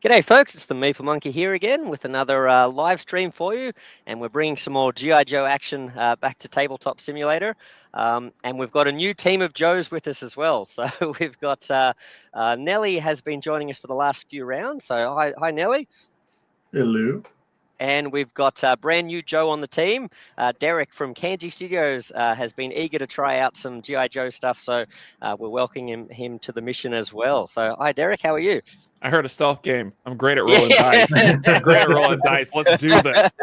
G'day folks, it's the Meeple Monkey here again with another live stream for you, and we're bringing some more G.I. Joe action back to Tabletop Simulator, and we've got a new team of Joes with us as well. So we've got Nelly has been joining us for the last few rounds, so hi Nelly. Hello. And we've got brand new Joe on the team. Derek from Kanji Studios has been eager to try out some G.I. Joe stuff, so we're welcoming him to the mission as well. So hi Derek, how are you? I heard a stealth game. I'm great at rolling dice. I'm great at rolling dice. Let's do this.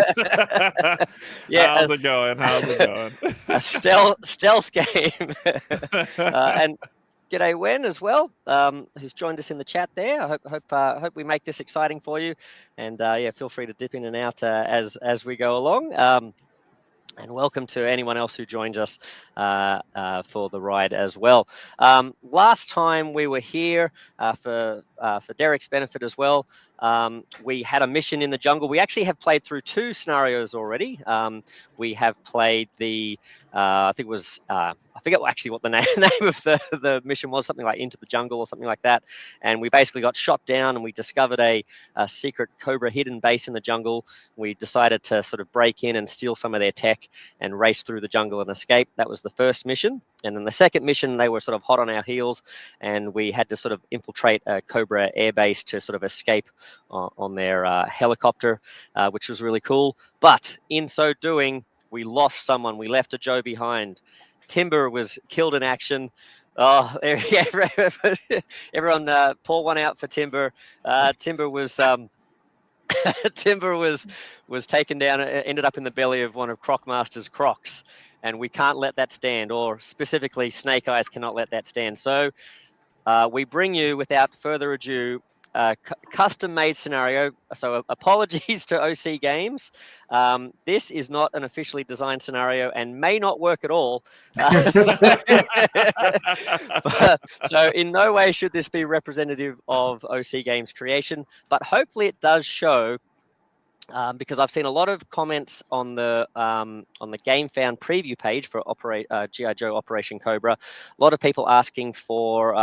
Yeah, How's it going? A stealth game. And g'day Wen as well, who's joined us in the chat there. I hope we make this exciting for you. And yeah, feel free to dip in and out as we go along. And welcome to anyone else who joins us for the ride as well. Last time we were here for Derek's benefit as well, we had a mission in the jungle. We actually have played through 2 scenarios already. We have played the, I think it was, I forget actually what the name of the mission was, something like Into the Jungle or something like that. And we basically got shot down and we discovered a secret Cobra hidden base in the jungle. We decided to sort of break in and steal some of their tech and race through the jungle and escape. That was the first mission. And then the second mission, they were sort of hot on our heels and we had to sort of infiltrate a Cobra airbase to sort of escape on their helicopter, which was really cool. But in so doing, we lost someone. We left a Joe behind. Timber was killed in action. Oh, yeah, everyone pour one out for Timber. Timber was... Timber was taken down, ended up in the belly of one of Crocmaster's crocs, and we can't let that stand, or specifically Snake Eyes cannot let that stand. So we bring you, without further ado, a custom-made scenario. So apologies to OC Games. This is not an officially designed scenario and may not work at all. So in no way should this be representative of OC Games creation, but hopefully it does show, because I've seen a lot of comments on the Game Found preview page for G.I. Joe Operation Cobra. A lot of people asking for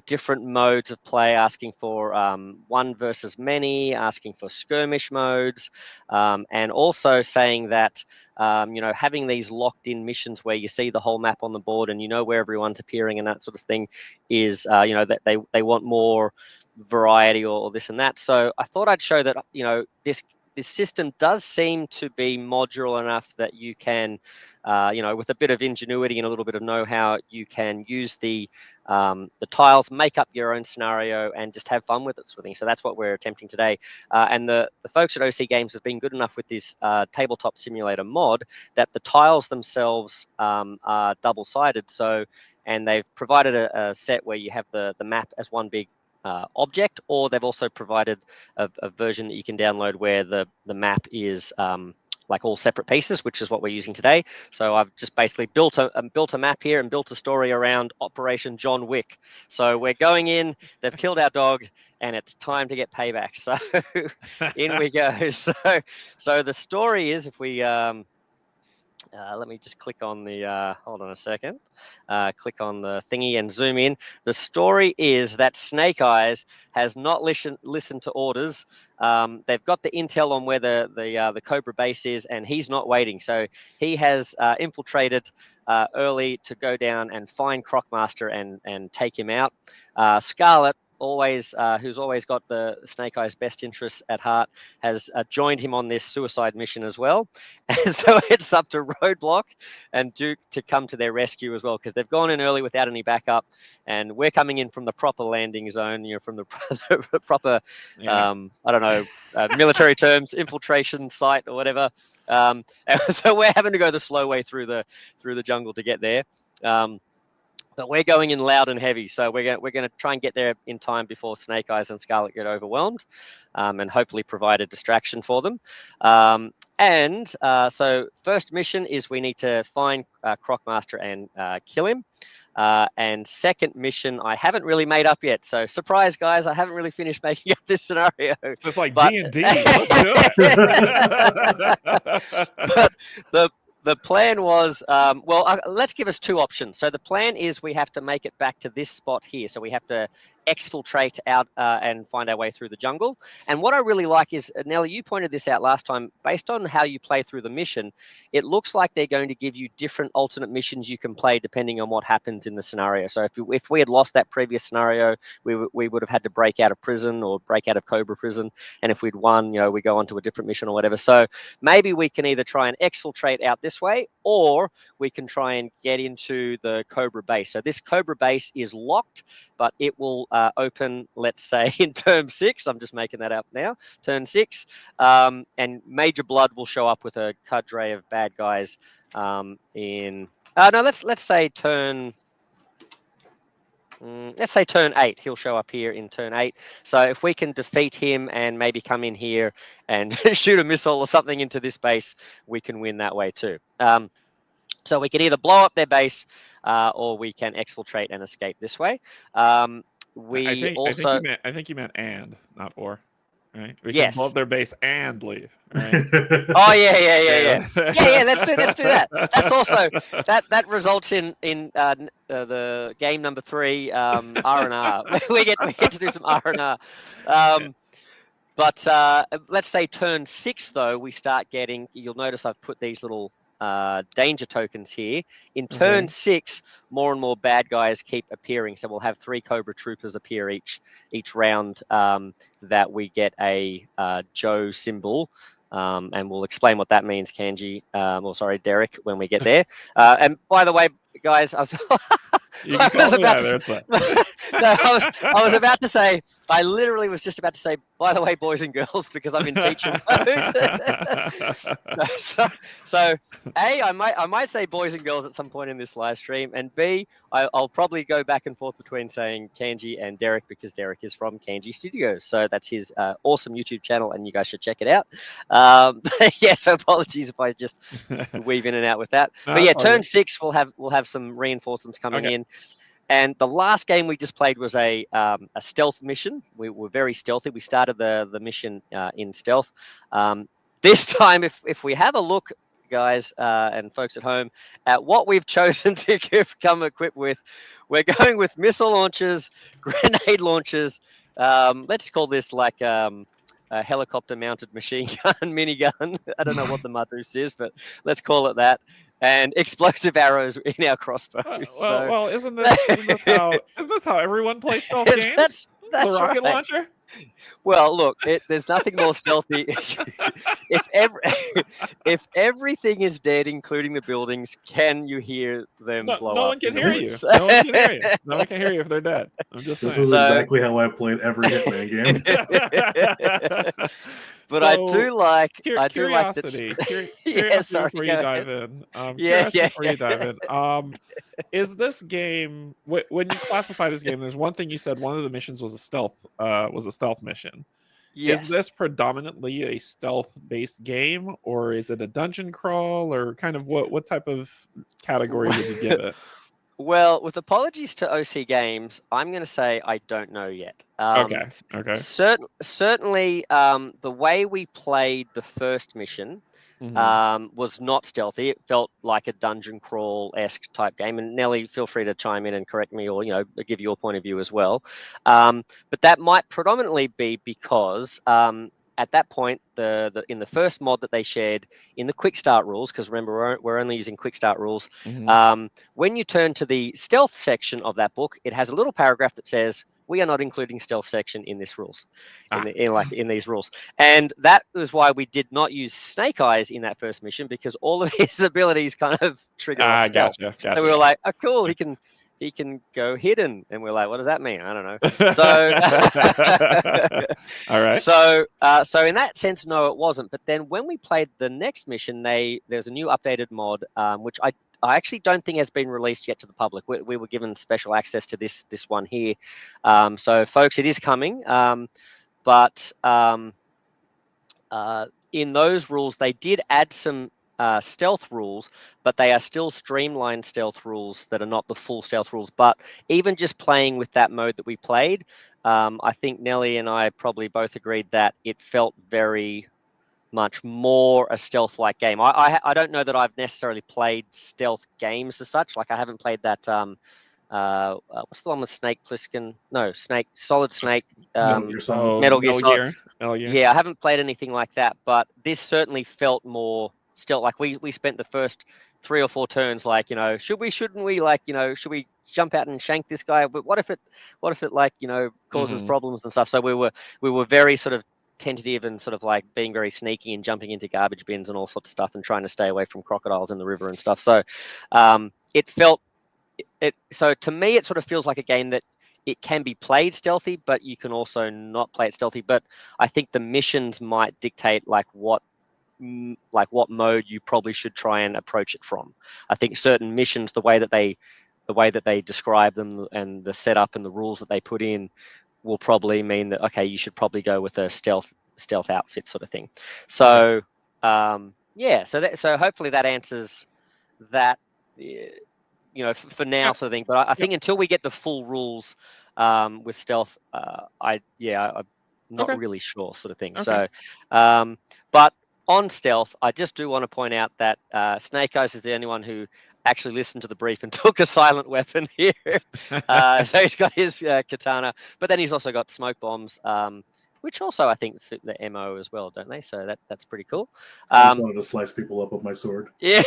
different modes of play, asking for one versus many, asking for skirmish modes, and also saying that having these locked in missions where you see the whole map on the board and you know where everyone's appearing and that sort of thing is that they want more variety or this and that. So I thought I'd show that this system does seem to be modular enough that you can with a bit of ingenuity and a little bit of know-how, you can use the tiles, make up your own scenario and just have fun with it, sort of thing. So that's what we're attempting today. And the folks at OC Games have been good enough with this Tabletop Simulator mod that the tiles themselves are double-sided. And they've provided a set where you have the map as one big object, or they've also provided a version that you can download where the map is like all separate pieces, which is what we're using today. So I've just basically built a map here and built a story around Operation John Wick. So we're going in, they've killed our dog, and it's time to get payback. So in we go. So the story is, if we let me just click on the, hold on a second, click on the thingy and zoom in. The story is that Snake Eyes has not listened to orders. They've got the intel on where the Cobra base is, and he's not waiting. So he has infiltrated early to go down and find Crocmaster and take him out. Scarlet, who's always got the Snake Eyes' best interests at heart, has joined him on this suicide mission as well. And so it's up to Roadblock and Duke to come to their rescue as well, because they've gone in early without any backup, and we're coming in from the proper landing zone, from the proper, I don't know, military terms, infiltration site or whatever. And so we're having to go the slow way through the jungle to get there. But we're going in loud and heavy, so we're going to try and get there in time before Snake Eyes and Scarlet get overwhelmed, and hopefully provide a distraction for them. So first mission is we need to find Crocmaster and kill him. And second mission, I haven't really made up yet. So surprise, guys, I haven't really finished making up this scenario. It's like D&D. Let's do it. But the plan was, let's give us 2 options. So the plan is we have to make it back to this spot here. So we have to exfiltrate out and find our way through the jungle. And what I really like is, Nelly, you pointed this out last time, based on how you play through the mission, it looks like they're going to give you different alternate missions you can play depending on what happens in the scenario. So if we had lost that previous scenario, we would have had to break out of prison or break out of Cobra prison. And if we'd won, we go on to a different mission or whatever. So maybe we can either try and exfiltrate out this way, or we can try and get into the Cobra base. So this Cobra base is locked, but it will open, let's say, in turn 6. I'm just making that up now. Turn 6, and Major Blood will show up with a cadre of bad guys in. No, let's say turn. Let's say turn 8. He'll show up here in turn 8. So if we can defeat him and maybe come in here and shoot a missile or something into this base, we can win that way too. So we can either blow up their base or we can exfiltrate and escape this way. I think you meant and, not or. Right? We can blow up their base and leave. Right? Oh yeah. Let's do that. That's also that results in the game number 3 R&R. we get to do some R&R. But let's say turn 6 though, we start getting. You'll notice I've put these little danger tokens here. In turn 6, more and more bad guys keep appearing. So we'll have 3 Cobra troopers appear each round. That we get a Joe symbol. And we'll explain what that means, Kanji. Derek, when we get there. And by the way, guys, I was about to say, I literally was just about to say, by the way, boys and girls, because I'm in teacher mode. so A, I might say boys and girls at some point in this live stream, and B, I'll probably go back and forth between saying Kanji and Derek, because Derek is from Kanji Studios. So that's his awesome YouTube channel, and you guys should check it out. So apologies if I just weave in and out with that. No, but yeah, turn 6 we'll have some reinforcements coming in. And the last game we just played was a stealth mission. We were very stealthy. We started the mission in stealth. This time, if we have a look, guys and folks at home, at what we've chosen to come equipped with, we're going with missile launchers, grenade launchers. Let's call this like a helicopter-mounted machine gun, minigun. I don't know what the Madus is, but let's call it that. And explosive arrows in our crossbows. Well, isn't this how everyone plays stealth games? That's the rocket launcher. Well, look, there's nothing more stealthy. If everything is dead, including the buildings, can you hear them blow up? No one can hear you. No one can hear you. No one can hear you if they're dead. I'm just saying. This is exactly how I played every Hitman game. But so, I do like curiosity. Curiosity before you dive in. Before you dive in. Is this game, when you classify this game, there's one thing you said. One of the missions was a stealth mission. Yes. Is this predominantly a stealth-based game, or is it a dungeon crawl, or kind of what type of category would you give it? Well, with apologies to OC Games, I'm going to say I don't know yet. Okay. Certainly, the way we played the first mission was not stealthy. It felt like a dungeon crawl-esque type game. And Nelly, feel free to chime in and correct me, or give your point of view as well. But that might predominantly be because at that point, in the first mod that they shared in the quick start rules, because remember we're only using quick start rules. When you turn to the stealth section of that book, it has a little paragraph that says, "We are not including stealth section in this rules, in these rules." And that was why we did not use Snake Eyes in that first mission, because all of his abilities kind of trigger off stealth. Gotcha. So we were like, "Oh, cool, he can go hidden," and we're like, "What does that mean? I don't know." So, all right. So in that sense, no, it wasn't. But then when we played the next mission, there's a new updated mod, which I actually don't think has been released yet to the public. We were given special access to this one here. So, folks, it is coming. But in those rules, they did add some stealth rules, but they are still streamlined stealth rules that are not the full stealth rules. But even just playing with that mode that we played, I think Nelly and I probably both agreed that it felt very much more a stealth-like game. I don't know that I've necessarily played stealth games as such. Like I haven't played that what's the one with Snake Plissken? No, Solid Snake. Metal Gear Solid. Metal Gear Solid. Metal Gear. Yeah, I haven't played anything like that, but this certainly felt more stealth. Like we spent the first 3 or 4 turns like, should we, shouldn't we, like, should we jump out and shank this guy? But what if it like, causes problems and stuff? So we were very sort of tentative and sort of like being very sneaky and jumping into garbage bins and all sorts of stuff and trying to stay away from crocodiles in the river and stuff. So it felt so to me it sort of feels like a game that it can be played stealthy, but you can also not play it stealthy. But I think the missions might dictate like what mode you probably should try and approach it from. I think certain missions, the way that they describe them and the setup and the rules that they put in will probably mean that, okay, you should probably go with a stealth outfit sort of thing. So so hopefully that answers that, for now sort of thing. But I think until we get the full rules with stealth, I'm not really sure sort of thing. Okay. So but on stealth, I just do want to point out that Snake Eyes is the only one who actually listened to the brief and took a silent weapon here. So he's got his katana, but then he's also got smoke bombs, which also I think fit the MO as well, don't they? So that's pretty cool. I just wanted to slice people up with my sword. Yeah.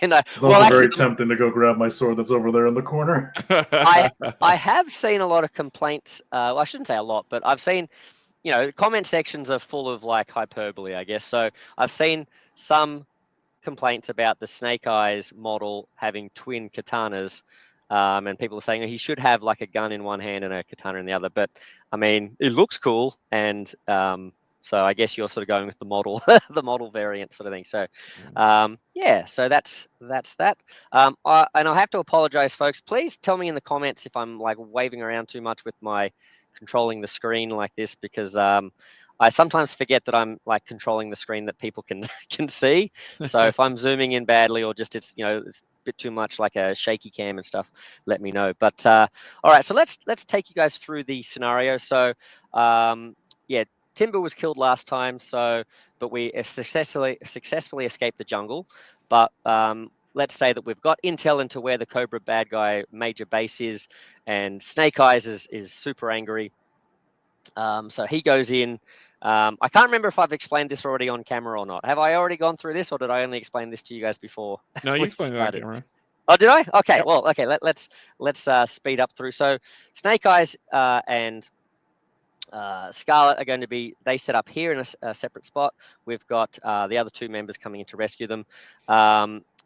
No. It's also very tempting to go grab my sword that's over there in the corner. I have seen a lot of complaints. Well, I shouldn't say a lot, but I've seen, comment sections are full of like hyperbole, I guess. So I've seen some complaints about the Snake Eyes model having twin katanas, and people are saying he should have like a gun in one hand and a katana in the other. But I mean, it looks cool, and so I guess you're sort of going with the model, the model variant sort of thing. So so that's that. And I'll have to apologize, folks. Please tell me in the comments if I'm like waving around too much with my controlling the screen like this, because I sometimes forget that I'm like controlling the screen that people can see. So if I'm zooming in badly or just it's a bit too much like a shaky cam and stuff, let me know. But all right, so let's take you guys through the scenario. So Timber was killed last time, but we successfully escaped the jungle. But let's say that we've got intel into where the Cobra bad guy major base is, and Snake Eyes is super angry. So he goes in. I can't remember if I've explained this already on camera or not. Have I already gone through this, or did I only explain this to you guys before? No, you explained it on camera. Oh, did I? Okay. Yep. Well, okay. Let's speed up through. So Snake Eyes and Scarlet are going to be, they set up here in a separate spot. We've got the other 2 members coming in to rescue them.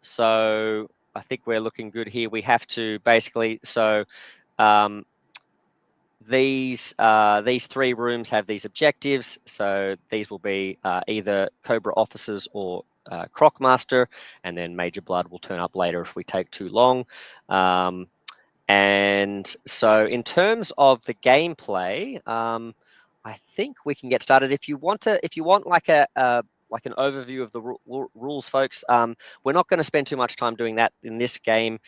So I think we're looking good here. We have to basically, these 3 rooms have these objectives. So these will be either Cobra officers or Crocmaster, and then Major Blood will turn up later if we take too long. And so in terms of the gameplay, I think we can get started. If you want like an overview of the rules, folks, we're not going to spend too much time doing that in this game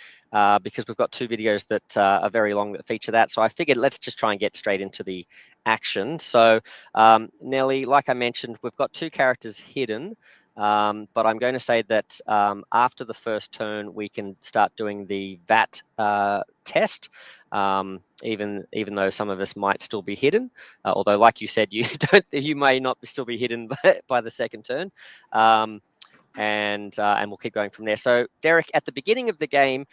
because we've got 2 videos that are very long that feature that. So I figured let's just try and get straight into the action. So Nelly, like I mentioned, we've got 2 characters hidden. But I'm going to say that after the first turn, we can start doing the VAT test, even though some of us might still be hidden. Although, like you said, you may not still be hidden by the second turn. And we'll keep going from there. So, Derek, at the beginning of the game,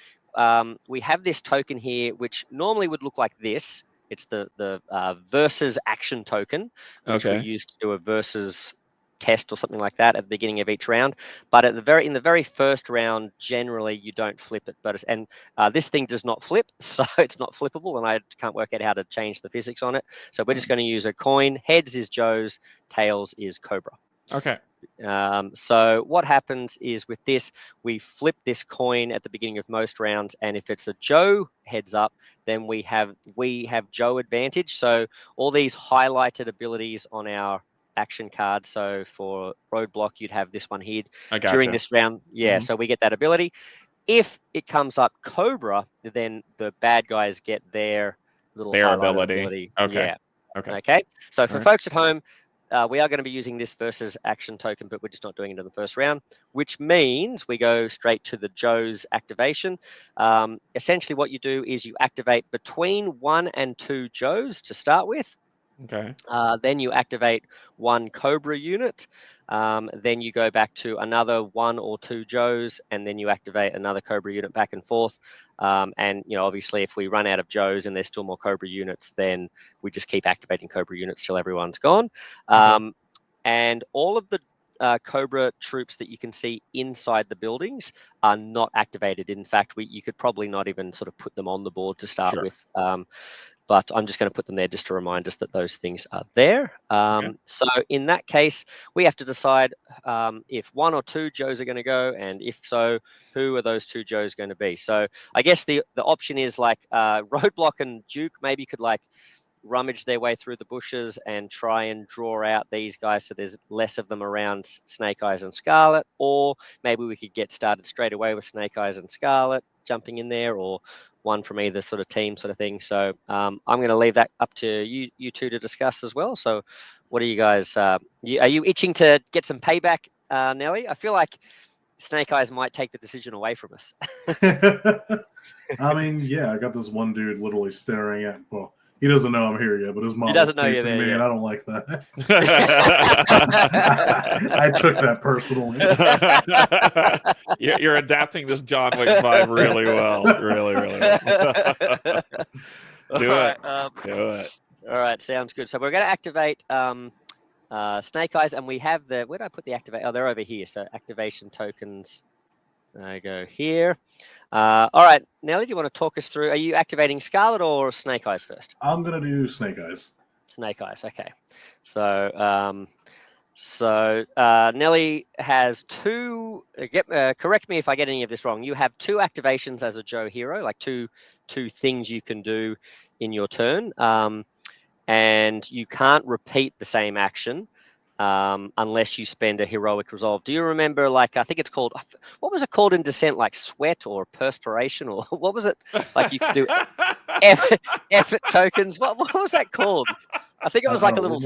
we have this token here, which normally would look like this. It's the versus action token, which we use to do a versus test or something like that at the beginning of each round. But in the very first round, generally you don't flip it. But this thing does not flip, so it's not flippable, and I can't work out how to change the physics on it. So we're just going to use a coin. Heads is Joe's, tails is Cobra. Okay. So what happens is with this, we flip this coin at the beginning of most rounds, and if it's a Joe heads up, then we have Joe advantage. So all these highlighted abilities on our action card. So for Roadblock, you'd have this one here during this round. Yeah, so we get that ability. If it comes up Cobra, then the bad guys get their little ability. Okay. Yeah. Okay. So for folks at home, we are going to be using this versus action token, but we're just not doing it in the first round, which means we go straight to the Joe's activation. Essentially, what you do is you activate between 1 and 2 Joes to start with. Okay. Then you activate 1 Cobra unit. Then you go back to another 1 or 2 Joes, and then you activate another Cobra unit back and forth. And obviously, if we run out of Joes and there's still more Cobra units, then we just keep activating Cobra units till everyone's gone. And all of the Cobra troops that you can see inside the buildings are not activated. In fact, you could probably not even sort of put them on the board to start with. But I'm just going to put them there just to remind us that those things are there. So in that case, we have to decide if 1 or 2 Joes are going to go, and if so, who are those 2 Joes going to be? So I guess the option is like Roadblock and Duke maybe could like rummage their way through the bushes and try and draw out these guys so there's less of them around Snake Eyes and Scarlet, or maybe we could get started straight away with Snake Eyes and Scarlet jumping in there, or one from either sort of team sort of thing. So I'm going to leave that up to you two to discuss as well. So what are you guys, are you itching to get some payback, Nelly? I feel like Snake Eyes might take the decision away from us. I mean, yeah, I got this one dude literally staring at, well, he doesn't know I'm here yet, but his mom doesn't know you're there me, yet. and I don't like that. I took that personally. You're adapting this John Wick vibe really well. Really, really well. Do it. All right, sounds good. So we're going to activate Snake Eyes, and we have where did I put the activate? Oh, they're over here. So activation tokens. I go here. All right, Nelly, do you want to talk us through? Are you activating Scarlet or Snake Eyes first? I'm gonna do Snake Eyes. Snake Eyes, okay. So, Nelly has 2. Correct me if I get any of this wrong. You have 2 activations as a Joe hero, like two things you can do in your turn, and you can't repeat the same action. Unless you spend a heroic resolve. Do you remember, like, I think it's called, what was it called in Descent, like sweat or perspiration, or what was it? Like you could do effort tokens. What was that called? I think it was like a little.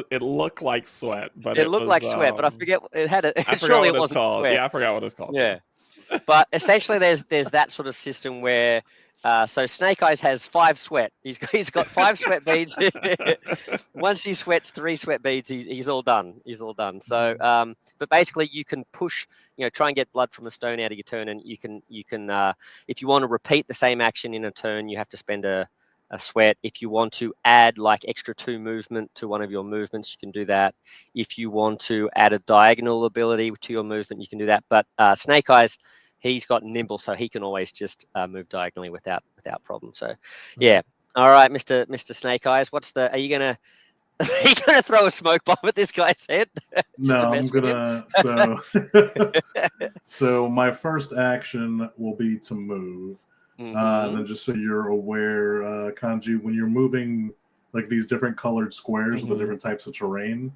It looked like sweat, but it looked like sweat, but I forget it had it. Surely it wasn't called. Sweat. Yeah, I forgot what it's called. Yeah, but essentially, there's that sort of system where. So Snake Eyes has 5 sweat. He's got 5 sweat beads. Once he sweats 3 sweat beads, he's all done. He's all done. So, but basically, you can push, try and get blood from a stone out of your turn, and you can, if you want to repeat the same action in a turn, you have to spend a sweat. If you want to add like extra 2 movement to one of your movements, you can do that. If you want to add a diagonal ability to your movement, you can do that. But Snake Eyes. He's got nimble, so he can always just move diagonally without problem. So, yeah. All right, Mr. Snake Eyes. Are you gonna throw a smoke bomb at this guy's head? No, I'm gonna. So my first action will be to move. And then just so you're aware, Kanji, when you're moving like these different colored squares with the different types of terrain,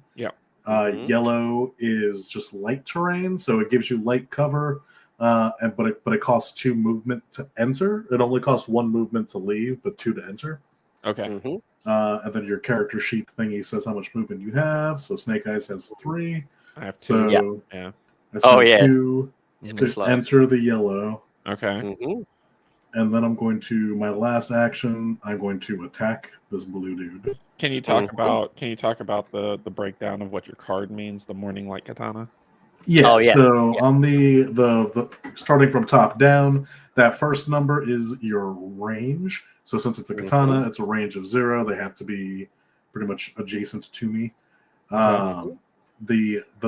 yellow is just light terrain, so it gives you light cover. But it costs 2 movement to enter. It only costs 1 movement to leave, but 2 to enter. Okay. And then your character sheet thingy says how much movement you have. So Snake Eyes has 3. I have 2. So yeah. I 2 to enter the yellow. Okay. And then I'm going to my last action. I'm going to attack this blue dude. Can you talk about the breakdown of what your card means? The Morning Light Katana. Yeah, so on the starting from top down, that first number is your range. So since it's a katana, it's a range of 0. They have to be pretty much adjacent to me. Then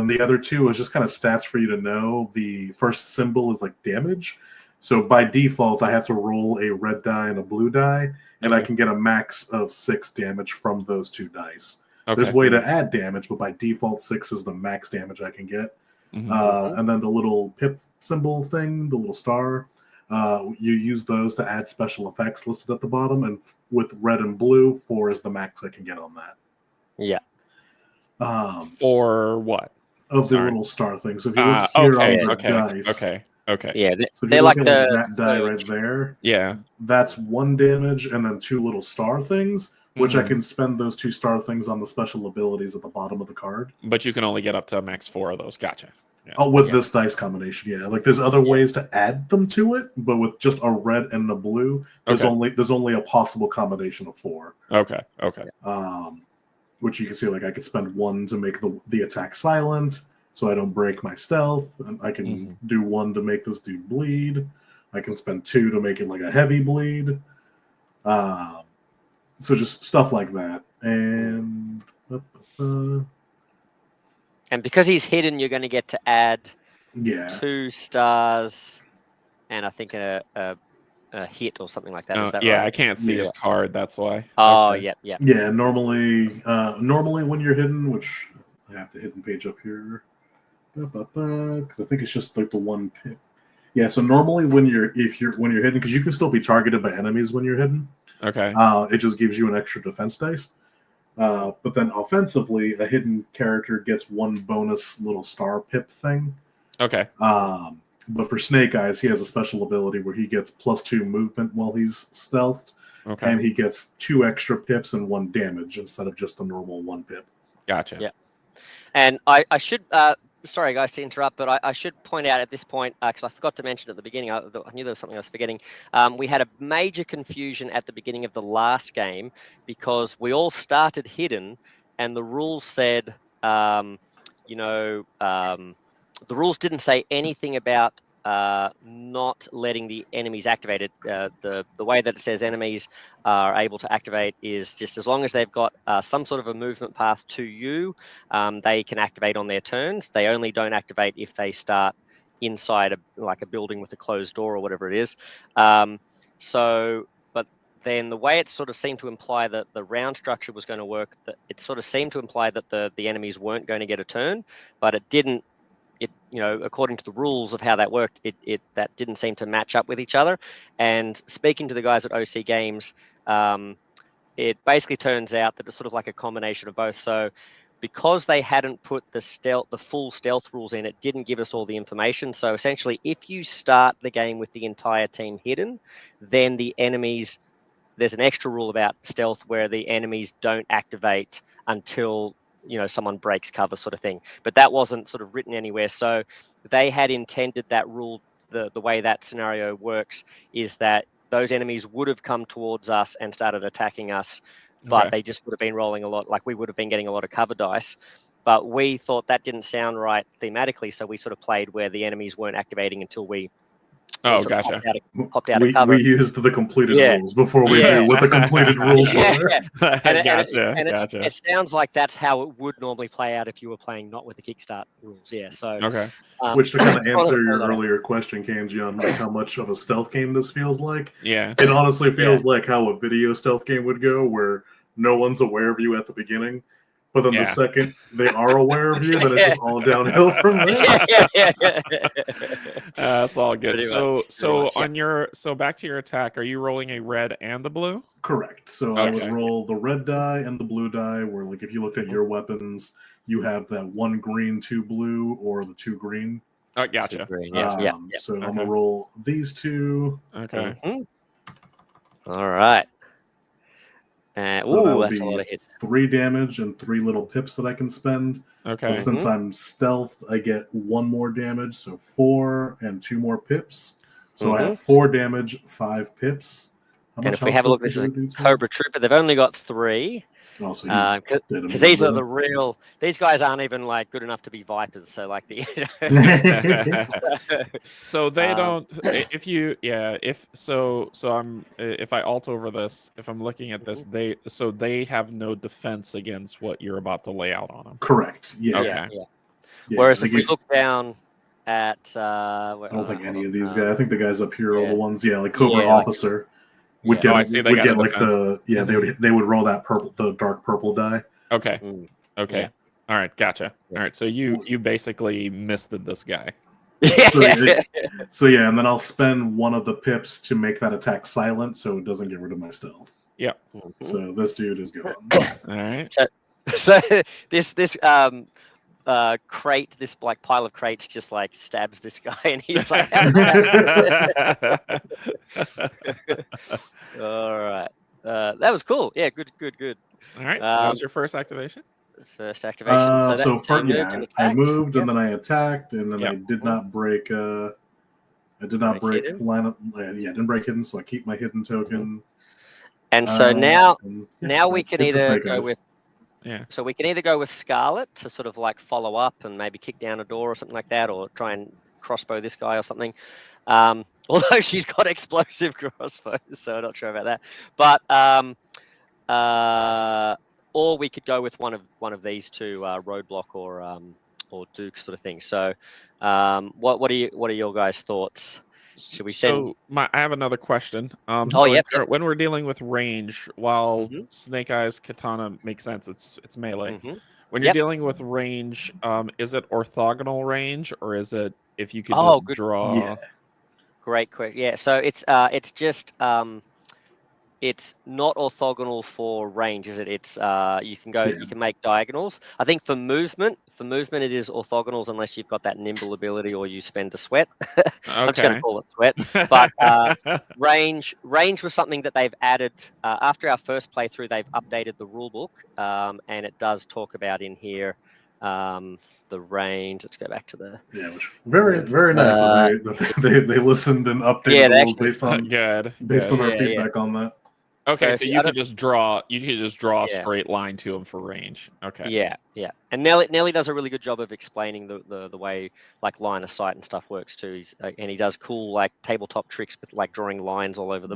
the other 2 is just kind of stats for you to know. The first symbol is like damage. So by default, I have to roll a red die and a blue die, and I can get a max of 6 damage from those 2 dice. There's a way to add damage, but by default, 6 is the max damage I can get. And then the little pip symbol thing, the little star, you use those to add special effects listed at the bottom, and with red and blue, 4 is the max I can get on that. Yeah. For what? Of the little star thing. So if you look here on the dice. Okay. Yeah, so they're like that die right there. Yeah. That's 1 damage, and then 2 little star things. which I can spend those 2 star things on the special abilities at the bottom of the card. But you can only get up to max 4 of those. Gotcha. Yeah. Oh, with this dice combination, yeah. Like there's other ways to add them to it, but with just a red and a blue, there's only a possible combination of 4. Okay. Which you can see, like I could spend 1 to make the attack silent, so I don't break my stealth. And I can do 1 to make this dude bleed. I can spend 2 to make it like a heavy bleed. So just stuff like that, and. And because he's hidden, you're going to get to add 2 stars, and I think a hit or something like that. Is that right? I can't see his card. That's why. Oh, okay. Yeah. Yeah, normally when you're hidden, which I have the hidden page up here, because I think it's just like the 1 pip. Yeah, so normally when you're hidden, because you can still be targeted by enemies when you're hidden. Okay. It just gives you an extra defense dice. But then offensively, a hidden character gets 1 bonus little star pip thing. Okay. But for Snake Eyes, he has a special ability where he gets +2 movement while he's stealthed. Okay. And he gets 2 extra pips and 1 damage instead of just the normal 1 pip. Gotcha. Yeah. And I should, sorry guys to interrupt, but I should point out at this point, because I forgot to mention at the beginning, I knew there was something I was forgetting. We had a major confusion at the beginning of the last game because we all started hidden and the rules said, the rules didn't say anything about not letting the enemies activate it. The way that it says enemies are able to activate is just as long as they've got some sort of a movement path to you, they can activate on their turns. They only don't activate if they start inside a building with a closed door or whatever it is. But then the way it sort of seemed to imply that the round structure was going to work, that it sort of seemed to imply that the enemies weren't going to get a turn, but it didn't. According to the rules of how that worked, that didn't seem to match up with each other. And speaking to the guys at OC Games, it basically turns out that it's sort of like a combination of both. So because they hadn't put the full stealth rules in, it didn't give us all the information. So essentially, if you start the game with the entire team hidden, then the enemies, there's an extra rule about stealth where the enemies don't activate until someone breaks cover, sort of thing. But that wasn't sort of written anywhere. So they had intended that rule, the way that scenario works is that those enemies would have come towards us and started attacking us, but they just would have been rolling a lot, like we would have been getting a lot of cover dice. But we thought that didn't sound right thematically, so we sort of played where the enemies weren't activating until we gotcha. Popped out of cover. We used the completed rules before we knew what the completed rules were. Gotcha. It sounds like that's how it would normally play out if you were playing not with the Kickstart rules. Yeah. So which to kind of answer your earlier question, Kanji, on like how much of a stealth game this feels like. Yeah. It honestly feels like how a video stealth game would go, where no one's aware of you at the beginning. But then the second they are aware of you, then it's just all downhill from there. That's all good. So back to your attack. Are you rolling a red and a blue? Correct. So I would roll the red die and the blue die. Where like if you looked at your weapons, you have that 1 green, 2 blue, or the 2 green. Oh, gotcha. Green, So I'm gonna roll these 2. Okay. All right. That's a lot of hits. 3 damage and 3 little pips that I can spend. Okay. But since I'm stealth, I get 1 more damage, so 4 and 2 more pips. So I have 4 damage, 5 pips. And if we have a look, this is a Cobra Trooper. They've only got 3. Because these are the real. These guys aren't even like good enough to be Vipers. So like the. So they don't. If I alt over this, if I'm looking at this, they have no defense against what you're about to lay out on them. Correct. Yeah. Okay. Yeah, whereas if we look down at, I don't think any of these guys. I think the guys up here are the ones. Yeah, like Cobra Officer. Would get like they would roll that the dark purple die. Okay. Okay. All right, gotcha. All right, so you basically misted this guy. So and then I'll spend 1 of the pips to make that attack silent, so it doesn't get rid of my stealth. Yep. So this dude is going. All right. So this crate, this like pile of crates, just like stabs this guy, and he's like, "All right, That was cool. Yeah, good. All right. So that was your first activation. First activation. So I moved and then I attacked and then I did not break. I did not break lineup. Yeah, didn't break hidden, so I keep my hidden token. And so now we can either go with. Yeah. So we can either go with Scarlet to sort of like follow up and maybe kick down a door or something like that, or try and crossbow this guy or something. Although she's got explosive crossbows, so I'm not sure about that. But or we could go with one of these two, Roadblock or Duke sort of thing. So, what are your guys' thoughts? Should we send? I have another question. When we're dealing with range, while Snake Eyes Katana makes sense, it's melee. When you're dealing with range, is it orthogonal range or is it if you could just draw? Yeah. Great question. Yeah, so it's just it's not orthogonal for range, is it? It's you can make diagonals. I think for movement it is orthogonals unless you've got that nimble ability or you spend a sweat. I'm just going to call it sweat. But range was something that they've added after our first playthrough. They've updated the rulebook, and it does talk about in here the range. Let's go back to the which very nice. They listened and updated the rules based on their feedback on that. Okay, so you could just draw a straight line to him for range. Okay. Yeah. And Nelly does a really good job of explaining the way like line of sight and stuff works too. And he does cool like tabletop tricks with like drawing lines all over the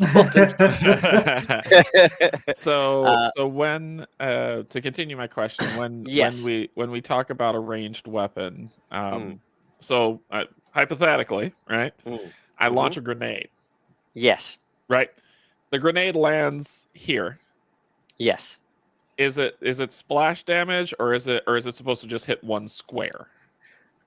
board. So when to continue my question, when we talk about a ranged weapon, so hypothetically, right? I launch a grenade. Yes. Right. The grenade lands here. Yes. Is it splash damage or is it supposed to just hit one square?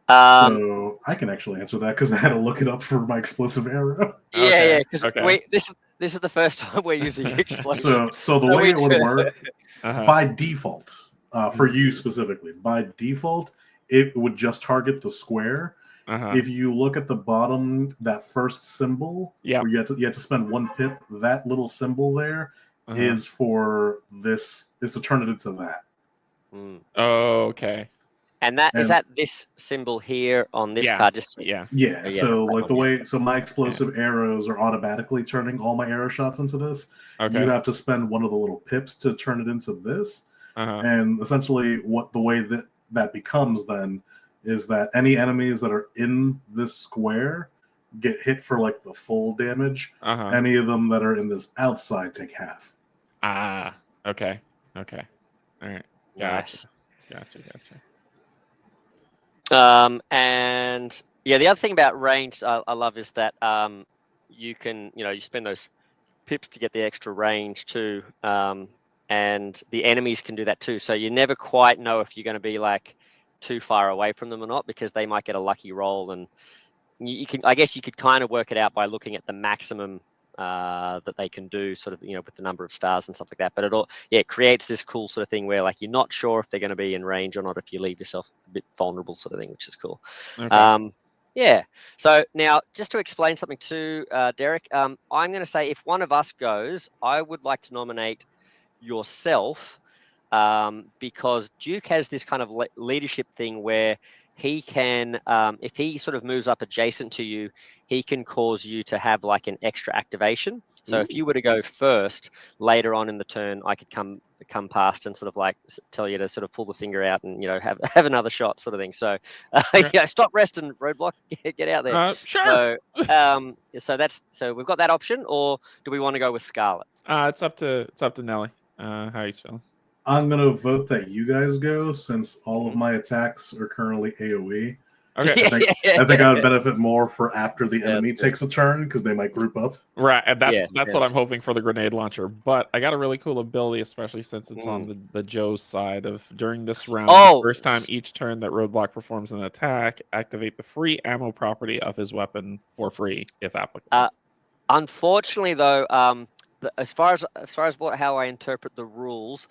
So I can actually answer that because I had to look it up for my explosive arrow. Yeah, because this is the first time we're using explosive. So the way it would work by default, for you specifically, by default, it would just target the square. If you look at the bottom, that first symbol, where you have to spend 1 pip, that little symbol there is for this, is to turn it into that. Oh, okay. And is that this symbol here on this card? Just So like so my explosive arrows are automatically turning all my arrow shots into this. You have to spend one of the little pips to turn it into this. And essentially, the way that becomes then is that any enemies that are in this square get hit for like the full damage. Any of them that are in this outside take half. Okay. All right. Gotcha. And the other thing about range I love is that you can, you spend those pips to get the extra range too, and the enemies can do that too. So you never quite know if you're going to be like too far away from them or not, because they might get a lucky roll, and you could kind of work it out by looking at the maximum that they can do, sort of, with the number of stars and stuff like that. But it creates this cool sort of thing where like you're not sure if they're going to be in range or not if you leave yourself a bit vulnerable, sort of thing, which is cool. So now just to explain something to Derek, I'm going to say if one of us goes, I would like to nominate yourself, because Duke has this kind of leadership thing where he can, if he sort of moves up adjacent to you, he can cause you to have like an extra activation. So if you were to go first later on in the turn, I could come past and sort of like tell you to sort of pull the finger out and have another shot, sort of thing. So stop, rest, and roadblock, get out there. Sure. So we've got that option, or do we want to go with Scarlet? It's up to Nelly. How he's feeling. I'm going to vote that you guys go, since all of my attacks are currently AoE. Okay. I think I would benefit more for after the enemy takes a turn, because they might group up. Right, and that's what I'm hoping for the grenade launcher. But I got a really cool ability, especially since it's on the Joe's side of during this round. The first time each turn that Roadblock performs an attack, activate the free ammo property of his weapon for free, if applicable. Unfortunately, though, as far as how I interpret the rules,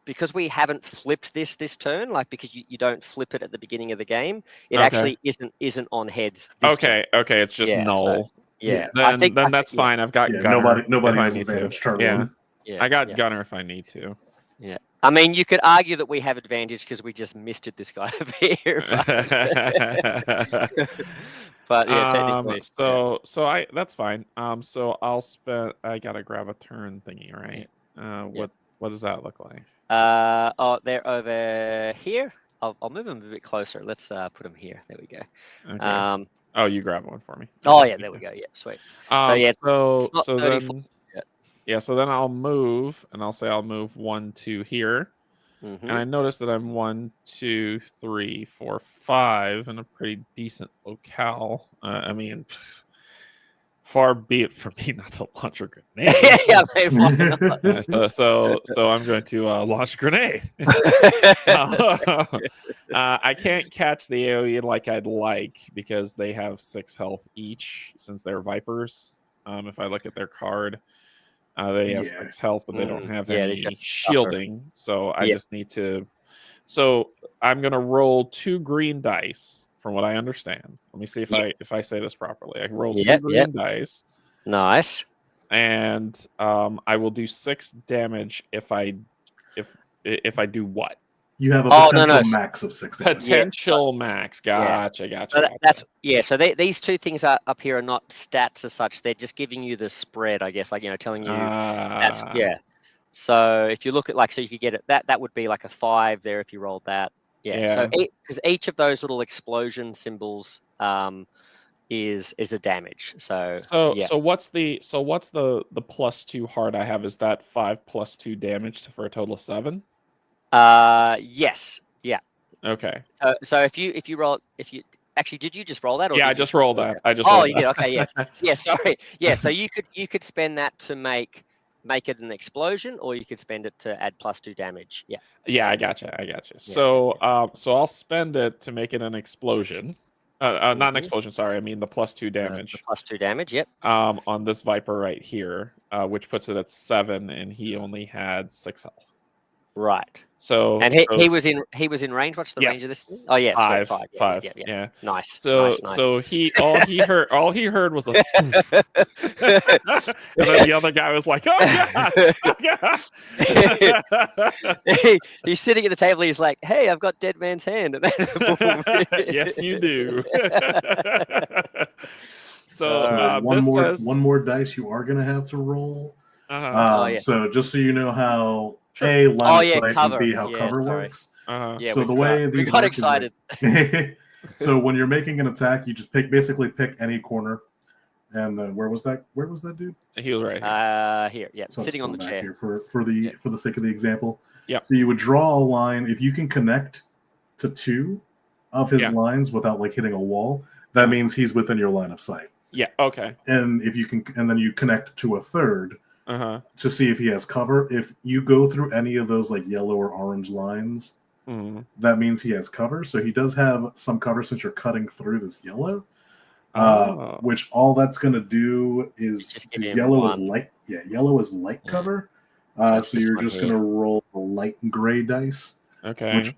because we haven't flipped this turn, like because you don't flip it at the beginning of the game, it actually isn't on heads. Okay, it's just null. Yeah, then that's fine. I've got Gunner. Nobody has advantage turn one. Yeah, I got Gunner if I need to. Yeah, I mean, you could argue that we have advantage because we just misted this guy over here. But yeah, technically. So that's fine. So I'll spend. I gotta grab a turn thingy, right? What does that look like? Oh, they're over here. I'll move them a bit closer. Let's put them here. There we go. Okay. Oh, you grab one for me. Oh yeah, there we go. Yeah, sweet. So yeah, so then so then I'll move, and I'll say I'll move 1, 2 here. Mm-hmm. And I noticed that I'm 1, 2, 3, 4, 5 in a pretty decent locale. I mean, far be it from me not to launch a grenade. So I'm going to launch a grenade. I can't catch the AoE like I'd like because they have 6 health each since they're Vipers. If I look at their card, they have 6 health, but they don't have any shielding. So I just need to. So I'm going to roll 2 green dice, from what I understand. Let me see if I say this properly. I roll 2 green dice. Nice. And I will do 6 damage if I do what? You have a potential max of 6 damage. Potential max. Gotcha. So these 2 things up here are not stats as such. They're just giving you the spread, I guess, like, telling you that's So if you look at so you could get it, that would be like a 5 there if you rolled that. So because each of those little explosion symbols is a damage. So what's the +2 hard I have? Is that 5 + 2 damage for a total of 7? Yes. Yeah. Okay. So if you roll, actually, did you just roll that? Or I just rolled that. You did. Okay. Yes. Sorry. Yeah. So you could spend that to make it an explosion, or you could spend it to add +2 damage. Yeah. Yeah, I gotcha. So I'll spend it to make it an explosion. Not an explosion. Sorry, I mean the +2 damage. The +2 damage. Yep. On this Viper right here, which puts it at 7, and he only had 6 health. Right. So and he was in range. What's the range of this thing? Oh yeah, 5. Yeah. Nice. So all he heard was a and then the other guy was like, oh god. He's sitting at the table. He's like, hey, I've got dead man's hand. Yes, you do. So one more dice you are gonna have to roll. So just so you know how A, line of sight, and B, how cover works. So the way these got excited. So when you're making an attack, you just basically pick any corner. And then where was that dude? He was right here. Here, so sitting on the chair. Here for the sake of the example. Yeah. So you would draw a line. If you can connect to 2 of his lines without hitting a wall, that means he's within your line of sight. Yeah. Okay. And if you can, and then you connect to a third. To see if he has cover. If you go through any of those yellow or orange lines, that means he has cover. So he does have some cover since you're cutting through this yellow. Which all that's going to do is yellow is light. Yeah, yellow is light cover. So you're just going to roll a light gray dice. Okay. Which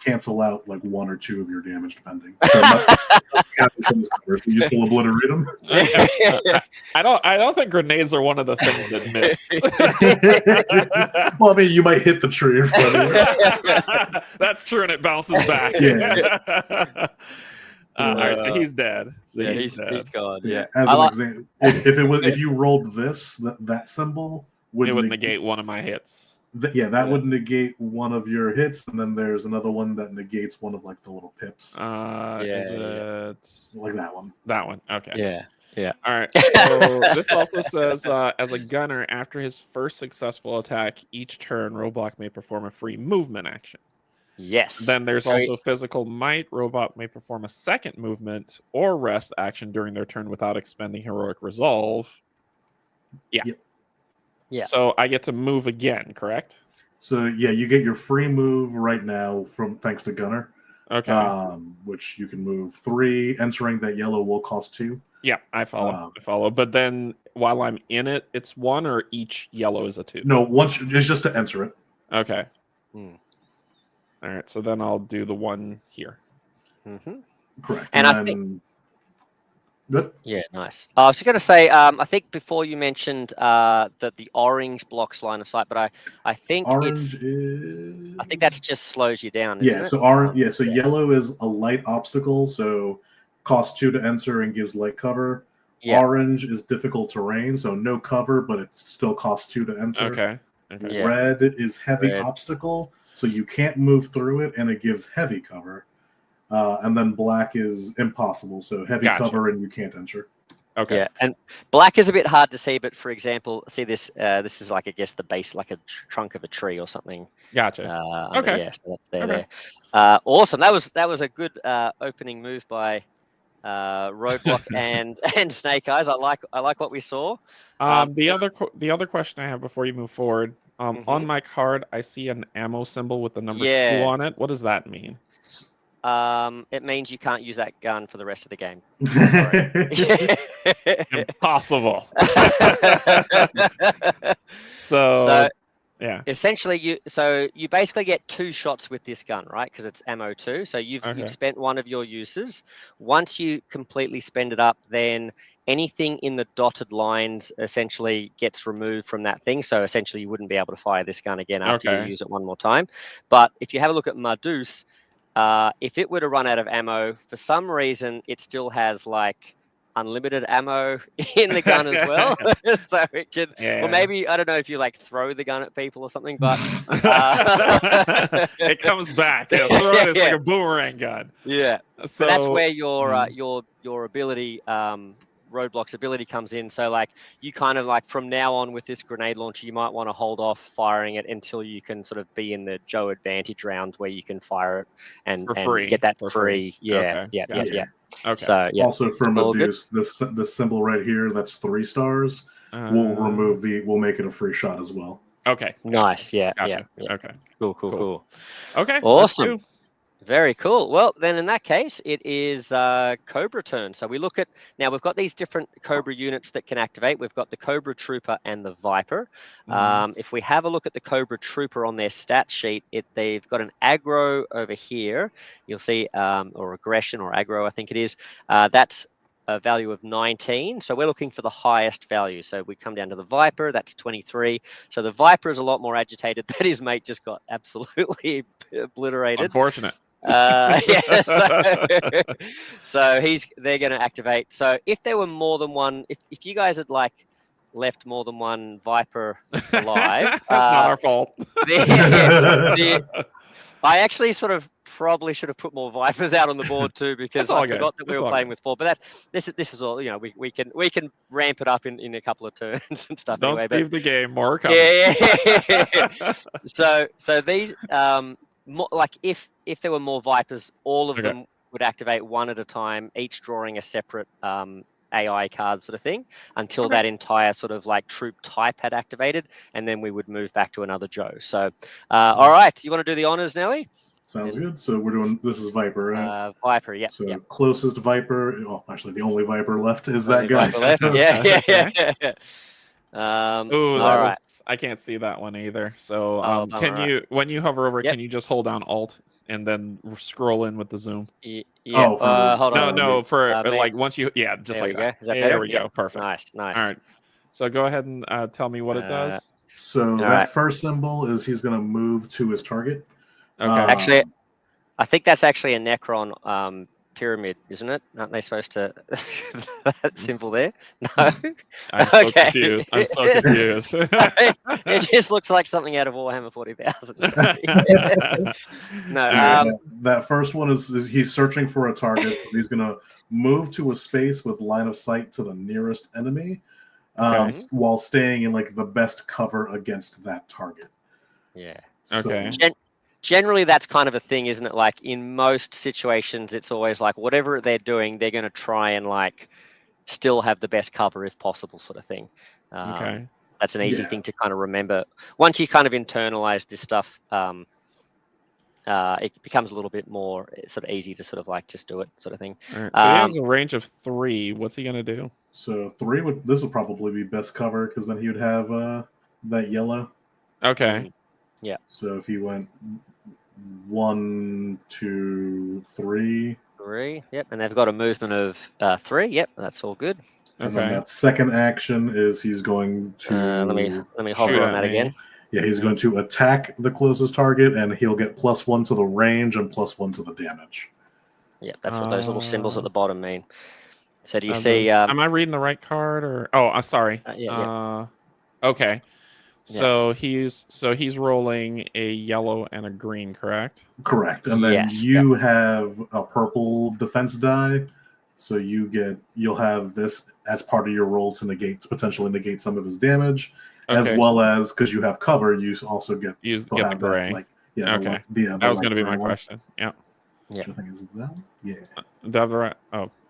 cancel out 1 or 2 of your damage depending. So you still obliterate them. I don't think grenades are one of the things that miss. Well, I mean, you might hit the tree in front of you. That's true, and it bounces back. All right, so he's dead. He's gone. Yeah. As an example, if you rolled that symbol, it would negate one of my hits. That would negate one of your hits, and then there's another one that negates one of the little pips. Is it that one? That one. Okay. Yeah. All right. So this also says, as a gunner, after his first successful attack, each turn, Robot may perform a free movement action. Yes. Then there's also physical might. Robot may perform a second movement or rest action during their turn without expending heroic resolve. Yeah. Yep. Yeah. So I get to move again, correct? So you get your free move right now thanks to Gunner. Okay. Which you can move 3. Entering that yellow will cost 2. Yeah, I follow. But then while I'm in it, it's 1, or each yellow is a 2? No, once it's just to enter it. Okay. All right. So then I'll do the 1 here. Correct. And I think Good. Yeah, nice. I was going to say, I think before you mentioned that the orange blocks line of sight, but I think Orange I think that just slows you down, isn't yeah. it? So orange. Yeah. So yellow is a light obstacle, so costs 2 to enter and gives light cover. Yeah. Orange is difficult terrain, so no cover, but it still costs 2 to enter. Okay. Yeah. Red is heavy obstacle, so you can't move through it, and it gives heavy cover. And then black is impossible, so heavy cover and you can't enter. Okay. Yeah, and black is a bit hard to see, but for example, see this. This is like, I guess, the base, like a trunk of a tree or something. Gotcha. Okay. Yeah, so that's there. Awesome. That was a good opening move by Roadblock and Snake Eyes. I like what we saw. The other question I have before you move forward. On my card, I see an ammo symbol with the number 2 on it. What does that mean? It means you can't use that gun for the rest of the game. Impossible. So yeah. Essentially, you basically get 2 shots with this gun, right? Because it's ammo 2. So you've spent one of your uses. Once you completely spend it up, then anything in the dotted lines essentially gets removed from that thing. So essentially, you wouldn't be able to fire this gun again after you use it one more time. But if you have a look at Marduce, if it were to run out of ammo, for some reason, it still has like unlimited ammo in the gun as well. So it can, or maybe, I don't know if you like throw the gun at people or something, but it comes back. Throw it as like a boomerang gun. Yeah. So that's where your ability, Roadblock's ability comes in. So like you kind of like from now on with this grenade launcher, you might want to hold off firing it until you can sort of be in the Joe advantage rounds where you can fire it and get that free. Yeah. Okay. So yeah. Also for Medusa, this symbol right here, that's 3 stars. We'll make it a free shot as well. Okay. Nice. Yeah. Gotcha. Yeah. Okay. Cool. Okay. Awesome. Very cool. Well, then in that case, it is Cobra turn. So we look at, now we've got these different Cobra units that can activate. We've got the Cobra Trooper and the Viper. If we have a look at the Cobra Trooper on their stat sheet, they've got an aggro over here. You'll see, or aggression or aggro, I think it is. That's a value of 19. So we're looking for the highest value. So we come down to the Viper, that's 23. So the Viper is a lot more agitated that his mate just got absolutely obliterated. Unfortunate. So they're going to activate. So if there were more than one, if you guys had like left more than one Viper alive, that's not our fault. I actually sort of probably should have put more Vipers out on the board too, because I forgot that we were playing with 4. But this is all, you know, we can ramp it up in a couple of turns and stuff. Don't anyway, leave the game. More coming. Yeah. So these like if there were more Vipers, all of them would activate one at a time, each drawing a separate AI card sort of thing, until that entire sort of like troop type had activated, and then we would move back to another Joe. So all right, you want to do the honors, Nelly? Sounds good. So we're doing, this is Viper, right? Viper, yeah. So closest Viper, well, actually the only Viper left is that guy. Yeah. All right. I can't see that one either. So can you, when you hover over, can you just hold down Alt and then scroll in with the zoom? Hold on. No, for like once you, just like that. There we go. Perfect. Nice. All right. So go ahead and tell me what it does. So that first symbol is he's going to move to his target. Okay. Actually, I think that's actually a Necron pyramid, isn't it? Aren't they supposed to that symbol there? No. I'm so confused. It just looks like something out of Warhammer 40,000. No. That first one is he's searching for a target. He's going to move to a space with line of sight to the nearest enemy, while staying in like the best cover against that target. Yeah. Okay. Generally, that's kind of a thing, isn't it? Like in most situations, it's always like whatever they're doing, they're going to try and like still have the best cover if possible, sort of thing. That's an easy thing to kind of remember. Once you kind of internalize this stuff, it becomes a little bit more sort of easy to sort of like just do it, sort of thing. Right. So he has a range of 3. What's he going to do? So 3 this would probably be best cover, because then he would have that yellow. Okay. Yeah. So if he went 1, 2, 3, 3. Yep, and they've got a movement of 3. Yep, that's all good. And then that second action is he's going to let me hover on that again. Yeah, he's going to attack the closest target, and he'll get +1 to the range and +1 to the damage. Yeah, that's what those little symbols at the bottom mean. So do you see? Am I reading the right card or? Oh, sorry. Okay. So he's rolling a yellow and a green, correct? Correct. And then you have a purple defense die, so you'll have this as part of your roll to potentially negate some of his damage, as well as because you have cover, you also get the gray. That was going to be my question. Yeah. I think is that. Yeah. Right.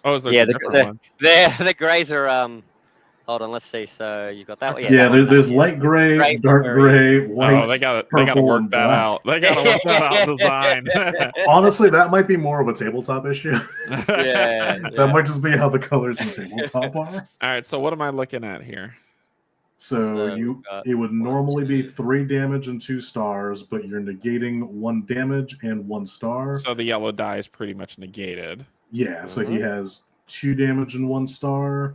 Is there a different one? The grays are Hold on, let's see. So you got that one. Yeah, there's light gray, dark gray, white. Oh, they got to work that out. They got to work that out in design. Honestly, that might be more of a tabletop issue. That might just be how the colors in tabletop are. All right, so what am I looking at here? So it would normally be 3 damage and 2 stars, but you're negating 1 damage and 1 star. So the yellow die is pretty much negated. Yeah, so he has 2 damage and 1 star.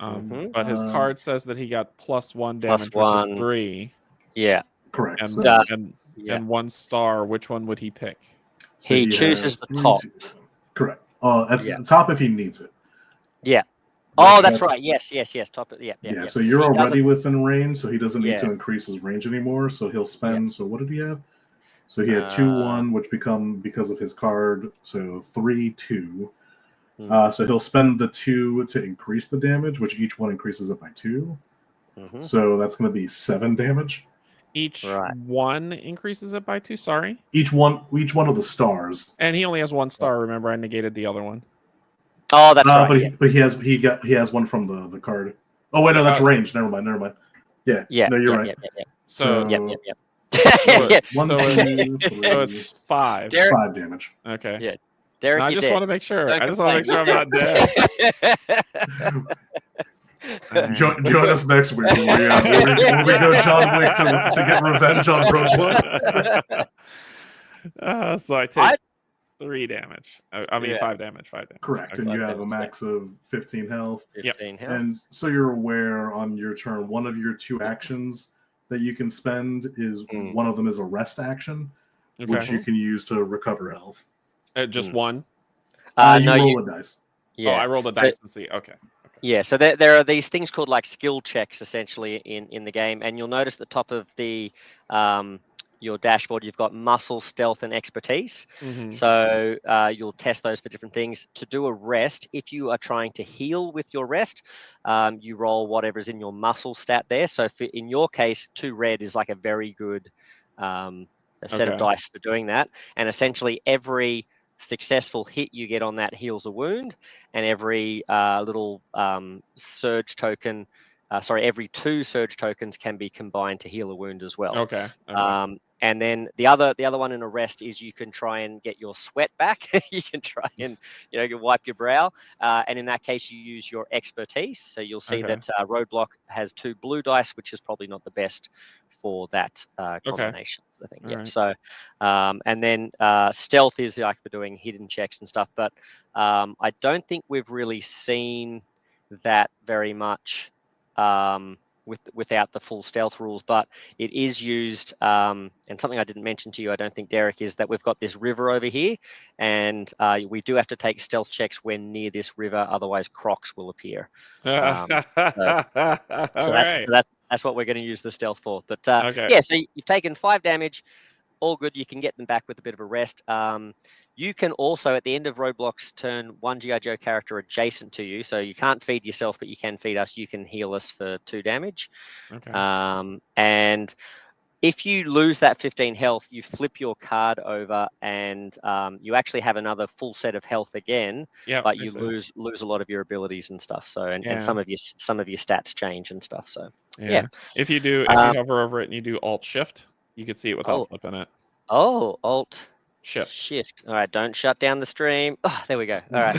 But his card says that he got +1 damage, which is 3. Yeah. Correct. And 1 star. Which one would he pick? So he chooses the top. Correct. At the top if he needs it. Yeah. Oh, that's right. Yes. Top. Yeah. So you're already within range, so he doesn't need to increase his range anymore. So he'll spend. So what did he have? So he had 2-1, which because of his card. So 3-2. So he'll spend the 2 to increase the damage, which each one increases it by 2. So that's going to be 7 damage. Each one increases it by 2. Sorry. Each one of the stars. And he only has 1 star. Remember, I negated the other one. Oh, that's right. But he has one from the card. Oh wait, no, that's range. Never mind. Yeah. No, you're right. So it's 5. 5 damage. Okay. Yeah. Derek, I just want to make sure. I'm not dead. Join us next week when we go John Wick to get revenge on Roadblock. So I take 3 damage. I mean 5 damage. 5 damage. Correct, and you have a max of 15 health. 15 health. And so you're aware on your turn, one of your 2 actions that you can spend is one of them is a rest action, which you can use to recover health. Just one? You roll a dice. Yeah. I rolled a dice and see. Okay. Yeah, so there are these things called like skill checks essentially in the game, and you'll notice at the top of the your dashboard you've got muscle, stealth, and expertise. So you'll test those for different things. To do a rest, if you are trying to heal with your rest, you roll whatever's in your muscle stat there. So in your case, 2 red is like a very good set of dice for doing that, and essentially every successful hit you get on that heals a wound, and every little surge token, every 2 surge tokens can be combined to heal a wound as well. Okay. And then the other one in a rest is you can try and get your sweat back. You can try and you wipe your brow, and in that case you use your expertise. So you'll see that Roadblock has 2 blue dice, which is probably not the best for that combination. I think. Yeah. Right. So and then stealth is like for doing hidden checks and stuff, but I don't think we've really seen that very much without the full stealth rules, but it is used, and something I didn't mention to you, I don't think, Derek, is that we've got this river over here, and we do have to take stealth checks when near this river, otherwise crocs will appear. That's what we're going to use the stealth for. But yeah, so you've taken 5 damage, all good. You can get them back with a bit of a rest. You can also, at the end of Roadblock's turn, 1 G.I. Joe character adjacent to you. So you can't feed yourself, but you can feed us. You can heal us for 2 damage. And if you lose that 15 health, you flip your card over, and you actually have another full set of health again. But you lose a lot of your abilities and stuff. So and some of your stats change and stuff. So if you hover over it and you do Alt Shift, you can see it without flipping it. Oh, Alt Shift. All right, don't shut down the stream. Oh, there we go. All right.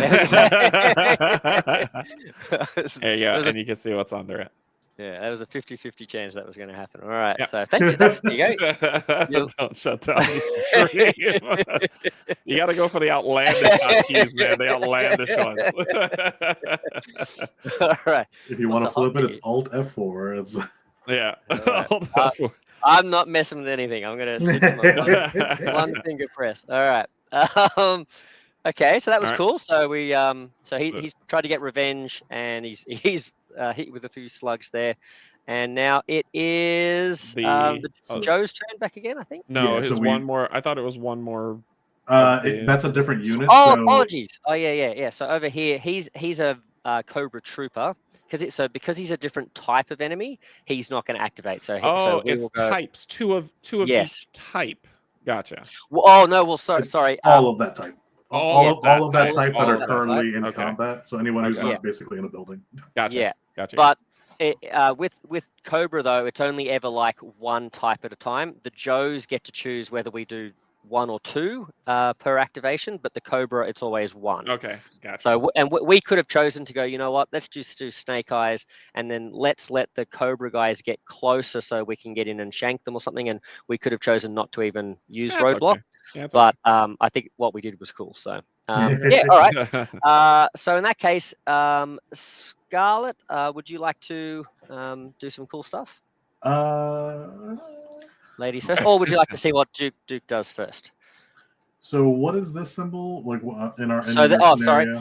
There you go, and you can see what's under it. Yeah, that was a 50-50 chance that was going to happen. All right, Yep. so thank you. There you go. Don't shut down the stream. You got to go for the outlandish hotkeys, man. The outlandish ones. All right. If you want to flip it, it's Alt F4. It's yeah. Right. Alt F4. I'm not messing with anything. I'm going to stick to my one finger press. All right. Okay, so that was cool. So we so he's tried to get revenge, and he's hit with a few slugs there, and now it is Joe's turn back again, I think. No, his one more. I thought it was one more. That's a different unit. Oh, apologies. Oh yeah. So over here, he's a Cobra Trooper because he's a different type of enemy. He's not going to activate. So it's types. Two of each type. Gotcha. Well, no. Well, sorry. All of that type. All of that type that are currently in okay. combat. So anyone who's not basically in a building. Gotcha. Yeah. Gotcha. But with Cobra though, it's only ever like one type at a time. The Joes get to choose whether we do 1 or 2 per activation, but the Cobra it's always 1. Okay, gotcha. So we could have chosen to go, you know what? Let's just do Snake Eyes, and then let's let the Cobra guys get closer so we can get in and shank them or something. And we could have chosen not to even use Roadblock. Okay. Yeah, but I think what we did was cool. So yeah, all right. So in that case, Scarlet, would you like to do some cool stuff? Ladies first, or would you like to see what Duke does first? So what is this symbol like in our? Sorry.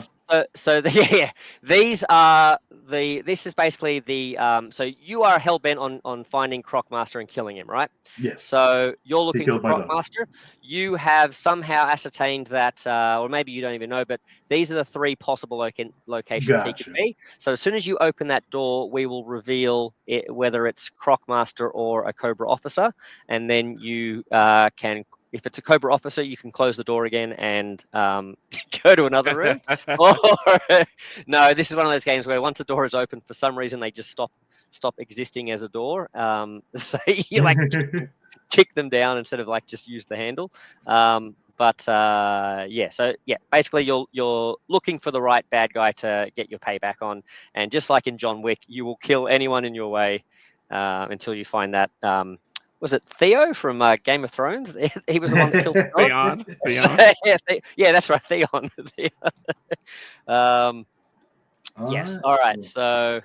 These are this is basically the so you are hell-bent on finding Crocmaster and killing him, right? Yes. So you're looking for Crocmaster. You have somehow ascertained that, or maybe you don't even know, but these are the 3 possible locations he could be. So as soon as you open that door, we will reveal whether it's Crocmaster or a Cobra officer, and then you can. If it's a Cobra officer, you can close the door again and go to another room. No, this is one of those games where once the door is open, for some reason they just stop existing as a door. So you like kick them down instead of like just use the handle. Basically you're looking for the right bad guy to get your payback on, and just like in John Wick, you will kill anyone in your way until you find that. Was it Theo from Game of Thrones? He was the one that killed Theon. Yeah, that's right, Theon. Yes. All right. So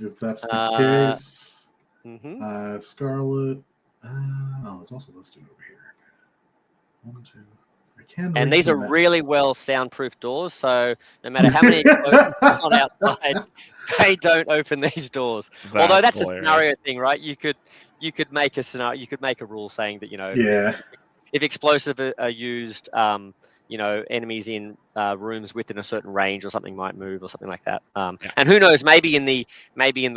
if that's the case, mm-hmm. Scarlet. There's also this dude over here. 1, 2. And these are really well soundproof doors, so no matter how many on outside, they don't open these doors. Although that's hilarious. A scenario thing, right? You could make a scenario. You could make a rule saying that if explosives are used, enemies in rooms within a certain range or something might move or something like that. And who knows? Maybe in the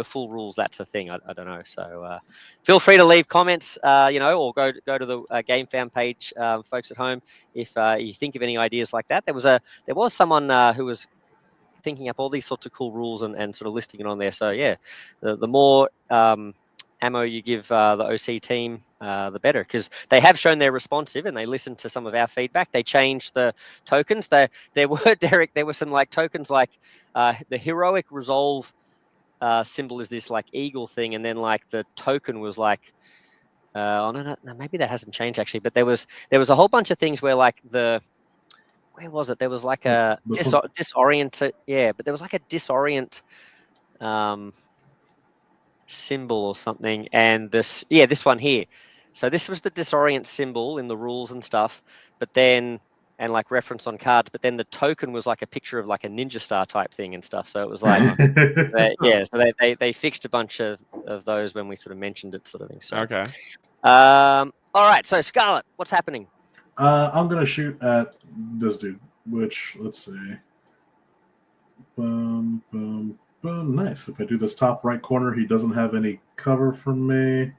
full rules that's a thing. I don't know. So feel free to leave comments, or go to the Game Fan page, folks at home, if you think of any ideas like that. There was someone who was thinking up all these sorts of cool rules and sort of listing it on there. So yeah, the more ammo you give the OC team, the better, because they have shown they're responsive and they listened to some of our feedback. They changed the tokens. There were some like tokens like the heroic resolve symbol is this like eagle thing, and then like the token was like no, maybe that hasn't changed actually, but there was a whole bunch of things where like where was it? There was like a disorient. Yeah, but there was like a disorient symbol or something, and this one here. So this was the disorient symbol in the rules and stuff, but then and like reference on cards, but then the token was like a picture of like a ninja star type thing and stuff. So it was like so they fixed a bunch of those when we sort of mentioned it, sort of thing. So okay. All right, so Scarlet, what's happening? I'm gonna shoot at this dude, which let's see. Boom, boom, boom. Nice. If I do this top right corner, he doesn't have any cover from me.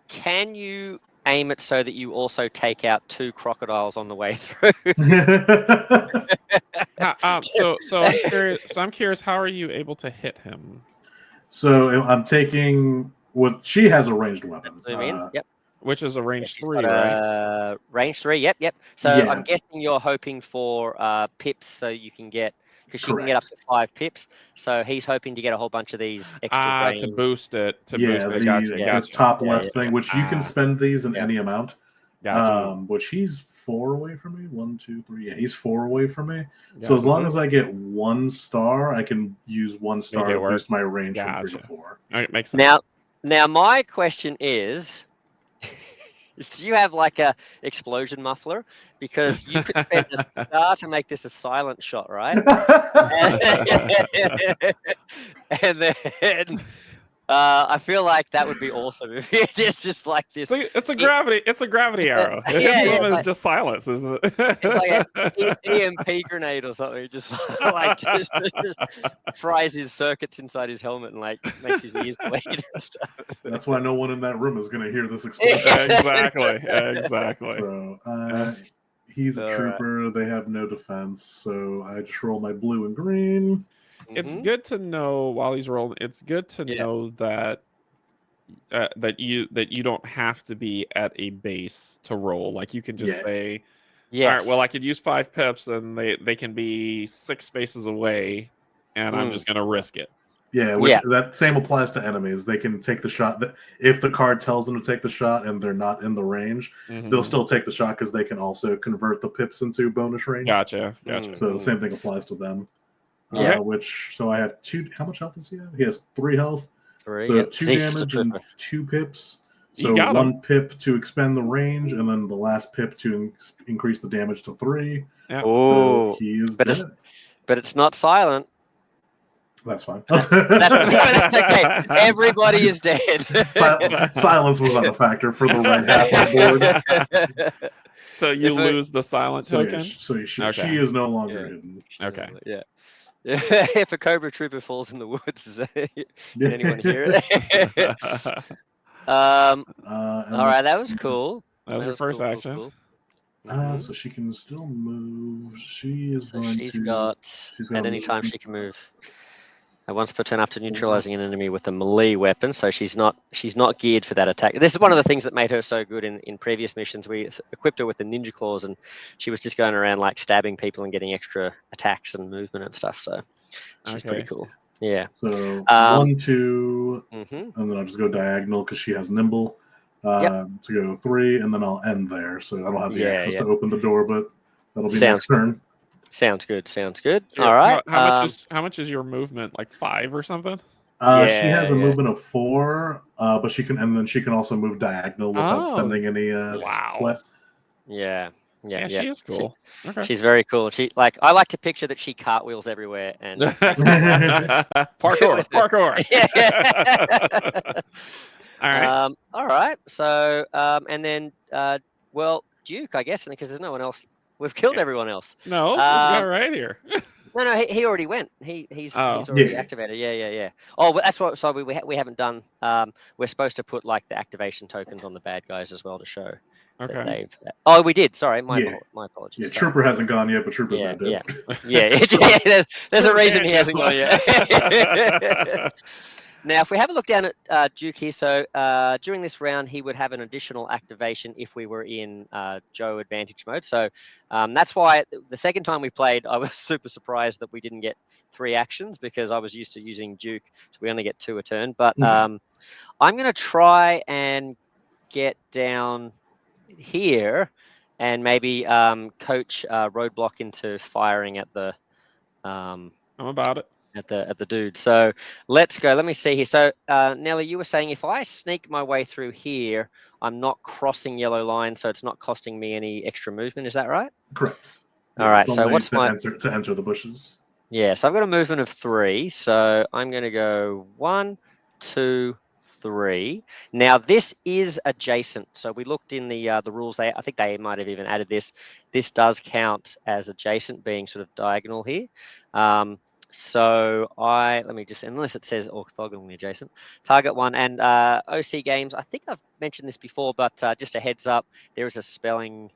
Can you aim it so that you also take out 2 crocodiles on the way through? I'm curious. How are you able to hit him? So I'm taking what she has a ranged weapon. Yep. Which is a range 3, right? Range 3. Yep. So yeah. I'm guessing you're hoping for pips so you can get because she can get up to 5 pips. So he's hoping to get a whole bunch of these extra grain. To boost it. This top left thing, which you can spend these in any amount. Which he's 4 away from me. 1, 2, 3. Yeah, he's 4 away from me. So as long as I get 1 star, I can use 1 star to boost my range from 3 to 4. It makes sense. Now my question is, do you have like a explosion muffler? Because you could spend a star to make this a silent shot, right? And then I feel like that would be awesome if it's just like this. It's a gravity arrow. It's just silence, isn't it? It's like an EMP grenade or something. Just fries his circuits inside his helmet and like makes his ears bleed and stuff. That's why no one in that room is going to hear this explosion. Exactly. So he's a trooper. They have no defense. So I just roll my blue and green. It's good to know while he's rolling. It's good to know that that you don't have to be at a base to roll. Like you can just say, all right, well, I could use 5 pips, and they can be 6 spaces away, and I'm just gonna risk it. Yeah, that same applies to enemies. They can take the shot. If the card tells them to take the shot and they're not in the range, they'll still take the shot because they can also convert the pips into bonus range. Gotcha. So the same thing applies to them. So I have 2. How much health does he have? He has 3 health. 3. So 2 damage and 2 pips. So 1 pip to expend the range, and then the last pip to increase the damage to 3. Yeah. So he is dead. But it's not silent. That's fine. That's okay. Everybody is dead. Silence was not a factor for the right half of the board. So you lose the silent token? She is no longer hidden. Okay. Yeah. If a Cobra trooper falls in the woods, can anyone hear it? All right, that was cool. That was your first action. Cool. So she can still move. She's got at any time she can move. Once per turn after neutralizing an enemy with a melee weapon, so she's not geared for that attack. This is one of the things that made her so good in previous missions. We equipped her with the ninja claws, and she was just going around like stabbing people and getting extra attacks and movement and stuff. So she's pretty cool. Yeah. So 1, 2, and then I'll just go diagonal because she has nimble. To go 3, and then I'll end there. So I don't have the access to open the door, but that'll be next turn. Sounds good. All right. How much is your movement? Like 5 or something? She has a movement of 4, but she can also move diagonal without spending any sweat. Yeah, she is cool. She's very cool. I like to picture that she cartwheels everywhere and parkour. All right. So and then Duke, I guess, because there's no one else. We've killed everyone else. No, this guy right here. No, he already went. He's already activated. Yeah. Oh, but that's what. So we haven't done. We're supposed to put like the activation tokens on the bad guys as well to show. Okay. Oh, we did. Sorry, my apologies. Yeah, Trooper hasn't gone yet, but Trooper's not dead. Yeah. There's a reason he hasn't gone yet. Now, if we have a look down at Duke here, so during this round, he would have an additional activation if we were in Joe advantage mode. So that's why the second time we played, I was super surprised that we didn't get 3 actions because I was used to using Duke, so we only get 2 a turn. But I'm going to try and get down here and maybe coach Roadblock into firing at the... I'm about it. At the dude. So let's go. Let me see here. So Nelly, you were saying if I sneak my way through here, I'm not crossing yellow lines, so it's not costing me any extra movement. Is that right? Correct. All right. So what's to enter the bushes? Yeah. So I've got a movement of 3. So I'm going to go 1, 2, 3. Now this is adjacent. So we looked in the rules. I think they might have even added this. This does count as adjacent, being sort of diagonal here. So let me just, unless it says orthogonally adjacent, target 1 and OC Games. I think I've mentioned this before, but just a heads up, there is a spelling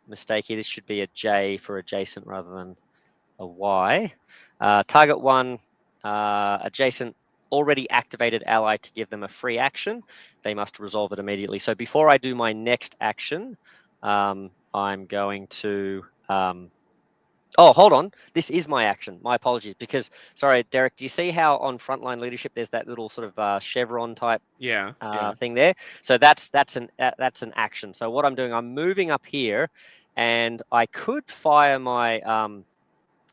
mistake here. This should be a J for adjacent rather than a Y. Target 1, adjacent, already activated ally to give them a free action. They must resolve it immediately. So before I do my next action, I'm going to Oh, hold on. This is my action. My apologies. Because, sorry, Derek, do you see how on frontline leadership there's that little sort of chevron type thing there? So that's an action. So what I'm doing, I'm moving up here, and I could fire my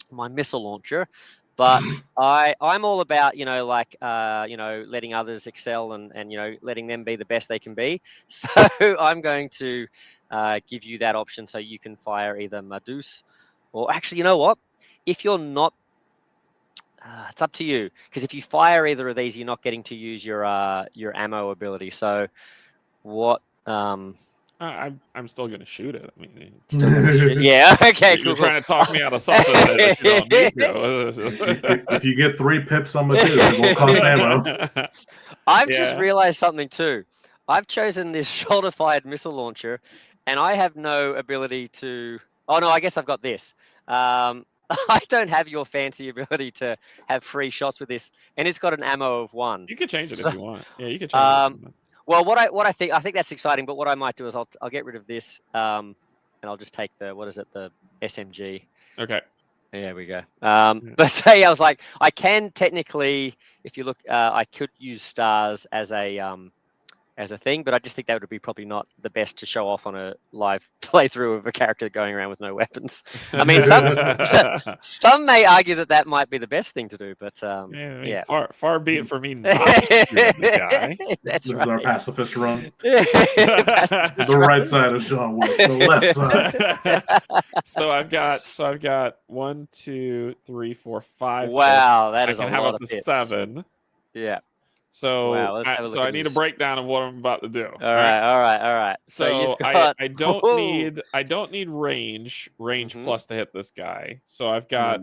my missile launcher, but I'm all about letting others excel and letting them be the best they can be. So I'm going to give you that option so you can fire either Madus. Or actually, you know what? If you're not, it's up to you. Because if you fire either of these, you're not getting to use your ammo ability. So what? I'm still gonna shoot it. I mean, Still gonna shoot? Yeah. Okay. You're trying to talk me out of something that you don't need to. If you get 3 pips on Madus, it won't cost ammo. I've just realized something too. I've chosen this shoulder-fired missile launcher, and I have no ability to. Oh no, I guess I've got this. I don't have your fancy ability to have free shots with this, and it's got an ammo of 1. You can change it if you want. Yeah, you can change it. Well, what I think that's exciting, but what I might do is I'll get rid of this, and I'll just take the the SMG. Okay. There we go. But say I was like, I can technically, if you look, I could use stars as a thing, but I just think that would be probably not the best to show off on a live playthrough of a character going around with no weapons. I mean, some may argue that might be the best thing to do, but far be it for me not to shoot the guy. This is our pacifist run. The right side of Sean Wood, the left side. So I've got 1, 2, 3, 4, 5. Wow, that is I can a have lot up of to hits. 7. Yeah. So I need a breakdown of what I'm about to do. All right. So got... I don't need range plus to hit this guy. So I've got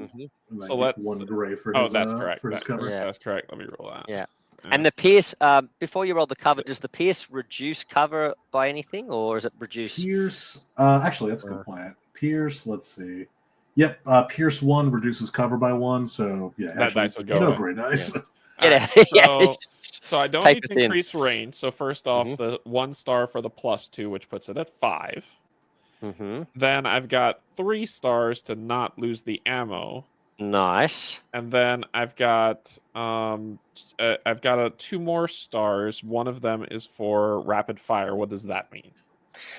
so let's 1 gray for his, that's correct. For his cover. That's correct. Let me roll that. Yeah. And the pierce, before you roll the cover, does the pierce reduce cover by anything, or is it reduce? Pierce, actually, that's a good plan. Pierce, let's see. Yep, Pierce 1 reduces cover by 1, so yeah. That dice would go. Great dice. Yeah. Right, so I don't need to increase range. So first off, the 1 star for the +2, which puts it at 5. Then I've got 3 stars to not lose the ammo. Nice. And then I've got 2 more stars. One of them is for rapid fire. What does that mean?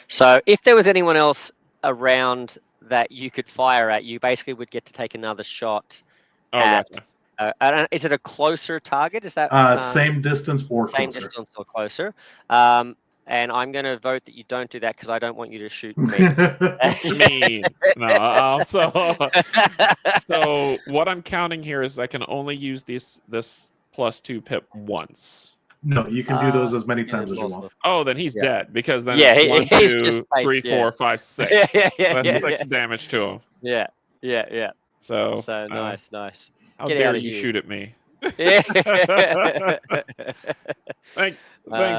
So if there was anyone else around that you could fire at, you basically would get to take another shot at. Gotcha. Is it a closer target? Is that same distance or same closer? Distance or closer? And I'm going to vote that you don't do that because I don't want you to shoot me. No. So what I'm counting here is I can only use this +2 pip once. No, you can do those as many times as you want. Oh, then he's dead because then it's 1, 2, 3, 4, 5, 6. That's 6 damage to him. Yeah. So nice. How dare you shoot at me? Thanks,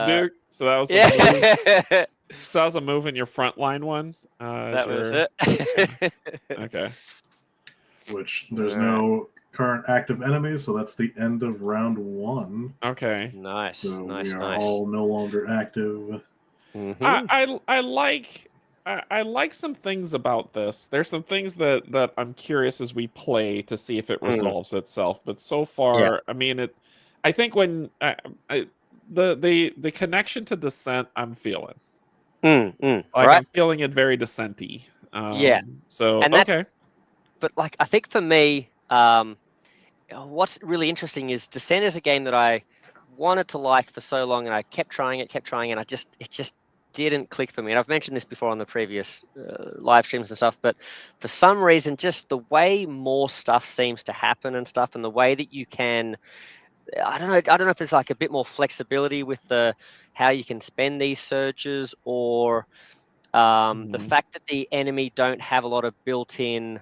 Duke. So that was a move in your frontline one. That was it. Okay. Which there's no current active enemies, so that's the end of round 1. Okay. Nice. So we are all no longer active. I like some things about this. There's some things that I'm curious as we play to see if it resolves itself. But so far, I mean, I think when the connection to Descent, I'm feeling. I'm feeling it very Descent-y. So okay. But like, I think for me, what's really interesting is Descent is a game that I wanted to like for so long, and I kept trying it, and it just didn't click for me. And I've mentioned this before on the previous live streams and stuff, but for some reason, just the way more stuff seems to happen and stuff, and the way that you can, I don't know if there's like a bit more flexibility with how you can spend these surges, or the fact that the enemy don't have a lot of built-in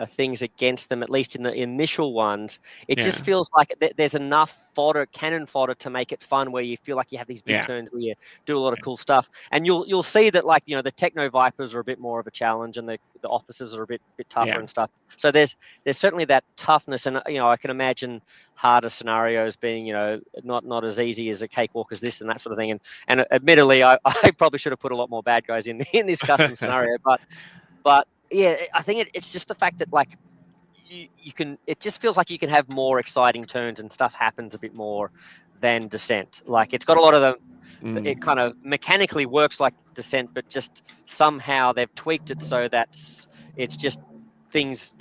things against them, at least in the initial ones. It just feels like there's enough cannon fodder to make it fun, where you feel like you have these big turns where you do a lot of cool stuff. And you'll see that, like, the Techno Vipers are a bit more of a challenge, and the officers are a bit tougher and stuff. So there's certainly that toughness, and I can imagine harder scenarios being not as easy as a cakewalk as this and that sort of thing. And admittedly, I probably should have put a lot more bad guys in this custom scenario, but yeah, I think it's just the fact that like you can. It just feels like you can have more exciting turns and stuff happens a bit more than Descent. Like it's got a lot of it kind of mechanically works like Descent, but just somehow they've tweaked it so that it's just things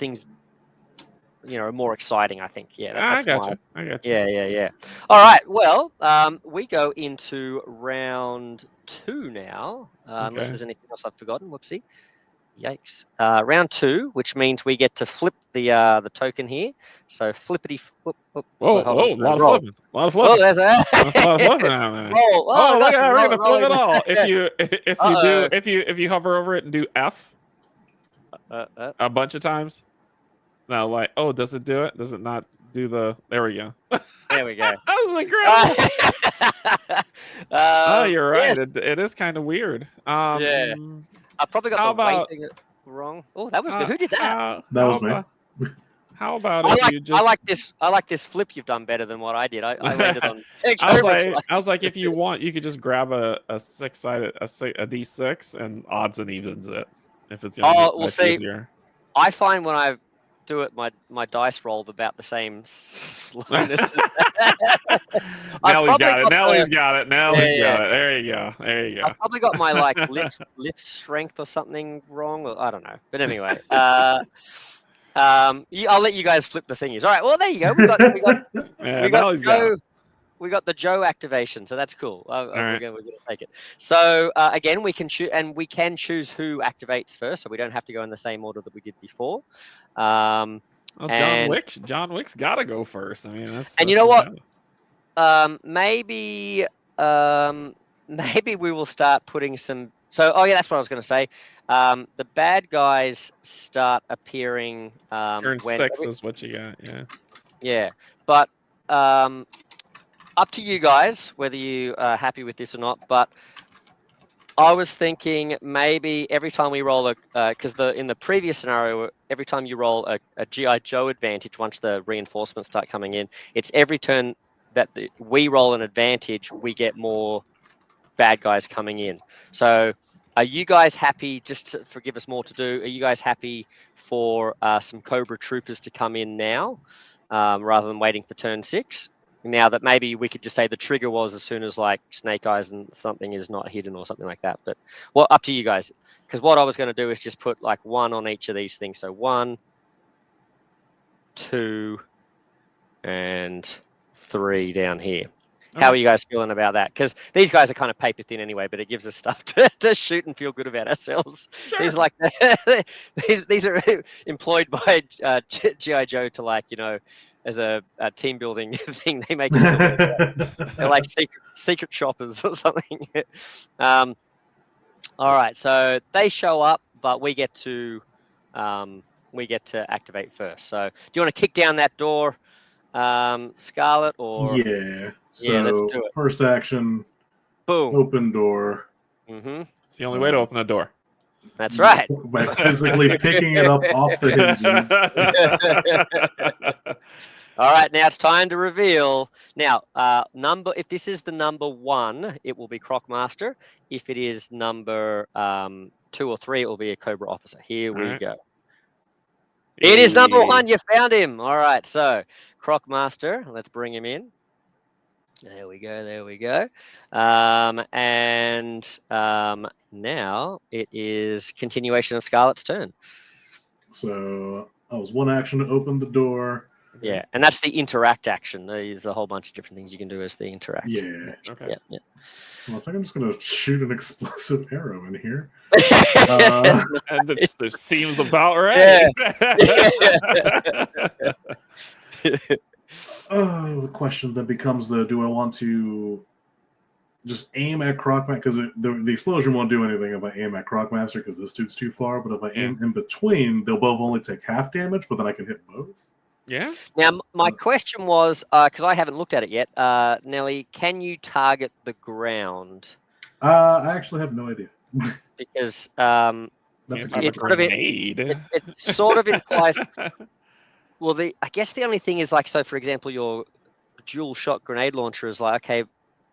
more exciting. I think. Yeah, I that's got my. you. I got you. Yeah. All right. Well, we go into round 2 now. Unless there's anything else I've forgotten. Let's see. Yikes. Round 2, which means we get to flip the token here. So flippity flip. Whoa, a lot of flipping. A lot of flipping. Oh, there's a lot of flipping out there. Oh, look at that. We're gonna flip it all. Yeah. If you hover over it and do F a bunch of times. Now, like, does it do it? Does it not do the? There we go. There we go. That was incredible. You're right. Yes. It is kind of weird. Yeah. I probably got weight thing wrong. Oh, that was good. Who did that? That was me. How about I like this flip you've done better than what I did. I landed on. I was like, if you want, you could just grab a six-sided a D6 and odds and evens it. If it's easier. I find when I do it, my dice rolled about the same slowness. Nellie's got it. Nellie's got it. There you go. I've probably got my like lift strength or something wrong. Or, I don't know. But anyway, I'll let you guys flip the thingies. All right. Well, there you go. We got the Joe activation, so that's cool. We're going to take it. So again, we can choose, and we can choose who activates first, so we don't have to go in the same order that we did before. John Wick's got to go first. I mean, that's you know what? Maybe we will start putting some. So, that's what I was going to say. The bad guys start appearing. Turn 6 is what you got. Yeah. Yeah, but up to you guys whether you are happy with this or not. But I was thinking maybe every time we roll because in the previous scenario, every time you roll a GI Joe advantage, once the reinforcements start coming in, it's every turn that we roll an advantage, we get more bad guys coming in. So are you guys happy, just to give us more to do, are you guys happy for some Cobra troopers to come in now rather than waiting for turn 6? Now that maybe we could just say the trigger was as soon as like Snake Eyes and something is not hidden or something like that. But up to you guys. Because what I was going to do is just put like 1 on each of these things. So 1, 2, and 3 down here. How are you guys feeling about that? Because these guys are kind of paper thin anyway, but it gives us stuff to shoot and feel good about ourselves. Sure. These are employed by G.I. Joe to like, as a team building thing. They make it they're like secret shoppers or something. All right, so they show up, but we get to activate first. So do you want to kick down that door, Scarlet, or let's do it. First action, boom, open door. Mm-hmm. It's the only way to open a door. That's right. By physically picking it up off the hinges. All right, now it's time to reveal. Now, if this is the number 1, it will be Crocmaster. If it is number 2 or 3, it will be a Cobra officer. Here we go. It is number 1. You found him. All right, so Crocmaster. Let's bring him in. There we go. Now it is continuation of Scarlet's turn. So that was 1 action to open the door. Yeah, and that's the interact action. There's a whole bunch of different things you can do as the interact. Yeah. Okay. Yeah. Well, I think I'm just going to shoot an explosive arrow in here. And it seems about right. Yeah. The question then becomes do I want to just aim at Crocmaster? Because the explosion won't do anything if I aim at Crocmaster because this dude's too far. But if I aim in between, they'll both only take half damage, but then I can hit both. Yeah. Now, my question was, because I haven't looked at it yet, Nelly, can you target the ground? I actually have no idea. Because it sort of implies. Well, I guess the only thing is like, so for example, your dual shot grenade launcher is like, okay,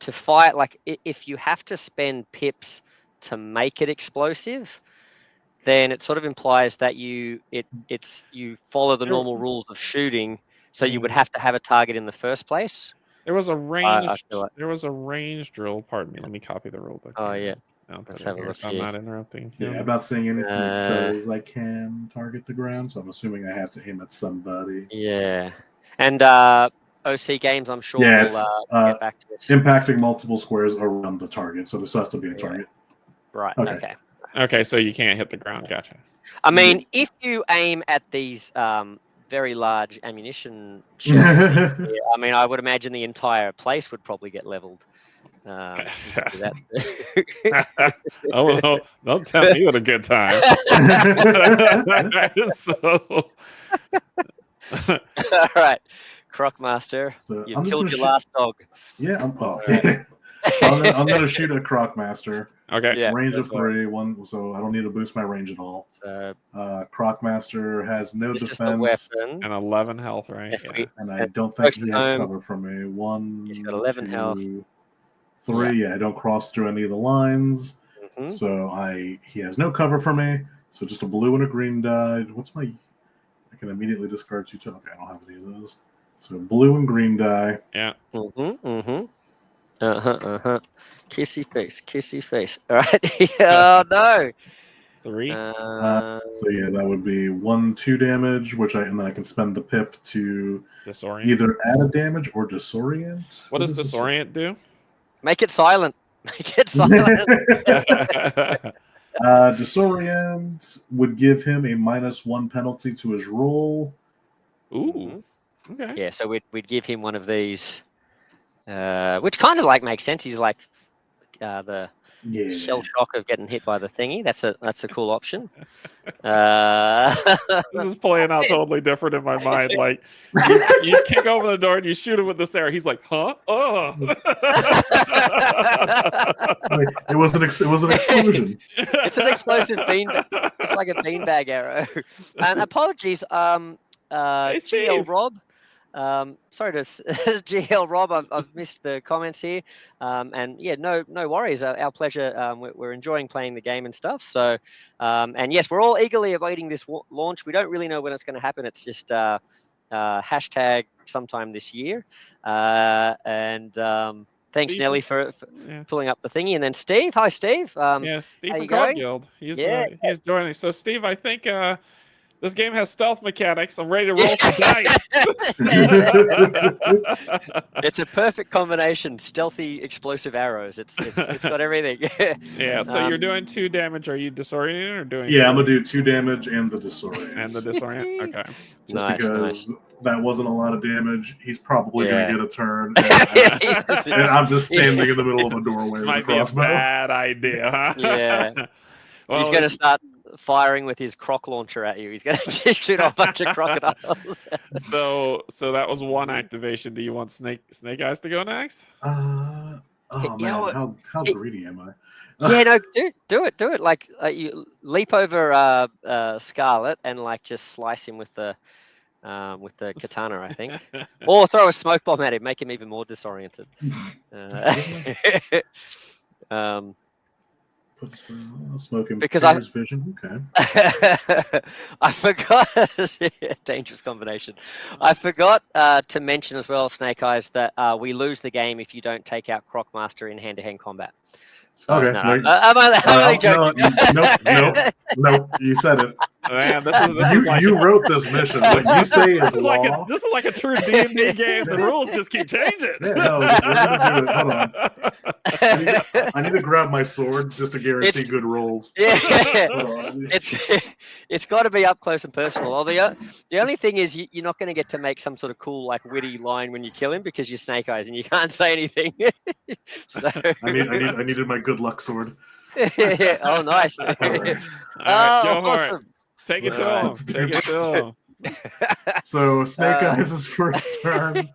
to fire, like if you have to spend pips to make it explosive, then it sort of implies that you follow the normal rules of shooting. So you would have to have a target in the first place. There was a range. like... There was a range drill. Pardon me. Let me copy the rule book. Oh here. yeah. Let's have a look. So I'm not interrupting. Yeah, I'm not seeing anything that says I can target the ground, so I'm assuming I have to aim at somebody. Yeah, and OC Games, I'm sure will get back to this. Impacting multiple squares around the target, so this has to be a target. Right. Okay. Okay, so you can't hit the ground. Gotcha. I mean, if you aim at these very large ammunition shells, I mean, I would imagine the entire place would probably get leveled. Oh, don't tell me what a good time. All right, Crocmaster, so you've killed your last dog. Yeah, I'm gonna shoot a Crocmaster. Okay. Yeah, range of 3, 1, so I don't need to boost my range at all. So Crocmaster has no defense weapon. And 11 health, right? Yeah. And I don't think he has cover from me. 1, he's got 11 health. 3, I don't cross through any of the lines. So he has no cover for me. So just a blue and a green die. What's my... I can immediately discard 2. Okay, I don't have any of those. So blue and green die. Yeah. Kissy face. All right. Oh no. 3. So yeah, that would be 1, 2 damage, and then I can spend the pip to disorient. Either add a damage or disorient. What does disorient do? Make it silent. Make it silent. Disorient would give him a -1 penalty to his roll. Ooh. Okay. Yeah, so we'd give him one of these, which kind of like makes sense. He's like the shell shock of getting hit by the thingy. That's a cool option. This is playing out totally different in my mind. Like you kick over the door and you shoot him with this arrow. He's like, "Huh? Oh!" It was an explosion. It's an explosive It's like a beanbag arrow. And apologies, Hey, GL Rob. Sorry to GL Rob, I've missed the comments here, and yeah, no worries. Our pleasure. We're enjoying playing the game and stuff. So, and yes, we're all eagerly awaiting this launch. We don't really know when it's going to happen. It's just hashtag sometime this year. And thanks, Steve, Nelly, for pulling up the thingy. And then Steve, hi Steve. Steve from God Guild. He's joining. So Steve, I think. This game has stealth mechanics. I'm ready to roll some dice. It's a perfect combination. Stealthy, explosive arrows. It's got everything. Yeah. So you're doing 2 damage. Are you disorienting or doing? Yeah, I'm gonna do 2 damage and the disorient. Okay. Just because that wasn't a lot of damage. He's probably gonna get a turn. And I'm just standing in the middle of a doorway. This might be a bad idea, huh? Yeah. Well, he's gonna start firing with his croc launcher at you. He's going to shoot a bunch of crocodiles. So that was 1 activation. Do you want Snake Eyes to go next? Man, how greedy am I? Yeah, no, do it. Like you leap over Scarlet and like just slice him with the katana, I think, or throw a smoke bomb at him, make him even more disoriented. Smoking because vision. Okay. I forgot. Dangerous combination. I forgot to mention as well, Snake Eyes, that we lose the game if you don't take out Crocmaster in hand-to-hand combat. So, okay. I'm only joking. Nope. You said it. Man, this is like you wrote this mission. What you say is law. This is like a true D&D game. The rules just keep changing. Yeah, no, we're gonna do it. Hold on. I need to grab my sword just to guarantee good rolls. Yeah, it's got to be up close and personal. Although the only thing is you're not going to get to make some sort of cool, like witty line when you kill him because you're Snake Eyes and you can't say anything. So I needed my good luck sword. Yeah. Oh, nice. All right, oh, awesome. Take it to him. So Snake Eyes' first turn.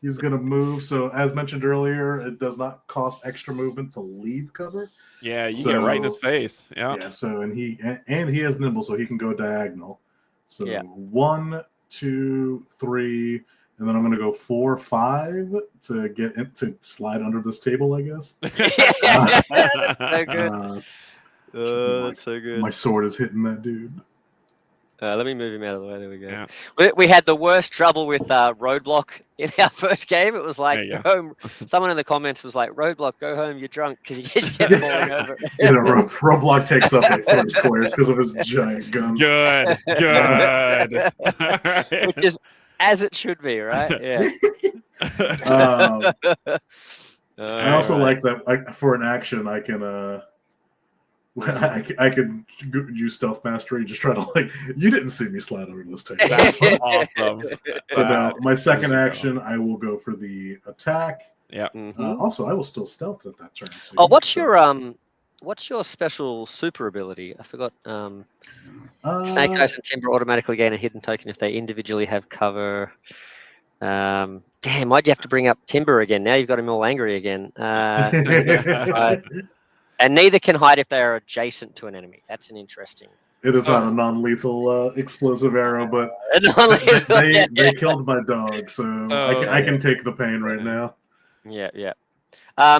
He's gonna move. So as mentioned earlier, it does not cost extra movement to leave cover. Yeah, you get right in his face. Yeah. So and he has nimble, so he can go diagonal. So 1, 2, 3. And then I'm going to go 4, 5 to get to slide under this table, I guess. That's so good. That's so good. My sword is hitting that dude. Let me move him out of the way. There we go. Yeah. We had the worst trouble with Roadblock in our first game. It was like, someone in the comments was like, Roadblock, go home, you're drunk, because you kept falling over. Roadblock takes up like 30 squares because of his giant gun. Good. Which is as it should be, right? Yeah. I also like that for an action, I can I can use stealth mastery. Just try to you didn't see me slide over this table. That's awesome. But no, my second action, I will go for the attack. Yeah. Also, I will still stealth at that turn. So what's your special super ability? I forgot. Snake Eyes and Timber automatically gain a hidden token if they individually have cover. Damn, why'd you have to bring up Timber again? Now you've got him all angry again. And neither can hide if they are adjacent to an enemy. That's an interesting. It is not a non-lethal explosive arrow, but they killed my dog, so I can take the pain right now. Yeah.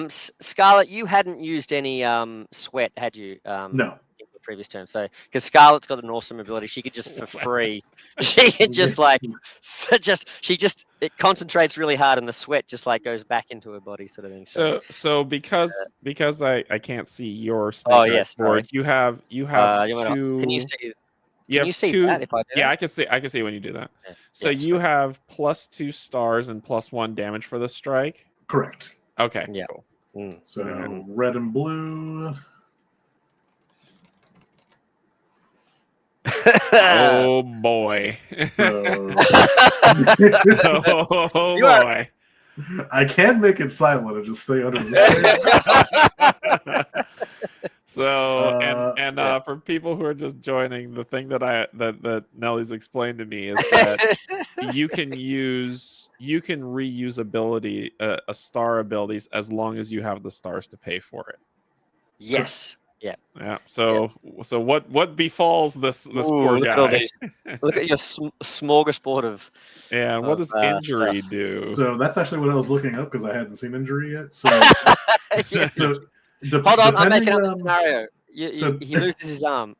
Scarlet, you hadn't used any sweat, had you? No. In the previous turn, so because Scarlet's got an awesome ability, she could just for free, she can just it concentrates really hard, and the sweat just goes back into her body, sort of thing. So because I can't see your Snake board, you have two. Can you see? Can you see that if I do? Yeah, I can see when you do that. Yeah. So you have +2 stars and +1 damage for the strike. Correct. Okay. Yeah. Cool. So red and blue. Oh boy. Oh boy. I can make it silent and just stay under the stage. So for people who are just joining, the thing that Nellie's explained to me is that you can reuse ability a star abilities as long as you have the stars to pay for it. Yes. Yeah. So what befalls this poor guy? Look at your smorgasbord of. Yeah. What does injury do? So that's actually what I was looking up because I hadn't seen injury yet. So, hold on, I'm making up a scenario. He loses his arm.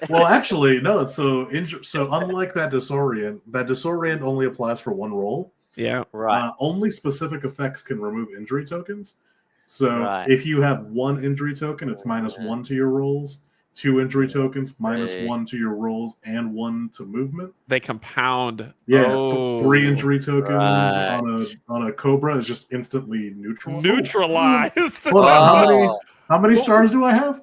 Well, actually, no. So unlike that disorient only applies for one roll. Yeah. Right. Only specific effects can remove injury tokens. So if you have 1 injury token, it's -1 to your rolls. 2 injury tokens, -1 to your rolls, and 1 to movement. They compound. Yeah, 3 injury tokens on a Cobra is just instantly neutralized. Hold on, how many stars do I have?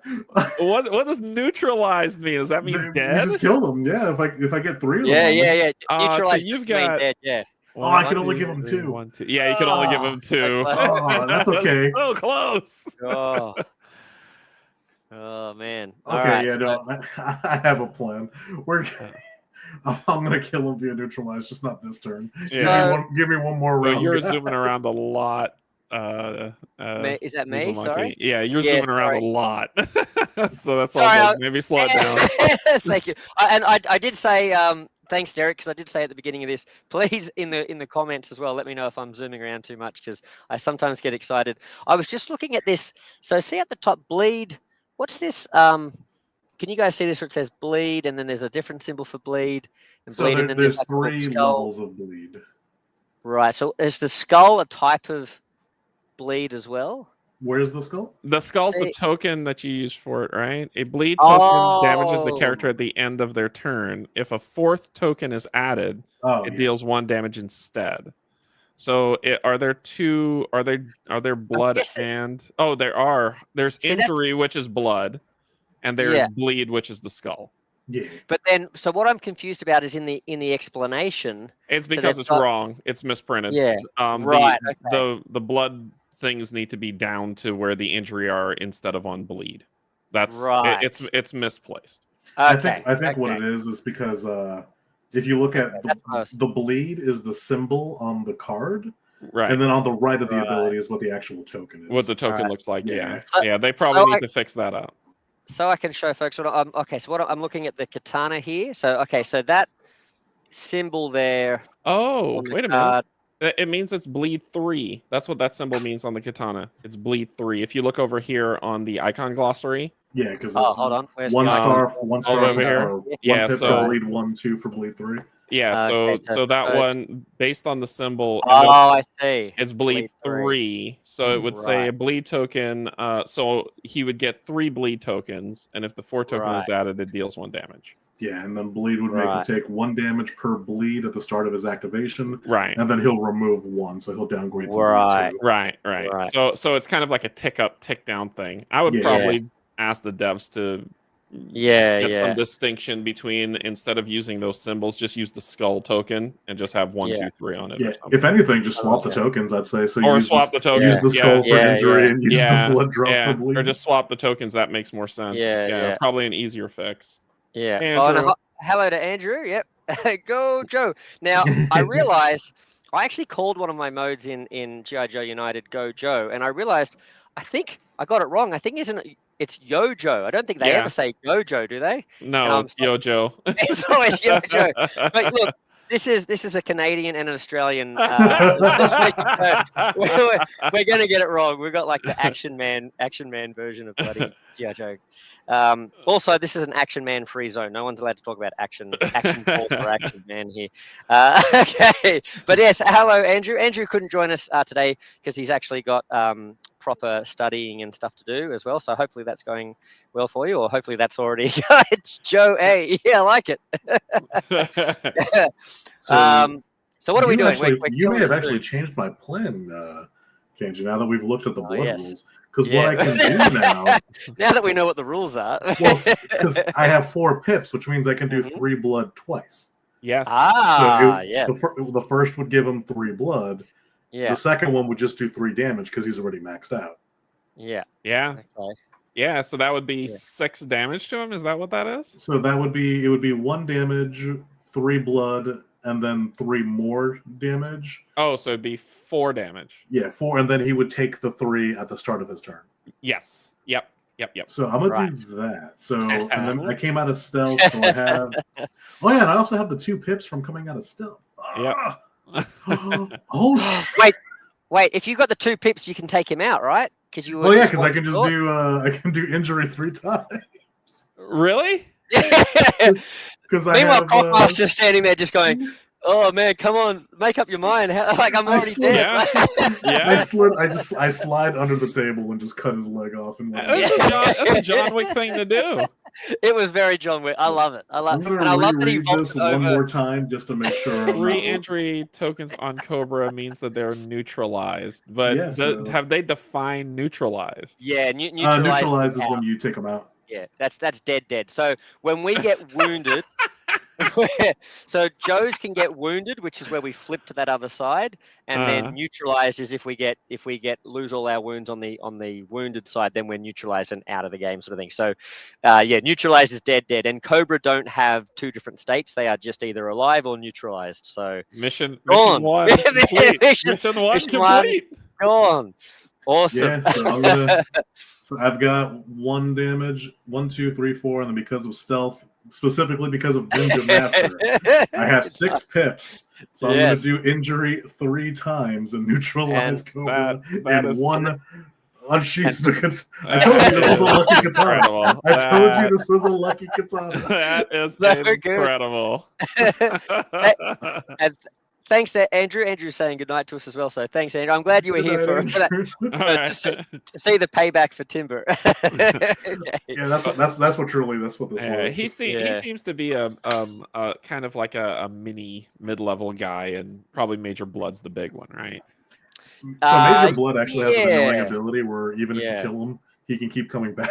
What does neutralized mean? Does that mean dead? You just kill them. Yeah, if I get 3 of them. Yeah. Neutralized. So you've got dead. Yeah. I can only give them 2. 1, 2. Yeah, you can only give them 2. That's okay. So close. Oh man. Okay, I have a plan. I'm gonna kill him via neutralized, just not this turn. Give me one more round. You're zooming around a lot. Is that me? Sorry. Yeah, you're zooming around a lot. So that's all. Maybe slow it down. Thank you. And I did say thanks, Derek, because I did say at the beginning of this, please in the comments as well, let me know if I'm zooming around too much because I sometimes get excited. I was just looking at this. So see at the top, bleed. What's this? Can you guys see this where it says bleed and then there's a different symbol for bleed? And bleed, and then there's 3 levels of bleed. Right. So is the skull a type of bleed as well? Where's the skull? The skull's the token that you use for it, right? A bleed token damages the character at the end of their turn. If a 4th token is added, it deals 1 damage instead. So are there blood and there are. There's injury, which is blood, and there's bleed, which is the skull. Yeah. But then, so what I'm confused about is in the explanation. It's because it's wrong. It's misprinted. Yeah. Right. The blood things need to be down to where the injury are instead of on bleed. That's right. It's misplaced. Okay. I think what it is because if you look at the bleed is the symbol on the card, right, and then on the right of the ability is what the actual token is. What the token looks like. Yeah. They probably need to fix that up. So I can show folks what I'm looking at the katana here. So so that symbol there. Oh, wait a minute. It means it's bleed 3. That's what that symbol means on the katana. It's bleed 3. If you look over here on the icon glossary. Yeah, because hold on. Where's one the star over here. One Yeah, pip for bleed 1, 2 for bleed 3. Yeah, so that one based on the symbol. I see. It's bleed 3. So it would say a bleed token. So he would get 3 bleed tokens, and if the 4 token is added, it deals 1 damage. Yeah, and then bleed would make him take 1 damage per bleed at the start of his activation. Right. And then he'll remove 1, so he'll downgrade to bleed 2. Right. So it's kind of like a tick up, tick down thing. I would probably ask the devs to get some distinction between, instead of using those symbols, just use the skull token and just have 1, 2, 3 on it. Yeah, if anything, just swap the tokens, I'd say. So or swap the tokens. Use the skull for injury and use the blood drop for bleed. Or just swap the tokens. That makes more sense. Yeah. Probably an easier fix. Yeah. Hello to Andrew. Yep. Go Joe. Now I realized I actually called one of my modes in G.I. Joe United Go Joe, and I realized I think I got it wrong. I think it's Yo Joe. I don't think they ever say Go Joe, do they? No, it's Yo Joe. It's always Yo Joe. But look, this is a Canadian and an Australian. We're going to get it wrong. We've got like the Action Man version of bloody G.I. Joe. Also, this is an Action Man free zone. No one's allowed to talk about action force or Action Man here. Okay, but yes, hello Andrew. Andrew couldn't join us today because he's actually got proper studying and stuff to do as well. So hopefully that's going well for you, or hopefully that's already Joe A. Yeah, I like it. So what are we doing? You may have actually changed my plan, Kenji, now that we've looked at the blood rules. Because what I can do now... now that we know what the rules are... well, because I have 4 pips, which means I can do 3 blood twice. Yes. The first would give him 3 blood. Yeah. The second one would just do 3 damage because he's already maxed out. Yeah. Okay. Yeah, so that would be 6 damage to him. Is that what that is? So it would be 1 damage, 3 blood, and then 3 more damage. Oh, so it'd be 4 damage. Yeah, 4, and then he would take the 3 at the start of his turn. Yes. Yep. So I'm gonna do that. So and then I came out of stealth, so I have. Oh yeah, and I also have the 2 pips from coming out of stealth. Yeah. Oh wait! If you got the 2 pips, you can take him out, right? Because you. Because I can just do injury 3 times. Really? Because meanwhile, Cockmouse just standing there, just going, "Oh man, come on, make up your mind! Like I'm already dead." Yeah. I slide under the table and just cut his leg off. And that's a John Wick thing to do. It was very John Wick. I love it. I love that he this one more time just to make sure. Re-entry tokens on Cobra means that they're neutralized, but have they defined neutralized? Yeah, neutralized is when you take them out. Yeah, that's dead. So when we get wounded, so Joe's can get wounded, which is where we flip to that other side, and then neutralized is if we lose all our wounds on the wounded side, then we're neutralized and out of the game, sort of thing. So neutralized is dead, and Cobra don't have 2 different states; they are just either alive or neutralized. So mission 1 complete. Mission 1 complete. Gone. Awesome. Yeah, so I've got 1 damage, 1, 2, 3, 4, and then because of stealth, specifically because of Ninja Master, I have 6 pips. So I'm going to do injury 3 times and neutralize Cobra and 1 unsheath the katana. I told you this was a lucky katana. I told you this was a lucky katana. That is incredible. And thanks, Andrew. Andrew's saying goodnight to us as well. So thanks, Andrew. I'm glad you were here for that, to see the payback for Timber. Yeah, that's what this was. He seems to be a kind of like a mini mid-level guy, and probably Major Blood's the big one, right? So Major Blood actually has an annoying ability where even if you kill him, he can keep coming back.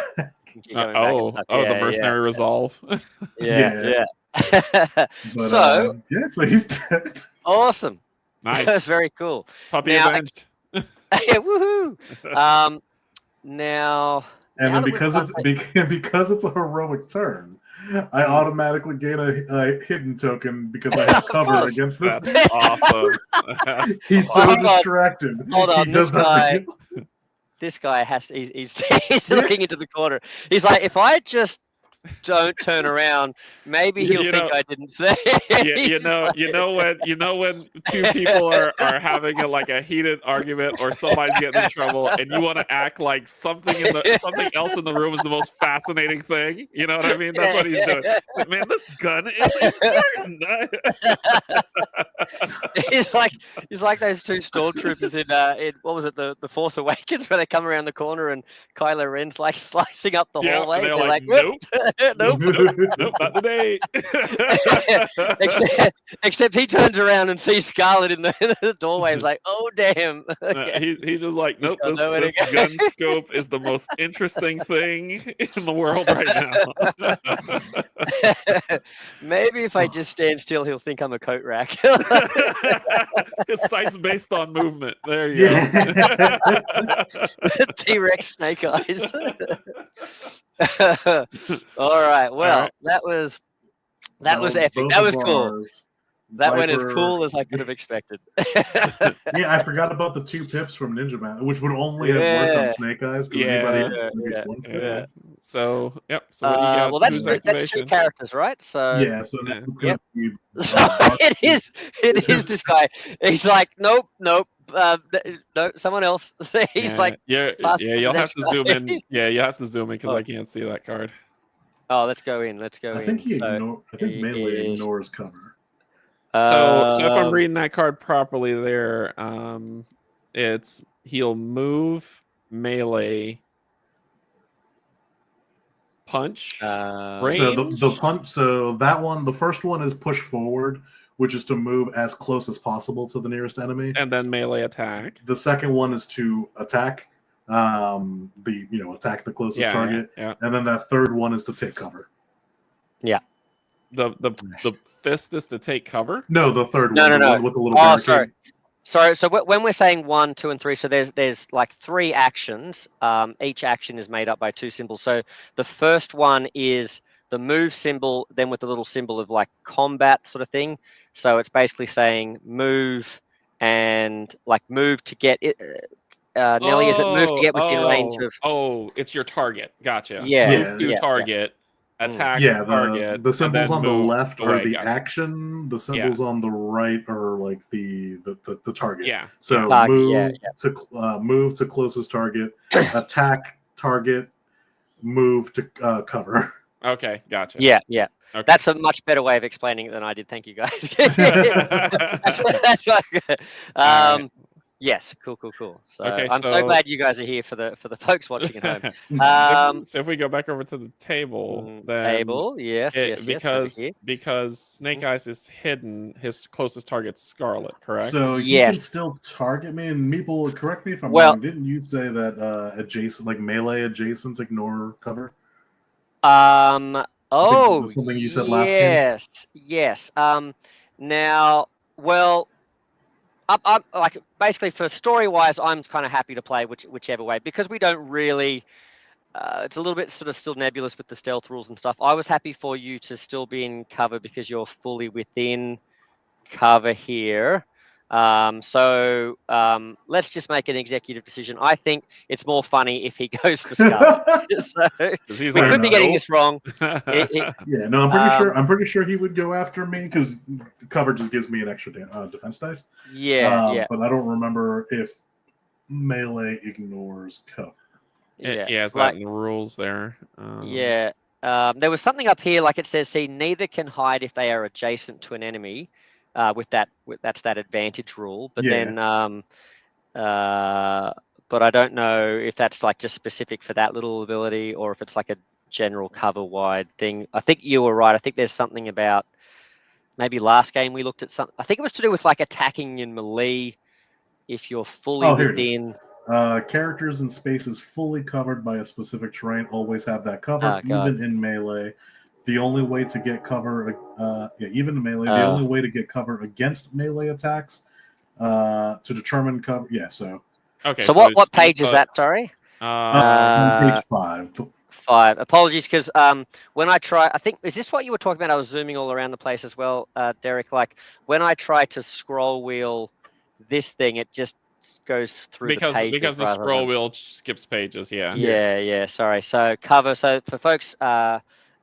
The mercenary resolve. Yeah. But, so he's dead. Awesome. Nice. That's very cool. Puppy avenged. Woohoo! Then because it's a heroic turn, I automatically gain a hidden token because I have cover against this. That's awesome. He's so distracted. Hold on, this guy he's looking into the corner. He's like, if I just don't turn around. Maybe he'll think I didn't say it. You know when two people are having a heated argument or somebody's getting in trouble and you want to act like something else in the room is the most fascinating thing. You know what I mean? That's what he's doing. Like, man, this gun is important. He's like those two stormtroopers in what was it, the Force Awakens, where they come around the corner and Kylo Ren's like slicing up the hallway. And they're like, nope, nope, not today. except he turns around and sees Scarlet in the doorway. He's like, oh damn. Okay. He's just like, nope, this gun scope is the most interesting thing in the world right now. Maybe if I just stand still, he'll think I'm a coat rack. His sight's based on movement. There you go. T-Rex snake eyes. All right. Well, that was epic. That was cool. That Viper, went as cool as I could have expected. Yeah, I forgot about the 2 pips from Ninja Man, which would only have worked on Snake Eyes. Yeah. So, yep. So what do you got? Well, that's 2 characters, right? So yeah. So it's be, it is this guy. He's like, nope. No, someone else. He's like, you'll have to zoom in. Yeah, you have to zoom in because I can't see that card. Oh, let's go in. I think Melee ignores cover. So if I'm reading that card properly, there, it's he'll move, melee, punch, range. So the punch. So that one, the first one is push forward, which is to move as close as possible to the nearest enemy, and then melee attack. The second one is to attack, attack the closest target, and then that third one is to take cover. Yeah. The fist is to take cover? No, the third one. No. With the little barricade. Sorry. So when we're saying 1, 2, and 3, so there's like 3 actions. Each action is made up by 2 symbols. So the first one is the move symbol, then with the little symbol of like combat sort of thing. So it's basically saying move and like move to get it. Nelly, is it move to get within range of? Oh, it's your target. Gotcha. Yeah. Move to target. Attack target. The symbols on the left are the action. The symbols on the right are like the target. Yeah. So move to closest target, attack target, move to cover. Okay, gotcha. Yeah. Okay. That's a much better way of explaining it than I did. Thank you, guys. That's what, yes, cool. So I'm so glad you guys are here for the folks watching at home. So if we go back over to the table, yes, because Snake Eyes is hidden, his closest target's Scarlet, correct? So you can still target me, and Meeple, correct me if I'm wrong. Didn't you say that adjacent, like melee adjacents, ignore cover? Something you said last game. Yes. Now, well. I'm like basically for story wise, I'm kind of happy to play whichever way because we don't really. It's a little bit sort of still nebulous with the stealth rules and stuff. I was happy for you to still be in cover because you're fully within cover here. So let's just make an executive decision. I think it's more funny if he goes for Scarlet. So we could be getting this wrong. I'm pretty sure he would go after me because cover just gives me an extra defense dice. Yeah. But I don't remember if melee ignores cover. It's not in the rules there. There was something up here, like it says, see, neither can hide if they are adjacent to an enemy. That's that advantage rule, but then but I don't know if that's like just specific for that little ability or if it's like a general cover wide thing. I think you were right. I think there's something about maybe last game we looked at something. I think it was to do with like attacking in melee if you're fully within. Characters and spaces fully covered by a specific terrain always have that cover, even in melee. The only way to get cover, even in melee, the only way to get cover against melee attacks, to determine cover. Yeah, so. Okay. So what page is that? Sorry. Page 5. 5. Apologies, because when I try, I think is this what you were talking about? I was zooming all around the place as well, Derek. Like when I try to scroll wheel this thing, it just goes through the pages because the scroll wheel skips pages. Yeah. Sorry. So cover. So for folks.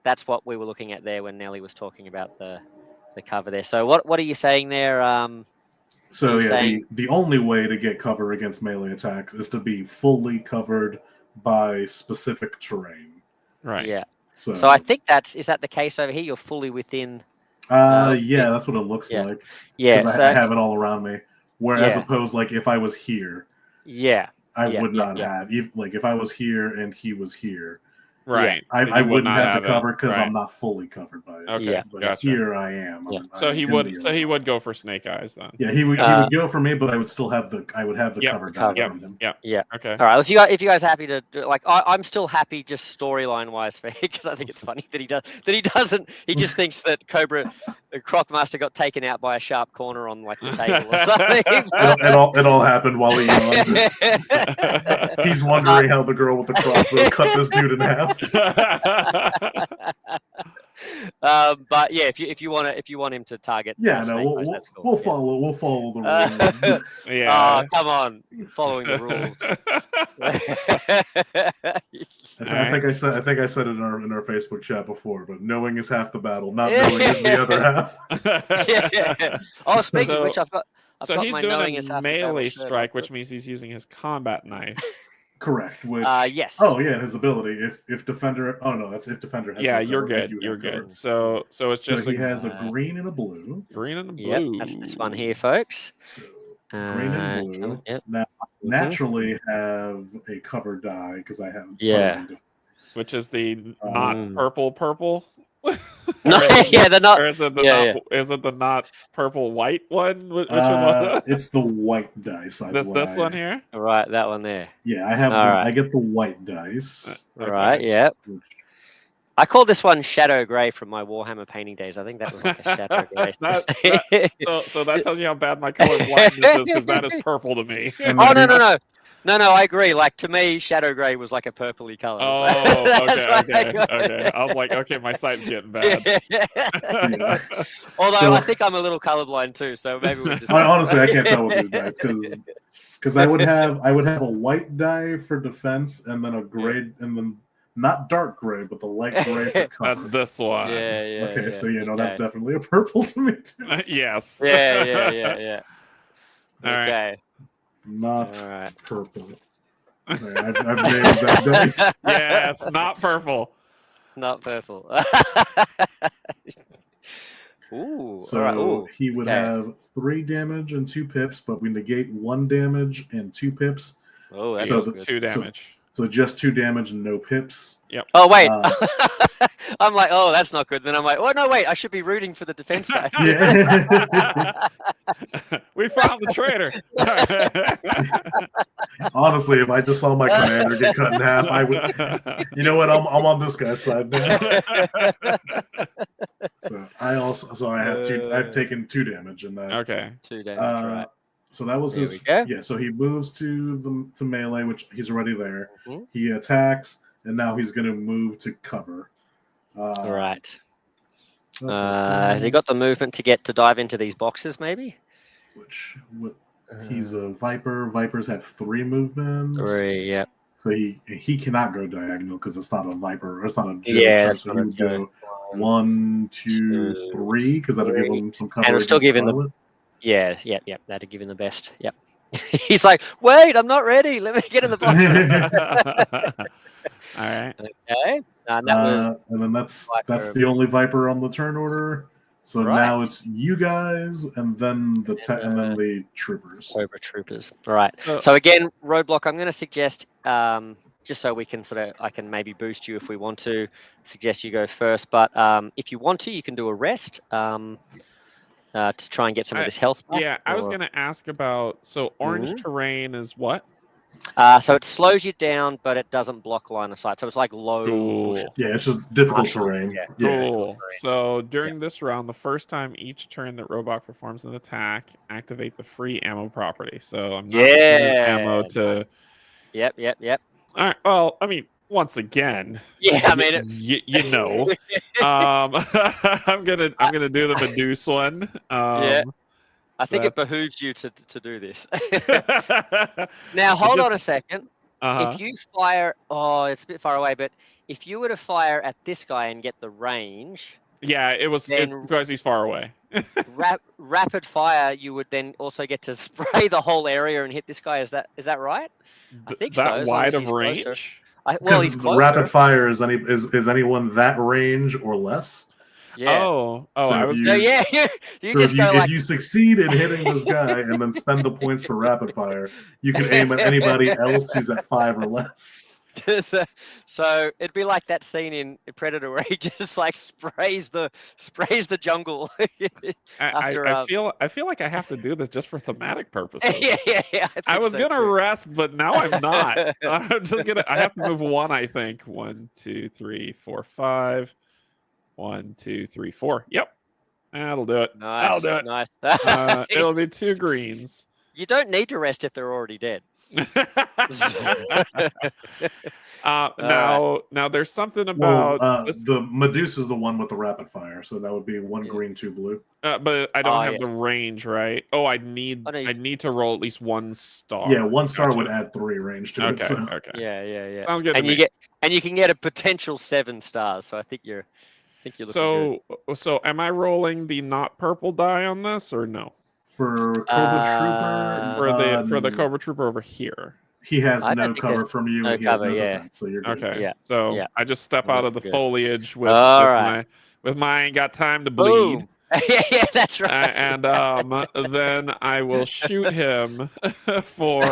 that's what we were looking at there when Nelly was talking about the cover there. So what are you saying there? So yeah, saying... the only way to get cover against melee attacks is to be fully covered by specific terrain. Right. Yeah. So I think is that the case over here? You're fully within. Yeah, that's what it looks like. Yeah. Because I have it all around me. Whereas opposed, like if I was here, I would not have. Like if I was here and he was here. Right. I wouldn't have the cover because I'm not fully covered by it. Okay. But Gotcha. here I am. Yeah. So he would go for Snake Eyes then. Yeah, he would go for me, but I would still have the cover dive from him. Yeah. Okay. All right. If you guys happy to do, like, I'm still happy just storyline wise for because I think it's funny that he doesn't. He just thinks that Cobra, Crocmaster got taken out by a sharp corner on like the table or something. It all happened while he yawned. He's wondering how the girl with the crossbow cut this dude in half. But yeah, if you want him to target, that's cool. We'll follow the rules. Yeah. Oh, come on, following the rules. I think I said it in our Facebook chat before, but knowing is half the battle, not knowing is the other half. Oh, speaking of which, I've got he's my doing a melee strike, which means he's using his combat knife. Correct. Which, yes. Oh yeah, his ability. If defender. Oh no, that's if defender. Has you're good. You're good. So it's just he has a green and a blue. Green and a blue. Yep, that's this one here, folks. So, green and blue. Now, naturally have a cover die because I have. Which is the not purple. No, they're not. Or is it the is it the not purple white one? Which one? It's the white dice. This one here. Right, that one there. Yeah, I have. I get the white dice. Right. Yeah. I called this one Shadow Grey from my Warhammer painting days. I think that was like a Shadow Grey. So that tells you how bad my color blindness is because that is purple to me. Oh no. No, I agree. Like to me, Shadow Grey was like a purpley color. Oh, okay. I was like, okay, my sight's getting bad. Although I think I'm a little colorblind too, so maybe we just. Honestly, I can't tell with these dice because I would have a white die for defense and then a gray and then not dark gray, but the light gray for cover. That's this one. Yeah. Okay, so that's definitely a purple to me too. Yes. Yeah. All okay. Right. Not purple. I've named that dice. Yes, not purple. Not purple. Ooh. So he would have 3 damage and 2 pips, but we negate 1 damage and 2 pips. Oh, that's so 2 damage. So just 2 damage and no pips. Yep. Oh wait, I'm like, oh, that's not good. Then I'm like, oh no, wait, I should be rooting for the defense guy. We found the traitor. Honestly, if I just saw my commander get cut in half, I would. You know what? I'm on this guy's side now. So I have I've taken 2 damage in that. Okay. 2 damage. Right. So that was his. Yeah. So he moves to melee, which he's already there. Mm-hmm. He attacks, and now he's going to move to cover. Right. Has he got the movement to dive into these boxes? Maybe. He's a viper. Vipers have 3 movements. 3. Yep. So he cannot go diagonal because it's not a viper. Or it's not a so he would go 1, 2, 3 because that'll give him some cover. And it'll still give him the. Yeah. That'd give him the best. Yep. He's like, wait, I'm not ready. Let me get in the box. All right. Okay. And that was. And then that's the only viper on the turn order. So now it's you guys, and then the troopers. Cobra troopers. All right. So again, Roadblock. I'm going to suggest, just so we can I can maybe boost you if we want to. Suggest you go first, but if you want to, you can do a rest. To try and get some of his health back. Yeah, I was going to ask about. So orange terrain is what? So it slows you down, but it doesn't block line of sight. So it's like low. Cool. Yeah, it's just difficult terrain. Yeah. Cool. So during this round, the first time each turn that Robot performs an attack, activate the free ammo property. So I'm not ammo to. Yep. All right. Well, I mean, once again. Yeah, I mean, you know, I'm gonna do the Medusa one. I think it behooves you to do this. Now, hold on a second. if you fire, it's a bit far away, but if you were to fire at this guy and get the range, it's because he's far away. Rapid fire, you would then also get to spray the whole area and hit this guy. Is that right? I think so. That wide of range? He's closer. Rapid fire is anyone that range or less. Yeah. So if you succeed in hitting this guy and then spend the points for rapid fire, you can aim at anybody else who's at 5 or less. So it'd be like that scene in Predator where he just like sprays the jungle. I feel like I have to do this just for thematic purposes. Yeah. I was gonna rest, but now I'm not. I have to move 1. I think 1, 2, 3, 4, 5. 1, 2, 3, 4. Yep, that'll do it. Nice. That'll do it. Nice. It'll be 2 greens. You don't need to rest if they're already dead. Now there's something about the Medusa's the one with the rapid fire, so that would be 1 green, 2 blue. But I don't have the range, right? I need to roll at least 1 star. Yeah, 1 star would add 3 range to it. So. Okay. Yeah. Sounds good. And you can get a potential 7 stars. So I think you're looking good. So am I rolling the not purple die on this or no? For Cobra Trooper, for the Cobra Trooper over here, he has no cover from you. No he cover, has no defense, so you're good. Okay, yeah. So I just step out of the foliage with my ain't got time to bleed. Boom. Yeah, that's right. And then I will shoot him for.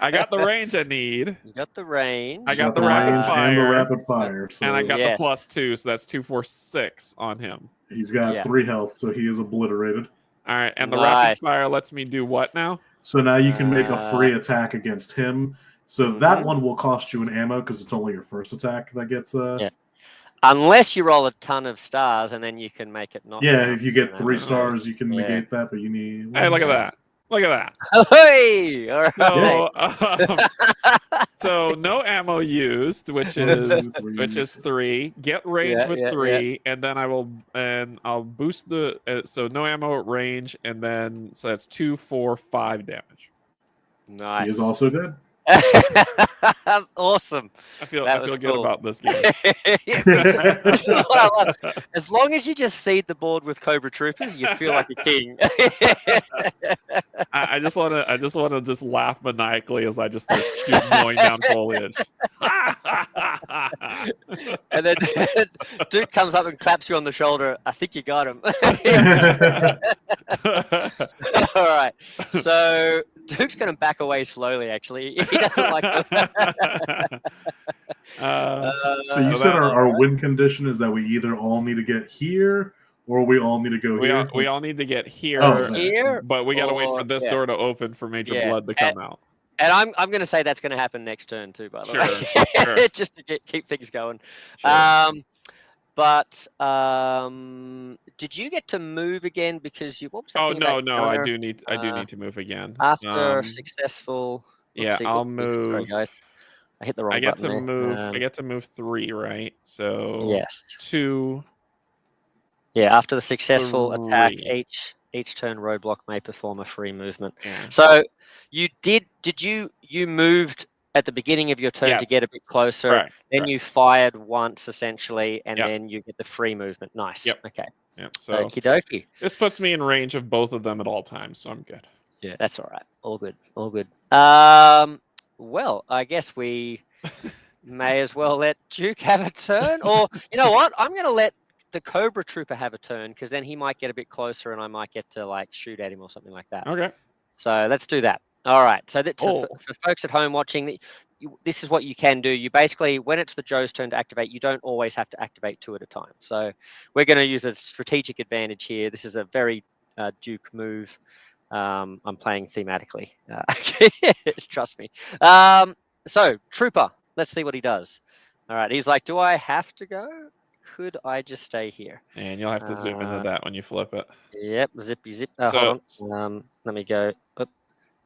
I got the range I need. You got the range. I got the rapid fire. And the rapid fire. So and I got the +2, so that's 2, 4, 6 on him. He's got 3 health, so he is obliterated. All right, and the rapid fire lets me do what now? So now you can make a free attack against him. So that one will cost you an ammo because it's only your first attack that gets. Unless you roll a ton of stars, and then you can make it not. Yeah, if you get 3 stars, you can negate that, but you need. Hey, look at that! Look at that! Hey! All right. So no ammo used, which is 3. Get range with 3, and then I'll boost the so no ammo at range, and then so that's 2, 4, 5 damage. Nice. He is also dead. Awesome. I feel good about this game. As long as you just seed the board with Cobra Troopers, you feel like a king. I just want to just laugh maniacally as I just start mowing down foliage. And then Duke comes up and claps you on the shoulder. I think you got him. All right. So Duke's going to back away slowly, actually. He doesn't like so you said our win condition is that we either all need to get here or we all need to go here? We all need to get here, but we got to wait for this door to open for Major Blood to come out. And I'm going to say that's going to happen next turn too, by the way. Sure. Just to keep things going. Sure. But did you get to move again because you? What was that Oh thing no! I do need to move again after successful. I'll move. Sorry, guys. I hit the wrong I get button to move. there. I get to move 3, right? So yes. 2. Yeah, after the successful 3. attack, each turn roadblock may perform a free movement. Yeah. So you did you moved at the beginning of your turn to get a bit closer, Correct. then you fired once essentially, and then you get the free movement. Nice. Yep. Okay. Yep. So okie dokie. This puts me in range of both of them at all times, so I'm good. Yeah, that's all right. All good. All good. Well, I guess we may as well let Duke have a turn, or you know what? I'm going to let the Cobra Trooper have a turn because then he might get a bit closer, and I might get to like shoot at him or something like that. Okay. So let's do that. All right. So for folks at home watching, this is what you can do. You basically, when it's the Joe's turn to activate, you don't always have to activate 2 at a time. So we're going to use a strategic advantage here. This is a very Duke move. I'm playing thematically. Trust me. So Trooper, let's see what he does. All right. He's like, do I have to go? Could I just stay here? And you'll have to zoom into that when you flip it. Yep. Zippy zip. Hold on. Let me go. Oop.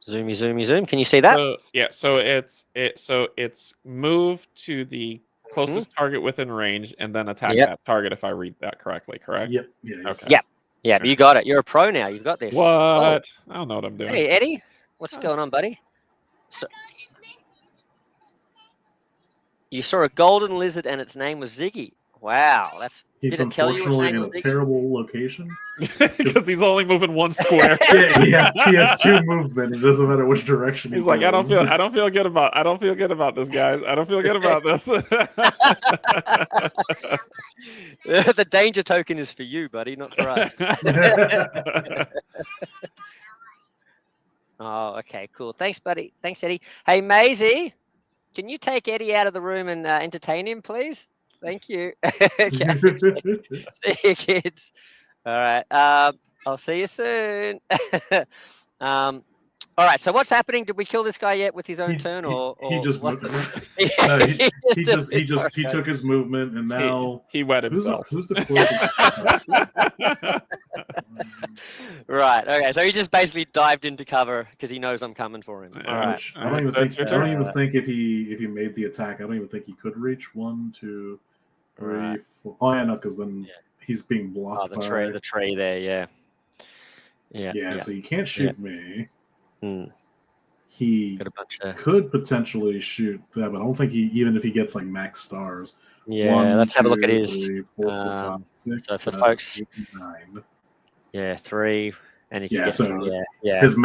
Zoomy, zoomy, zoom. Can you see that? So it's move to the closest target within range and then attack that target if I read that correctly, correct? Yep. Yeah. Okay. Yep. Yeah, you got it. You're a pro now. You've got this. What? I don't know what I'm doing. Hey, Eddie. What's going on, buddy? So, You saw a golden lizard and its name was Ziggy. Wow, He's did it tell you its unfortunately name in was a Ziggy? terrible location. Because he's only moving one square. Yeah, he has 2 movement. It doesn't matter which direction He's like, I don't feel good about this, guys. I don't feel good about this. The danger token is for you, buddy, not for us. Oh, okay, cool. Thanks, buddy. Thanks, Eddie. Hey, Maisie, can you take Eddie out of the room and entertain him, please? Thank you. Okay. See you, kids. All right. I'll see you soon. All right. So what's happening? Did we kill this guy yet with his own turn, or he just what? no, he took his movement, and now he wet himself. Who's the closest? Right. Okay. So he just basically dived into cover because he knows I'm coming for him. All right. I don't even think if he made the attack, I don't even think he could reach 1, 2, 3, Right. 4. Oh yeah, no, because then he's being blocked. Oh, the tree there. Yeah. Yeah. So he can't shoot me. Hmm. He could potentially shoot that, but I don't think even if he gets like max stars. Yeah, 1, let's have a look at 2, his. 3, 4, 5, 6, So for 7, folks, 8, 9. Yeah, 3, and he can get so 3, yeah. His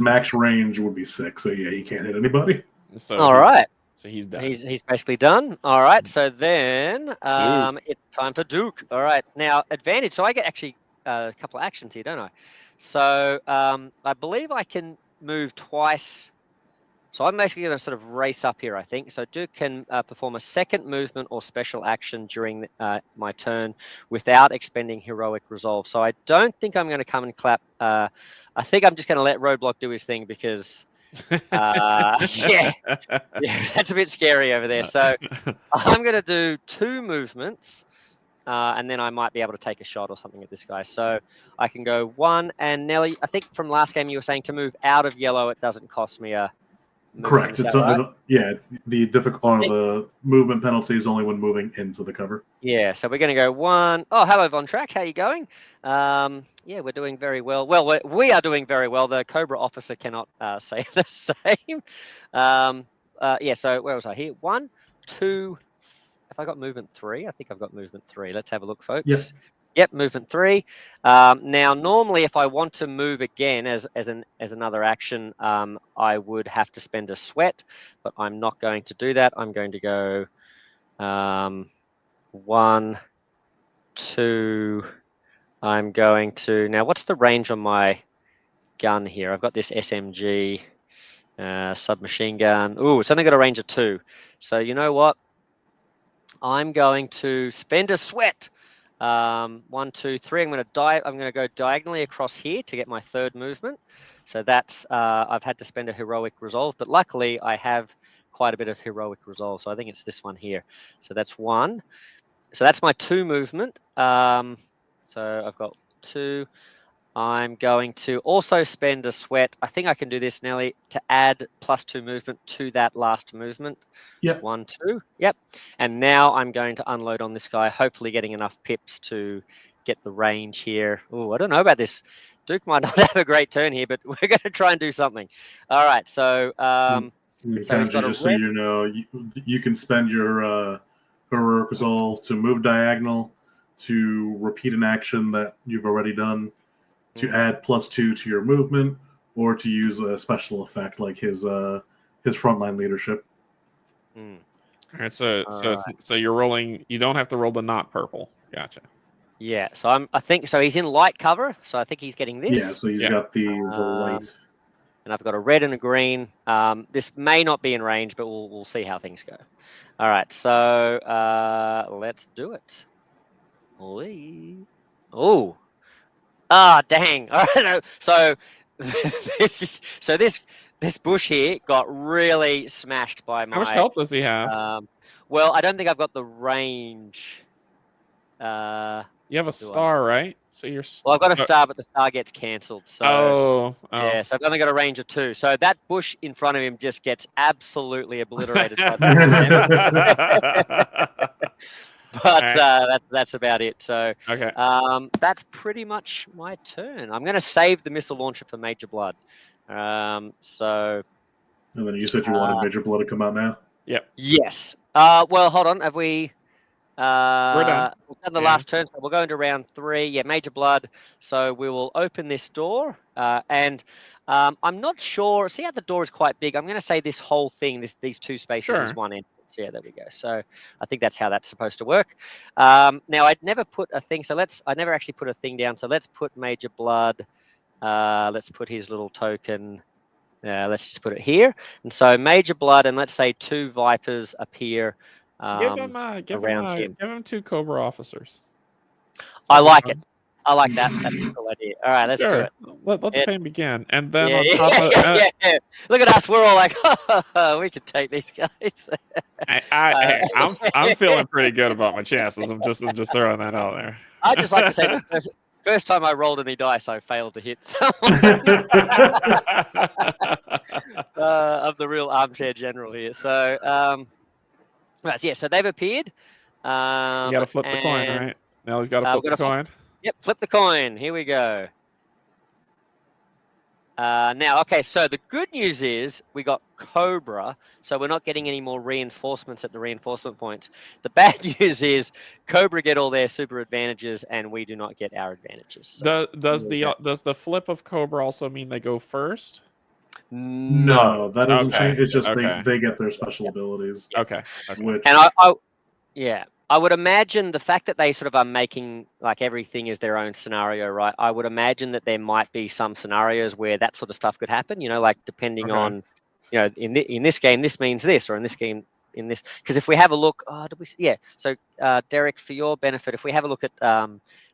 max range would be 6, so yeah, he can't hit anybody. So all right. So he's done. He's basically done. All right. So then it's time for Duke. All right. Now advantage. So I get actually a couple of actions here, don't I? So I believe I can move twice. So I'm basically going to sort of race up here, I think. So Duke can perform a second movement or special action during my turn without expending heroic resolve. So I don't think I'm going to come and clap. I think I'm just going to let Roadblock do his thing because, yeah, that's a bit scary over there. So I'm going to do 2 movements. And then I might be able to take a shot or something at this guy. So I can go 1. And Nelly, I think from last game you were saying to move out of yellow, it doesn't cost me a... Correct. It's right? The movement penalty is only when moving into the cover. Yeah, so we're going to go 1. Oh, hello, Von Track. How you going? Yeah, we're doing very well. Well, we are doing very well. The Cobra officer cannot say the same. Yeah, so where was I here? 1, 2. Have I got movement 3? I think I've got movement 3. Let's have a look, folks. Yep, movement 3. Now, normally, if I want to move again as another action, I would have to spend a sweat, but I'm not going to do that. I'm going to go 1, 2. I'm going to now. What's the range on my gun here? I've got this SMG submachine gun. Ooh, it's only got a range of 2. So you know what? I'm going to spend a sweat. 1, 2, 3. I'm going to go diagonally across here to get my 3rd movement. So that's I've had to spend a heroic resolve, but luckily I have quite a bit of heroic resolve. So I think it's this one here. So that's 1. So that's my 2 movement. So I've got 2. I'm going to also spend a sweat. I think I can do this, Nelly, to add +2 movement to that last movement. Yep. 1, 2. Yep. And now I'm going to unload on this guy, hopefully getting enough pips to get the range here. Oh, I don't know about this. Duke might not have a great turn here, but we're going to try and do something. All right. So, so he's got just so you know, you can spend your heroic resolve to move diagonal, to repeat an action that you've already done, to add +2 to your movement, or to use a special effect like his frontline leadership. All right, so you're rolling. You don't have to roll the not purple. Gotcha. Yeah, so I think so. He's in light cover, so I think he's getting this. Yeah, so he's got the light. And I've got a red and a green. This may not be in range, but we'll see how things go. All right, so let's do it. Oh. Ah, dang. All right. So, so this bush here got really smashed by my... How much health does he have? Well, I don't think I've got the range. You have a star, right? So you're... Well, I've got a star, but the star gets cancelled. So, yeah, so I've only got a range of 2. So that bush in front of him just gets absolutely obliterated. But that's about it. So okay. That's pretty much my turn. I'm going to save the missile launcher for Major Blood. So. And then you said you wanted Major Blood to come out now. Yep. Yes. Well, hold on. Have we? We're done. We've done the last turn, so we'll go into round 3. Yeah, Major Blood. So we will open this door, and I'm not sure. See how the door is quite big. I'm going to say this whole thing, these 2 spaces is one entrance. Yeah, there we go. So I think that's how that's supposed to work. Now I'd never put a thing. So I never actually put a thing down. So let's put Major Blood. Let's put his little token. Let's just put it here. And so Major Blood, and let's say 2 Vipers appear. Give him around him. Give him 2 Cobra officers. I like it. I like that. That's a cool idea. All right, let's do it. Let the pain begin. And then on top of Look at us. We're all like, we could take these guys. I'm feeling pretty good about my chances. I'm just throwing that out there. I just like to say the first time I rolled any dice, I failed to hit someone. Of the real armchair general here. So right, yeah, so they've appeared. You got to flip the coin, right? Nelly's got to flip the coin. Yep, flip the coin. Here we go. Now, okay, so the good news is we got Cobra, so we're not getting any more reinforcements at the reinforcement points. The bad news is Cobra get all their super advantages, and we do not get our advantages. So does the flip of Cobra also mean they go first? No, that doesn't change. It's just they get their special abilities. Okay. Which... And I would imagine the fact that they sort of are making like everything is their own scenario, right? I would imagine that there might be some scenarios where that sort of stuff could happen, like depending on, in this game, this means this, or in this game, in this. Because if we have a look, so Derek, for your benefit, if we have a look at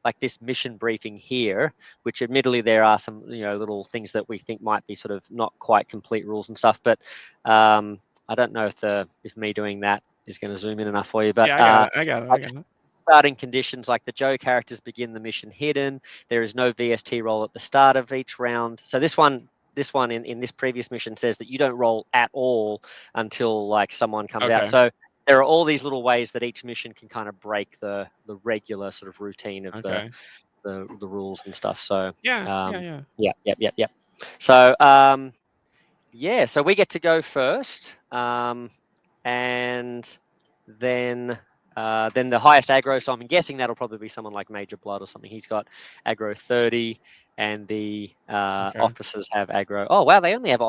like this mission briefing here, which admittedly there are some, little things that we think might be sort of not quite complete rules and stuff, but I don't know if me doing that is going to zoom in enough for you, but I got it. Starting conditions, like the Joe characters begin the mission hidden. There is no VST roll at the start of each round. So this one in this previous mission says that you don't roll at all until like someone comes out. So there are all these little ways that each mission can kind of break the regular sort of routine of the rules and stuff. So yeah. So so we get to go first. And then the highest aggro, so I'm guessing that'll probably be someone like Major Blood or something. He's got aggro 30, and the officers have aggro. Oh wow, they only have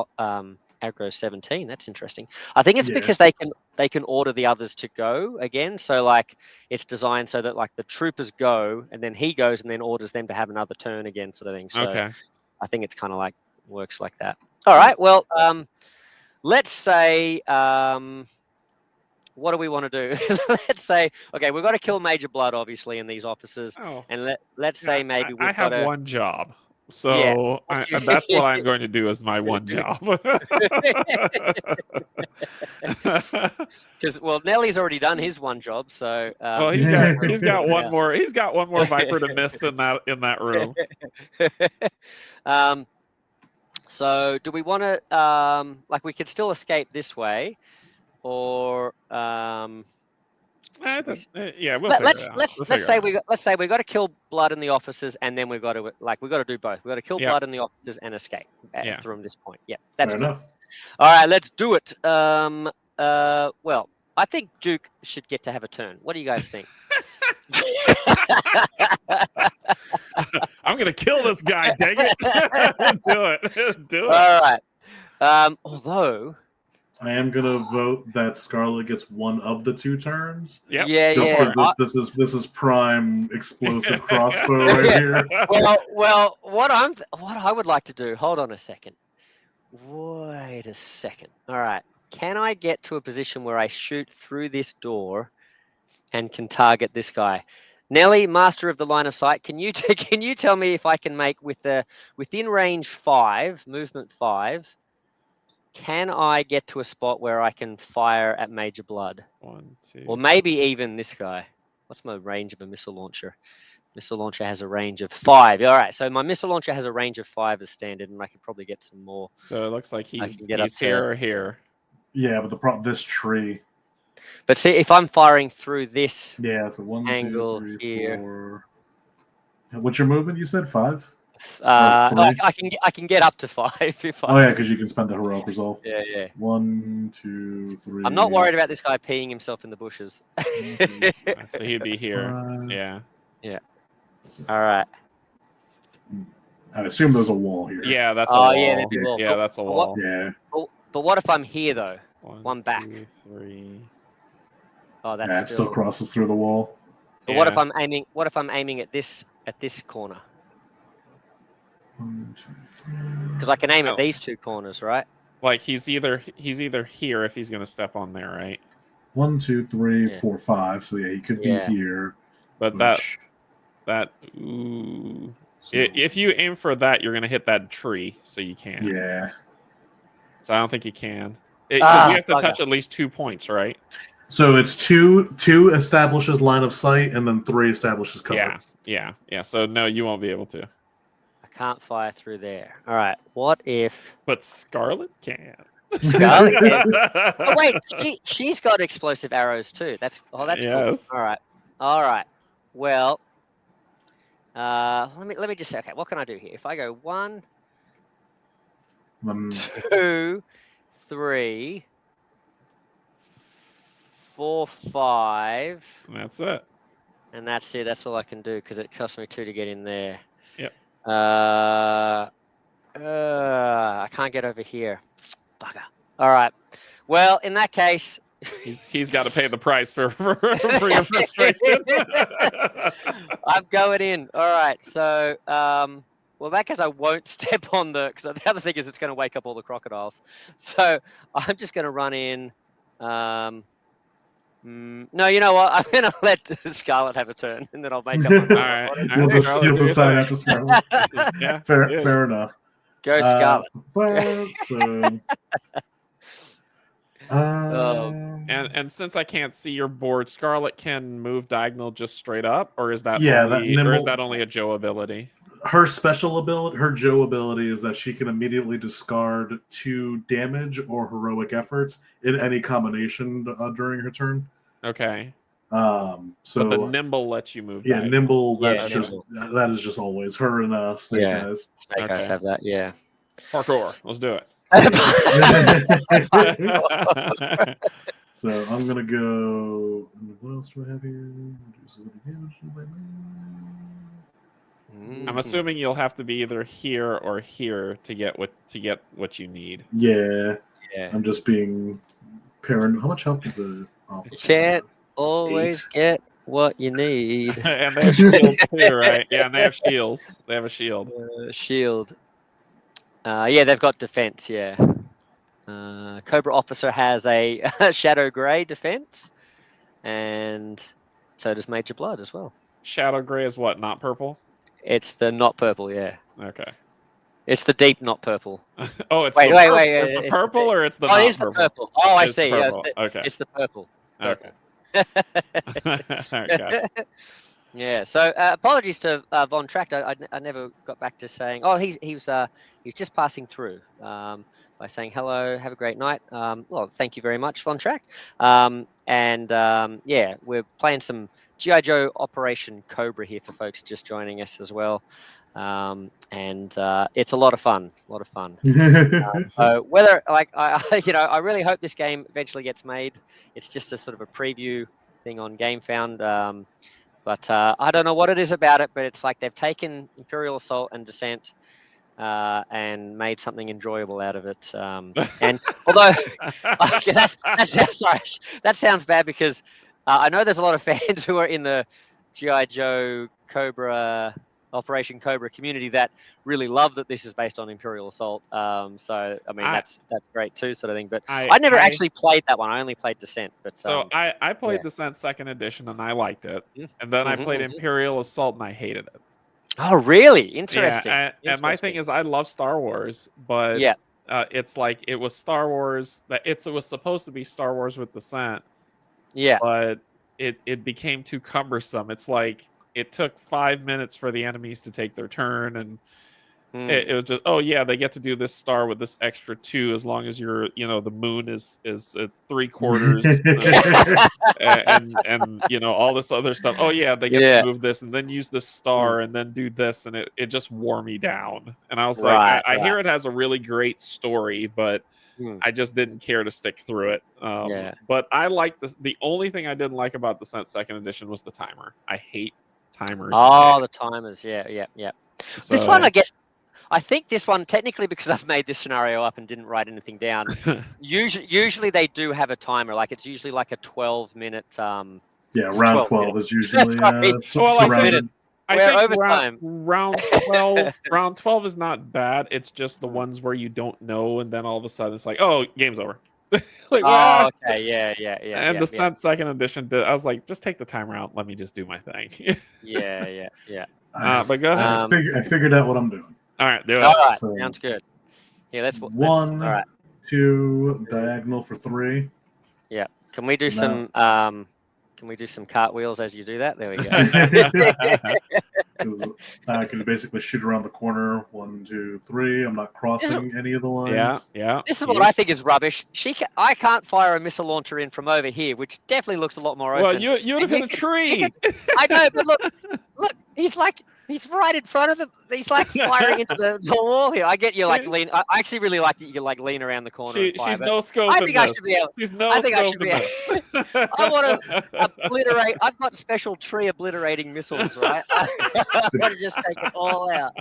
aggro 17. That's interesting. I think it's because they can order the others to go again. So like it's designed so that like the troopers go, and then he goes and then orders them to have another turn again, sort of thing. So I think it's kind of like works like that. All right. Well, let's say. What do we want to do? Let's say, okay, we've got to kill Major Blood, obviously, in these officers. And let's say maybe I have one job. So that's what I'm going to do as my one job. Because Nelly's already done his one job, so he's got one more. He's got one more Viper to miss in that room. So do we want to we could still escape this way? Or we'll let's say we got to kill Blood in the officers, and then we've got to do both. We've got to kill Blood in the officers and escape from this point. Yeah, that's enough. All right, let's do it. Well, I think Duke should get to have a turn. What do you guys think? I'm gonna kill this guy. Dang it! Do it. All right. Although. I am gonna vote that Scarlet gets one of the 2 turns. Yep. This is prime explosive crossbow right here. Well, what I would like to do. Hold on a second. Wait a second. All right. Can I get to a position where I shoot through this door and can target this guy? Nelly, master of the line of sight, can you tell me if I can make within range 5, movement 5? Can I get to a spot where I can fire at Major Blood? 1, 2. Or maybe even this guy. What's my range of a missile launcher? Missile launcher has a range of 5. All right, so my missile launcher has a range of 5 as standard, and I could probably get some more. So it looks like he's here or here. Yeah, but this tree. But see, if I'm firing through this it's a 1, angle 2, 3, here. 4. What's your movement? You said 5? I can get up to 5 if I. Oh yeah, because you can spend the heroic resolve. Yeah. 1, 2, 3. I'm not worried about this guy peeing himself in the bushes. So he'd be here. 5. Yeah. All right. I assume there's a wall here. Yeah, that's a wall. Yeah, there'd be a wall. Yeah, that's a wall. Yeah. But what if I'm here though? 1 back. 2, 3. Oh, that's it still crosses through the wall. But what if I'm aiming? What if I'm aiming at this corner? 1, 2, 3. Because I can aim at these 2 corners, right? Like he's either here if he's gonna step on there, right? 1, 2, 3, 4, 5. So yeah, he could be here. But ooh. So, if you aim for that, you're gonna hit that tree, so you can. Yeah. So I don't think you can. Because you have to touch at least 2 points, right? So it's two establishes line of sight, and then 3 establishes cover. Yeah. So no, you won't be able to. I can't fire through there. All right. What if? But Scarlet can. Scarlet can. Oh, wait, she's got explosive arrows too. That's cool. All right. Well, let me just say. Okay, what can I do here? If I go 1, 2, 3, 4, 5. And that's it. And that's it. That's all I can do because it cost me 2 to get in there. Yep. I can't get over here. Bugger. All right. Well, in that case, he's got to pay the price for your frustration. I'm going in. All right. So, well, in that case, I won't step on because the other thing is it's going to wake up all the crocodiles. So I'm just going to run in. No, you know what? I'm going to let Scarlet have a turn, and then I'll make up my mind. All right. You'll decide after Scarlet. Yeah. Fair enough. Go Scarlet. And since I can't see your board, Scarlet can move diagonal just straight up, or is that only a Joe ability? Her special ability, her Joe ability, is that she can immediately discard 2 damage or heroic efforts in any combination during her turn. Okay. So but the nimble lets you move. Yeah, nimble. That is just always her and Snake Eyes. Snake Eyes have that. Yeah. Parkour. Let's do it. So I'm gonna go. What else do I have here? I'm assuming you'll have to be either here or here to get what you need. Yeah. I'm just being paranoid. How much help does the officer? You can't always get what you need. And they have shields too, right? Yeah, and they have shields. They have a shield. Shield. Yeah, they've got defense. Yeah. Cobra officer has a shadow gray defense, and so does Major Blood as well. Shadow gray is what? Not purple. It's the not purple. Yeah. Okay. It's the deep not purple. Oh, it's wait. It's the purple or it's the not it is the purple. Oh, I see. Yeah, okay. It's the purple. Okay. Yeah. So apologies to Von Tract. I never got back to saying. Oh, he was just passing through by saying hello. Have a great night. Well, thank you very much, Von Tract. Yeah, we're playing some G.I. Joe Operation Cobra here for folks just joining us as well. It's a lot of fun. So whether I really hope this game eventually gets made. It's just a sort of a preview thing on GameFound. But I don't know what it is about it, but it's like they've taken Imperial Assault and Descent and made something enjoyable out of it. And although that sounds bad because I know there's a lot of fans who are in the G.I. Joe Cobra Operation Cobra community that really love that this is based on Imperial Assault. So I mean that's great too, sort of thing. But I never actually played that one. I only played Descent. But I played Descent 2nd edition and I liked it, and then I played Imperial Assault and I hated it. Oh really? Interesting. Yeah, and my thing is I love Star Wars, but it's like it was Star Wars it was supposed to be Star Wars with Descent. Yeah. But it became too cumbersome. It's like it took 5 minutes for the enemies to take their turn, and It was just, oh yeah, they get to do this star with this extra 2 as long as you're, the moon is 3/4, and all this other stuff. Oh yeah, they get to move this and then use this star and then do this, and it just wore me down. And I was like, I hear it has a really great story, but I just didn't care to stick through it. But I like the only thing I didn't like about the second edition was the timer. I hate timers. Oh, the timers. Yeah. So, this one, I think this one, technically, because I've made this scenario up and didn't write anything down, usually they do have a timer. Like, it's usually like a 12-minute. Round 12 is usually minutes. I think round 12 round 12 is not bad. It's just the ones where you don't know, and then all of a sudden it's like, oh, game's over. Okay, yeah. And the second edition, I was like, just take the timer out. Let me just do my thing. Yeah. But go ahead. I figured out what I'm doing. All right, do it. All right, sounds good. Yeah, let's 1, all right. 2, diagonal for 3. Yeah. Can we do some cartwheels as you do that? There we go. Because I can basically shoot around the corner. 1, 2, 3. I'm not crossing any of the lines. Yeah. This is what I think is rubbish. I can't fire a missile launcher in from over here, which definitely looks a lot more open. Well, you would have hit a tree. I know, but look, he's right in front of the. He's like firing into the wall here. I get you like lean. I actually really like that you like lean around the corner. She's no scope. I think I should be able. She's no scope. I should be able. I want to obliterate. I've got special tree obliterating missiles, right? I want to just take it all out.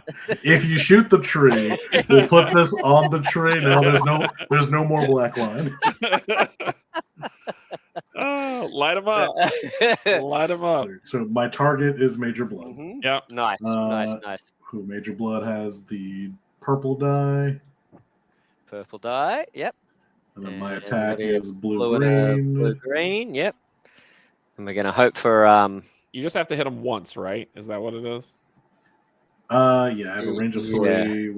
If you shoot the tree, we'll put this on the tree. Now there's no more black line. Oh, light them up. Light them up. So my target is Major Blood. Mm-hmm. Yep. Nice. Who Major Blood has the purple die. Purple die. Yep. And then my attack is blue-green. Blue-green. Yep. And we're gonna hope for. You just have to hit them once, right? Is that what it is? I have a range of 3,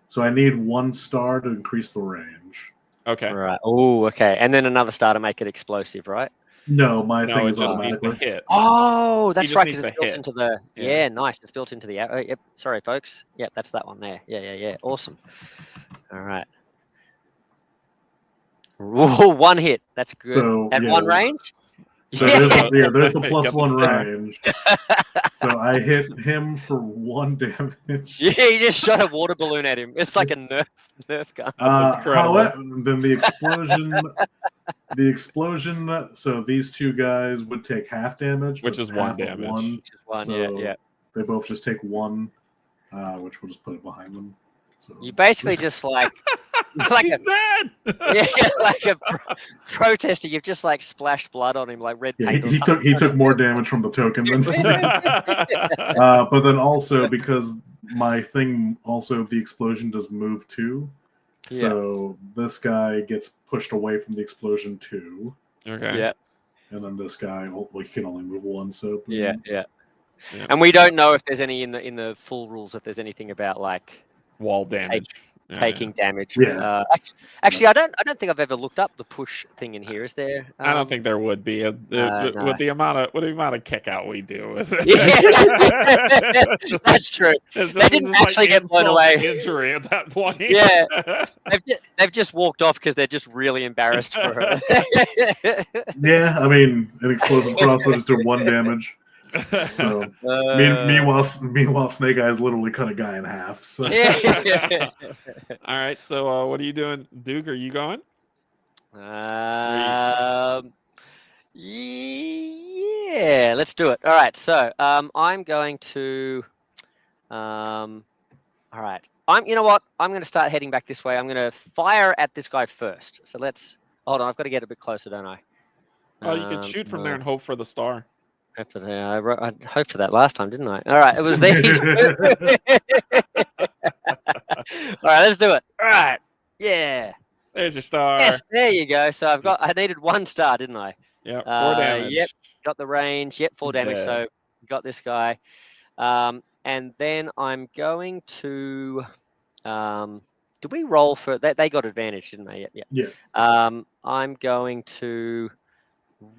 so I need 1 star to increase the range. Okay. Right. Oh, okay. And then another star to make it explosive, right? No, my thing is just needs to hit. Oh, that's right. Because it's built hit. into the. Yeah, nice. It's built into the. Yep. Sorry, folks. Yep, that's that one there. Yeah. Awesome. All right. Ooh, 1 hit. That's good. So, at 1 range. So there's the +1 range. So I hit him for 1 damage. Yeah, you just shot a water balloon at him. It's like a Nerf gun. However, then the explosion. So these 2 guys would take half damage, which is 1 damage. Which is 1. So yeah. They both just take 1, which we'll just put it behind them. So you basically just like he's dead. Like a protester. You've just like splashed blood on him, like red paint. He took more damage from the token than. But then also because my thing, also the explosion does move too, so this guy gets pushed away from the explosion too. Okay. Yeah. And then this guy, he can only move 1. So yeah. And we don't know if there's any in the full rules, if there's anything about like wall damage. Taking damage. Yeah. Actually, I don't think I've ever looked up the push thing in here. Is there? I don't think there would be with the amount of kick out we do. That's true. They didn't actually get blown away. Injury at that point. Yeah, they've just walked off because they're just really embarrassed for her. Yeah, I mean, an explosive crossbow just did 1 damage. So meanwhile, Snake Eyes literally cut a guy in half. So. Yeah. All right. So what are you doing, Duke? Are you going? Yeah. Let's do it. All right. So I'm going to. All right. You know what? I'm going to start heading back this way. I'm going to fire at this guy first. So let's. Hold on. I've got to get a bit closer, don't I? Oh, you can shoot from there and hope for the star. I hoped for that last time, didn't I? All right, it was these. All right, let's do it. All right, yeah. There's your star. Yes, there you go. So I needed 1 star, didn't I? Yep, 4 damage. Yep, got the range. Yep, 4 damage. Dead. So got this guy, and then I'm going to. Did we roll for that? They got advantage, didn't they? Yeah. I'm going to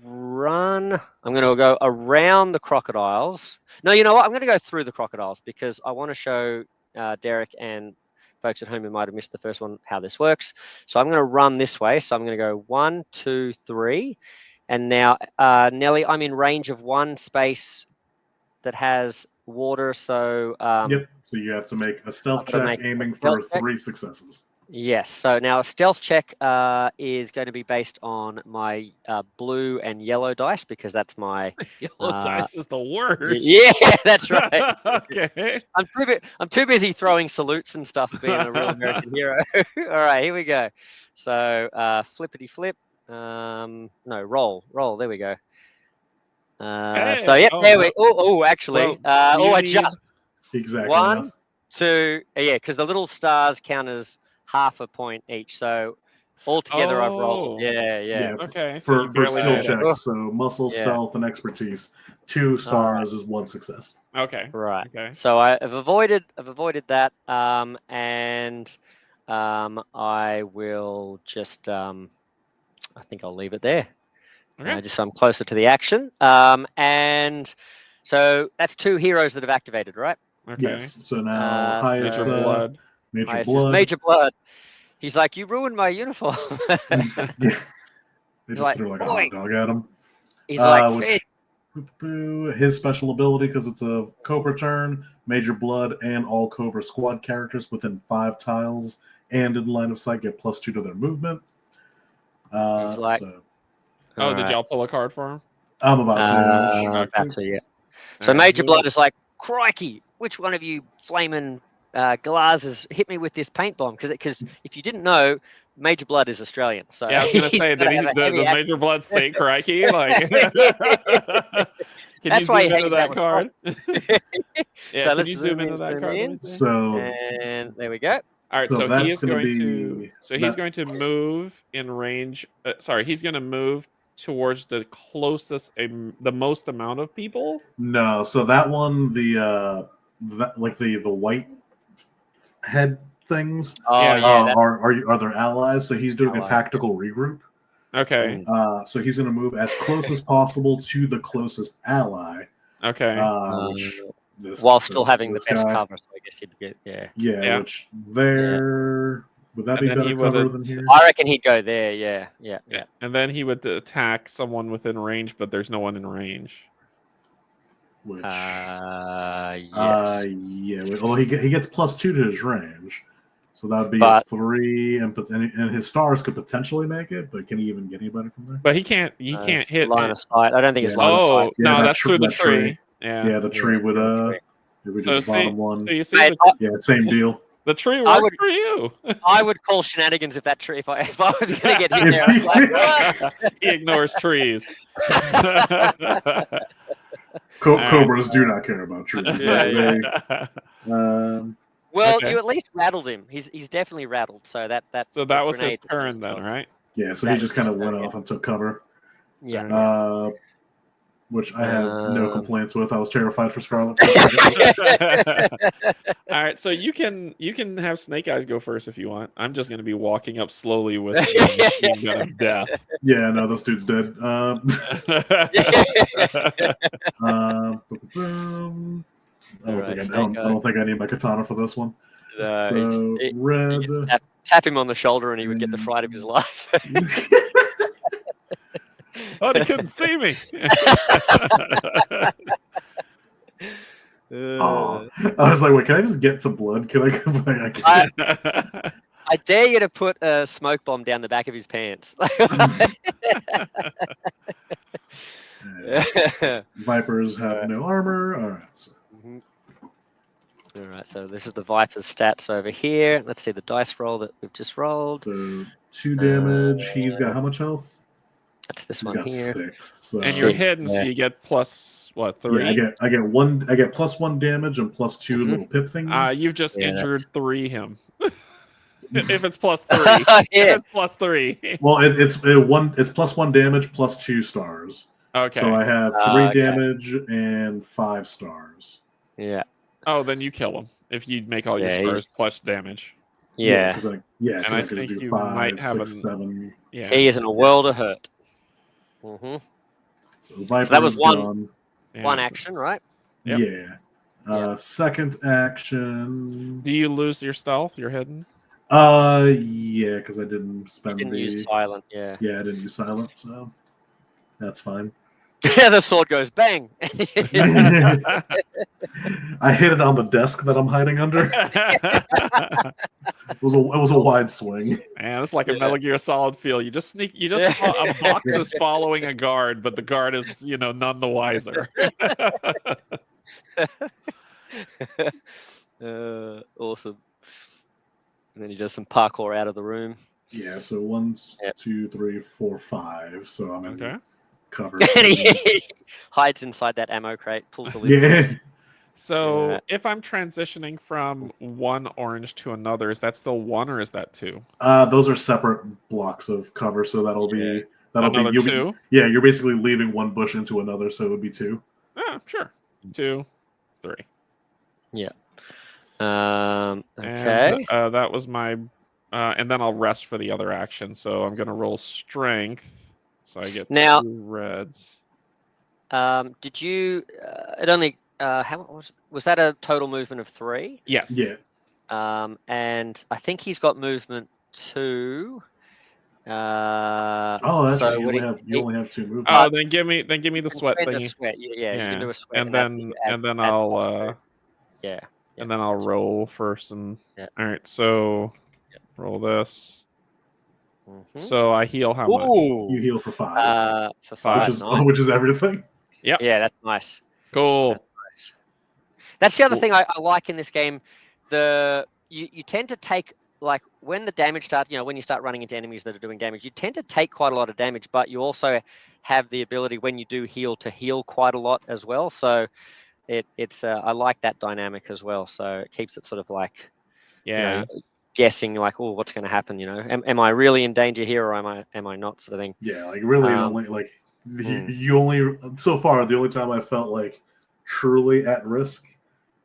run. I'm going to go around the crocodiles. No, you know what? I'm going to go through the crocodiles because I want to show Derek and folks at home who might have missed the first one how this works. So I'm going to run this way. So I'm going to go 1, 2, 3. And now, Nelly, I'm in range of one space that has water. So yep. So you have to make a stealth check aiming for 3 successes. Yes. So now a stealth check is going to be based on my blue and yellow dice because that's my yellow dice is the worst. Yeah, that's right. Okay. I'm too busy throwing salutes and stuff, being a real American hero. All right, here we go. So flippity flip. No, roll. There we go. So yeah, there we. Oh, actually. I just exactly 1, enough. 2. Yeah, because the little stars count as half a point each. So altogether, I've rolled. Yeah. Okay. For skill checks, so muscle, stealth, and expertise, 2 stars is 1 success. Okay. Right. Okay. So I've avoided that, and I will just. I think I'll leave it there. Okay. Just so I'm closer to the action. And so that's 2 heroes that have activated, right? Okay. Yes. So now highest Major Blood. Major Blood. He's like, you ruined my uniform. Yeah. They just threw like a hot dog at him. He's like, his special ability, because it's a Cobra turn, Major Blood and all Cobra squad characters within 5 tiles and in line of sight get +2 to their movement. He's like, did y'all pull a card for him? I'm about to. Yeah. So Major Blood is like, crikey, which one of you flaming glazes hit me with this paint bomb? Because if you didn't know, Major Blood is Australian. So yeah, I was going to say, does Major Blood say crikey? Like, can you zoom into that card? Yeah, so can you zoom into that card? So, and there we go. All right, so he is going to. So he's going to move in range. He's going to move towards the closest, the most amount of people. No, so that one, the white head things. Are their allies? So he's doing a tactical regroup. Okay. So he's going to move as close as possible to the closest ally. Okay. While still having the best cover, so I guess he'd get which there would that be better cover than here? I reckon he'd go there. Yeah. And then he would attack someone within range, but there's no one in range. Which yes. Well, he gets +2 to his range, so that'd be 3, and his stars could potentially make it, but can he even get anybody from there? But he can't. He can't hit line of sight. I don't think it's line of sight. No, that's through the tree. Yeah, the tree would So the bottom one. So you see, same deal. The tree worked for you. I would call shenanigans if I was going to get hit there. Like, he ignores trees. Cobras do not care about trees. Well, you at least rattled him. He's definitely rattled. So that was his turn then, right? Yeah. So he just kind of went off and took cover. Yeah. Which I have no complaints with. I was terrified for Scarlet for a second. All right, so you can have Snake Eyes go first if you want. I'm just going to be walking up slowly with the machine gun of death. Yeah, no, this dude's dead. I don't think I need my katana for this one. Red. Tap him on the shoulder and he would get the fright of his life. Oh, they couldn't see me. I was like, wait, can I just get to blood? Can I I dare you to put a smoke bomb down the back of his pants. Vipers have no armor. All right. So. All right, so this is the Viper's stats over here. Let's see the dice roll that we've just rolled. So 2 damage. He's got how much health? That's this one here. 6. So. And you're hidden, so you get +3? Yeah, I get +1 damage and +2 little pip things. You've just injured 3 him. If it's +3. If it's +3. Well, it's +1 damage +2 stars. Okay. So I have 3 damage and 5 stars. Yeah. Oh, then you kill him if you make all your stars plus damage. Yeah. And I think you 5, might have 6, 7. Yeah. He is in a world of hurt. So that was one action, right? Yep. Yeah. Second action. Do you lose your stealth? You're hidden. Yeah, because I didn't spend use silent. Yeah. Yeah, I didn't use silent, so that's fine. The sword goes bang. I hit it on the desk that I'm hiding under. It was a wide swing. Man, it's like a Metal Gear Solid feel. You just a box is following a guard, but the guard is, none the wiser. Awesome. And then he does some parkour out of the room. Yeah, so 1, 2, 3, 4, 5. So I'm in cover. And he hides inside that ammo crate, pulls the lid. Yeah. So if I'm transitioning from one orange to another, is that still 1 or is that 2? Those are separate blocks of cover, so that'll be another 2. Yeah, you're basically leaving one bush into another, so it would be 2. Sure. 2, 3. Yeah. Okay. And, that was my, and then I'll rest for the other action. So I'm going to roll strength. So I get 2 reds. Did you? It only. How was that a total movement of 3? Yes. Yeah. And I think he's got movement 2. That's so right. You only have 2 movements. Oh, then give me the sweat thing. Sweat. Yeah, you can do a sweat. And then I'll and then I'll roll for some. Yeah. All right, so roll this. Mm-hmm. So I heal how much? You heal for 5. For 5, which is everything. Yeah. Yeah, that's nice. Cool. That's the other thing I like in this game. You tend to take, like, when the damage starts, when you start running into enemies that are doing damage, you tend to take quite a lot of damage, but you also have the ability when you do heal to heal quite a lot as well. So it's I like that dynamic as well. So it keeps it sort of like, guessing like, oh, what's going to happen? Am I really in danger here or am I not, sort of thing. Yeah, like really, you only so far the only time I felt like truly at risk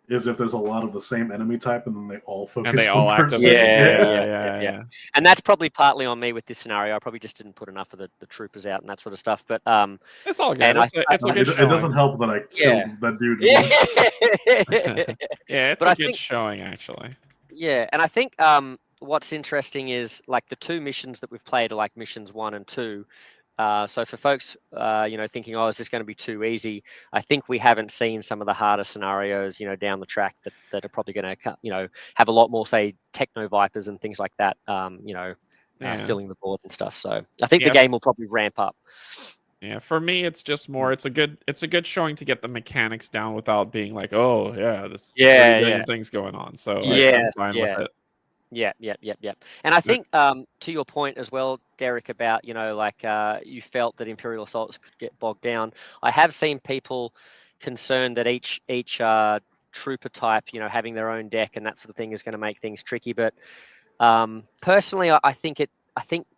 is if there's a lot of the same enemy type and then they all focus and they all person. Yeah. And that's probably partly on me with this scenario. I probably just didn't put enough of the troopers out and that sort of stuff. But it's all good. It doesn't help that I killed that dude. It's a good showing, actually. Yeah, and I think what's interesting is like the 2 missions that we've played are like missions 1 and 2. So for folks, thinking, oh, is this going to be too easy? I think we haven't seen some of the harder scenarios, down the track that are probably going to, have a lot more, say, techno vipers and things like that, filling the board and stuff. So I think the game will probably ramp up. Yeah, for me, it's just more. It's a good showing to get the mechanics down without being like, oh yeah, this things going on. So I'm fine with it. Yeah. And I think to your point as well, Derek, about you felt that Imperial Assaults could get bogged down. I have seen people concerned that each trooper type, having their own deck and that sort of thing is going to make things tricky. But personally, I think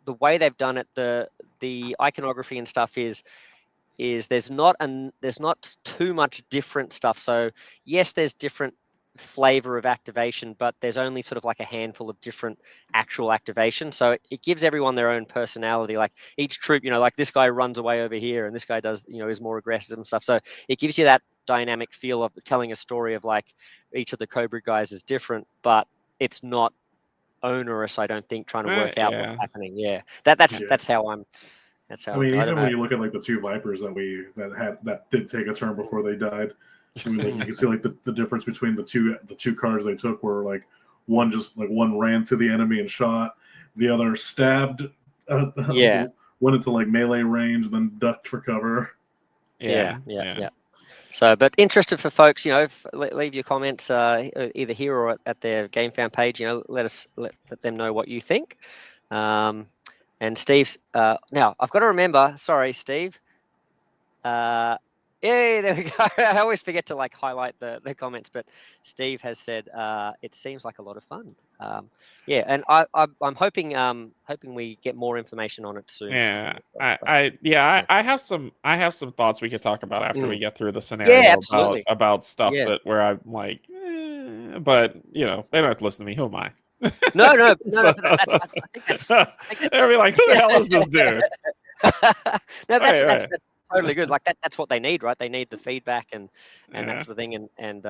the way they've done it, the iconography and stuff is there's not too much different stuff. So yes, there's different flavor of activation, but there's only sort of like a handful of different actual activation, so it gives everyone their own personality. Like each troop, like this guy runs away over here and this guy does, is more aggressive and stuff, so it gives you that dynamic feel of telling a story of like each of the Cobra guys is different, but it's not onerous, I don't think, trying to work out what's happening. That's how I'm even when you look at like the 2 Vipers that did take a turn before they died, you can see like the difference between the two cards they took, were like one ran to the enemy and shot, the other stabbed, went into like melee range and then ducked for cover. Yeah. So, but interested for folks, leave your comments either here or at their GameFound page. Let them know what you think. And Steve's now I've got to remember. Sorry, Steve. Yeah, there we go. I always forget to like highlight the comments, but Steve has said it seems like a lot of fun. And I'm hoping we get more information on it soon. Yeah, I have some thoughts we could talk about after we get through the scenario about stuff that where I'm like, but they don't have to listen to me. Who am I? No. They'll be like, who the hell is this dude? That's totally good. Like that's what they need, right? They need the feedback and that sort of thing. And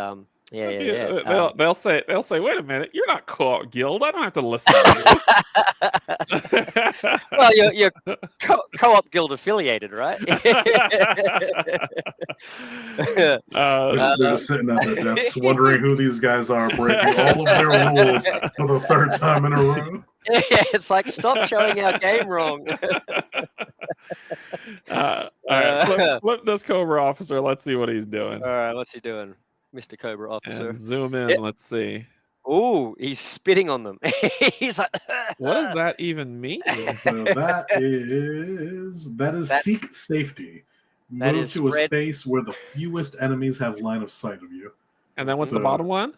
They'll say, wait a minute, you're not Co-op Guild. I don't have to listen to you. Well, you're Co-op Guild affiliated, right? They're just sitting at their desks wondering who these guys are, breaking all of their rules for the third time in a row. Yeah, it's like, stop showing our game wrong. All right, flip this Cobra officer. Let's see what he's doing. All right, what's he doing, Mr. Cobra officer? And zoom in. Let's see. Oh, he's spitting on them. He's like, what does that even mean? So that is seek safety. Move to a space where the fewest enemies have line of sight of you. And then what's the bottom one?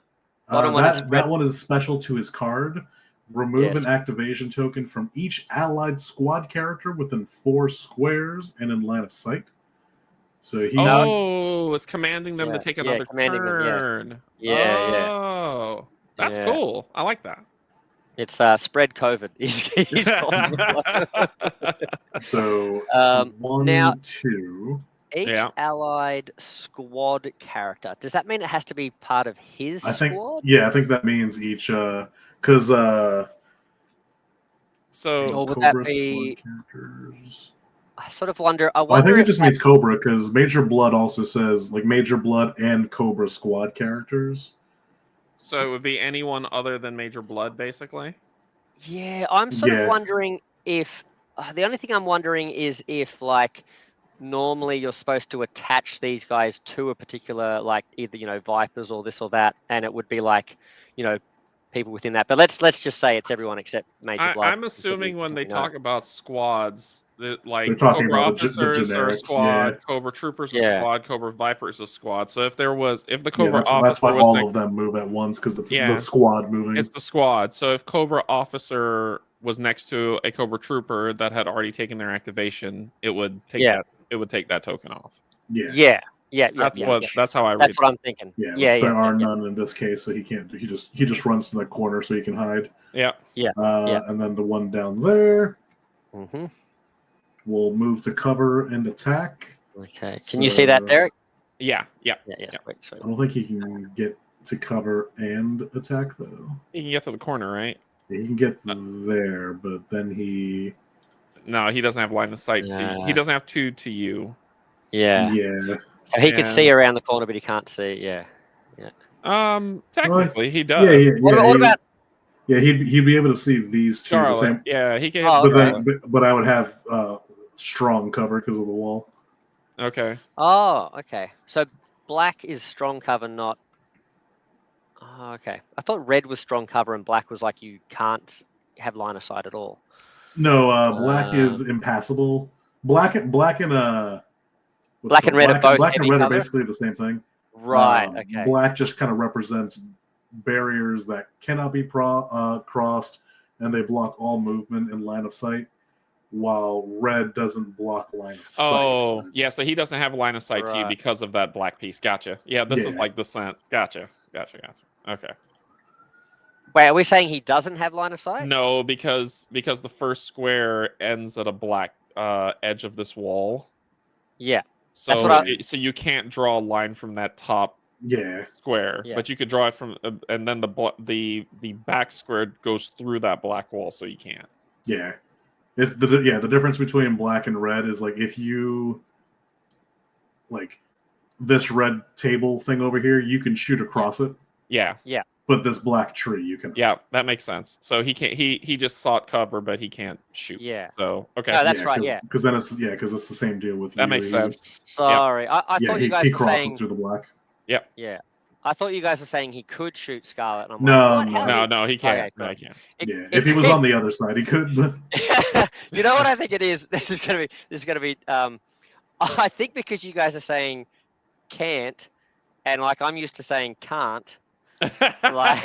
That one is special to his card. Remove an activation token from each allied squad character within 4 squares and in line of sight. So he it's commanding them to take another turn. Oh, that's cool. I like that. It's spread COVID. He's so now 2. Each allied squad character. Does that mean it has to be part of his squad? Yeah, I think that means each because so would Cobra that be squad characters. I sort of wonder. I think it just means Cobra because Major Blood also says like Major Blood and Cobra squad characters. So it would be anyone other than Major Blood, basically. Yeah, I'm sort of wondering if the only thing I'm wondering is if like normally you're supposed to attach these guys to a particular like either Vipers or this or that, and it would be like people within that. But let's just say it's everyone except Major Blood. I'm assuming when they talk about squads, that like Cobra about officers are a squad, Cobra troopers a squad, Cobra Vipers a squad. So if the Cobra officer that's why was all of them move at once because it's the squad moving. It's the squad. So if Cobra officer was next to a Cobra trooper that had already taken their activation, it would take that token off. Yeah. That's how I read. That's what I'm thinking. There are none in this case, so he can't. He just runs to the corner so he can hide. And then the one down there will move to cover and attack. Okay. Can you see that, Derek? Yeah. Sweet. I don't think he can get to cover and attack though. He can get to the corner, right? He can get there, but then he doesn't have line of sight. He doesn't have 2 to you. Yeah. So he could see around the corner, but he can't see. Yeah. Technically, he does. What about? Yeah, he'd be able to see these 2. Charlotte. The same. Yeah, he can. But I would have strong cover because of the wall. Okay. Oh, okay. So black is strong cover, not. Oh, okay. I thought red was strong cover and black was like you can't have line of sight at all. No, black is impassable. Black and red are Black both and red cover? are basically the same thing. Right. Okay. Black just kind of represents barriers that cannot be crossed, and they block all movement in line of sight, while red doesn't block line of sight. Oh, yeah, so he doesn't have line of sight to you because of that black piece. Gotcha. Yeah, this is like the scent. Gotcha. Okay. Wait, are we saying he doesn't have line of sight? No, because the first square ends at a black edge of this wall. Yeah. So you can't draw a line from that top square, but you could draw it from, and then the back square goes through that black wall, so you can't. Yeah, it's the difference between black and red is like if you like this red table thing over here, you can shoot across it. Yeah. But this black tree, you can. Yeah, that makes sense. So he can't. He just sought cover, but he can't shoot. Yeah. So okay. No, that's right. Yeah. Because then it's the same deal with. That makes sense. Sorry, I thought you guys he were crosses saying through the black. Yeah. Yeah. I thought you guys were saying he could shoot Scarlet. And I'm no, he can't. Okay, no, he can't. If he was on the other side, he could. You know what I think it is? This is gonna be. I think because you guys are saying can't, and like I'm used to saying can't. like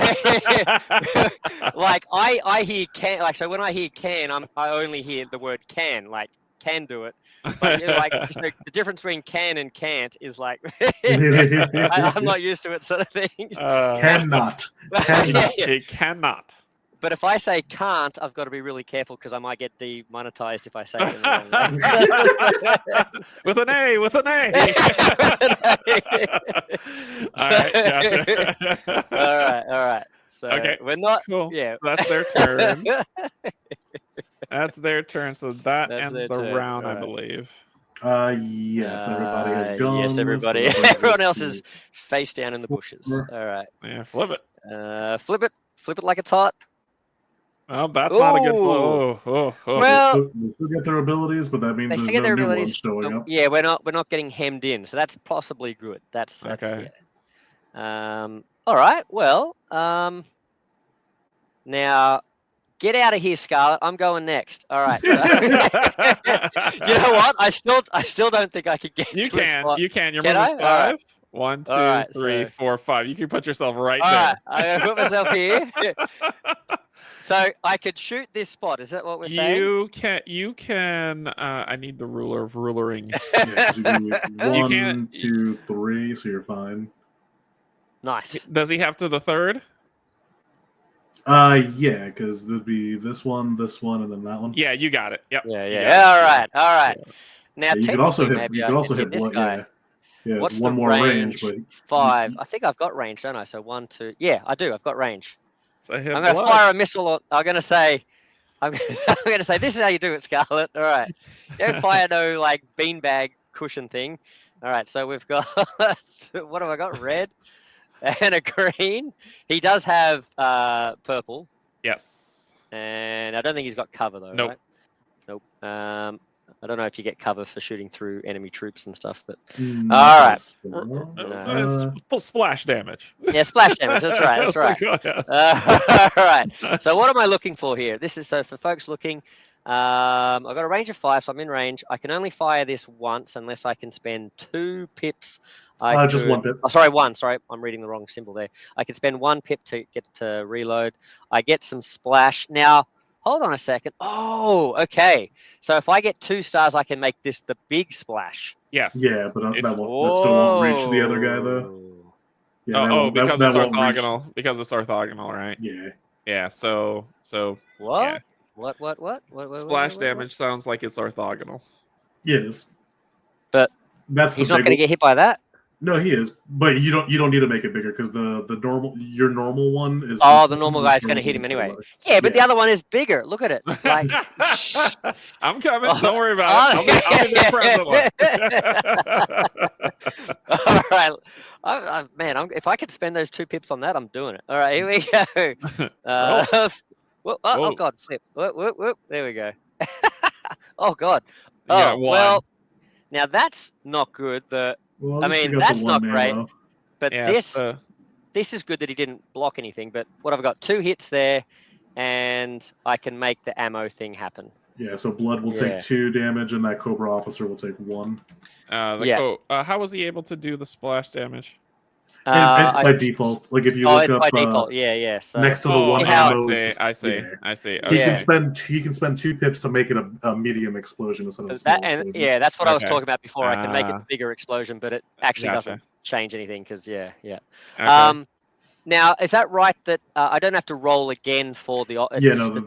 I hear can, like, so when I hear can, I only hear the word can, like can do it. But like the difference between can and can't is like I'm not used to it, sort of thing. Cannot. It cannot. but if I say can't, I've got to be really careful because I might get demonetized if I say it in the wrong way. With an A, with an A. All right, gotcha. All right. So okay, we're not. Cool. Yeah, that's their turn. That's their turn. So that That's ends their the turn. round, I Alright. believe. Yes, everybody has gone. Yes, everybody. So that brings Everyone us else to is face down in the bushes. four. All right. Yeah, flip it. Flip it like it's hot. Oh, that's not a good flip. Oh. Well, they still get their abilities, but that means they there's still get no their new abilities. ones showing up. Yeah, we're not getting hemmed in, so that's possibly good. That's okay. Yeah. All right. Well. Now, get out of here, Scarlet. I'm going next. All right. So, you know what? I still don't think I could get. You to a can. spot. You can. Your Can move's I? 5. Right. 1, 2, Right, 3, so... 4, 5. You can put yourself right All there. Right. I'm going to put myself here. So I could shoot this spot. Is that what we're saying? You can. I need the ruler of rulering. Yeah, you do 1, 2, 3, so you're fine. Nice. Does he have to the third? Yeah, because there'd be this one, and then that one. Yeah, you got it. Yep. Yeah. All right. Now you could also hit. maybe You I could also hit hit this blood. guy. Yeah. What's It's one the more range, but 5. I think I've got range, don't I? So 1, 2. Yeah, I do. I've got range. So I'm going to fire a missile. I'm going to say. I'm going to say this is how you do it, Scarlet. All right. Don't fire no like beanbag cushion thing. All right. So we've got what have I got? Red and a green. He does have purple. Yes. And I don't think he's got cover though. Nope. Right? Nope. I don't know if you get cover for shooting through enemy troops and stuff, but all right. Splash damage. Yeah, splash damage. That's right. That's right. All right. So what am I looking for here? This is so for folks looking. I've got a range of 5, so I'm in range. I can only fire this once unless I can spend 2 pips. Just 1 pip. Oh, sorry, 1. Sorry, I'm reading the wrong symbol there. I can spend 1 pip to get to reload. I get some splash. Now, hold on a second. Oh, okay. So if I get 2 stars, I can make this the big splash. Yes. Yeah, but that still won't reach the other guy though. Yeah, because it's orthogonal. Because it's orthogonal, right? Yeah. Yeah. So. What? Yeah. What? Splash damage sounds like it's orthogonal. Yeah, it is. But he's not going to get hit by that. No, he is, but you don't need to make it bigger because your normal one is. Oh, the normal guy's going to hit him anyway. Yeah, but the other one is bigger. Look at it. Like, I'm coming. Don't worry about it. I'll be the present one. All right, man. If I could spend those 2 pips on that, I'm doing it. All right, here we go. Oh God, flip. Whoop. There we go. Oh God. Oh well. Now that's not good. I mean, that's not great. But this is good that he didn't block anything. But what I've got 2 hits there, and I can make the ammo thing happen. Yeah. So blood will take 2 damage, and that Cobra officer will take 1. How was he able to do the splash damage? It's by default. Like if you look up by default. Yeah. So, next to the 1 ammo. I see. Okay. He can spend 2 pips to make it a medium explosion instead of a small explosion. Yeah, that's what I was talking about before. I can make it a bigger explosion, but it actually doesn't change anything because Okay. Now, is that right that I don't have to roll again for the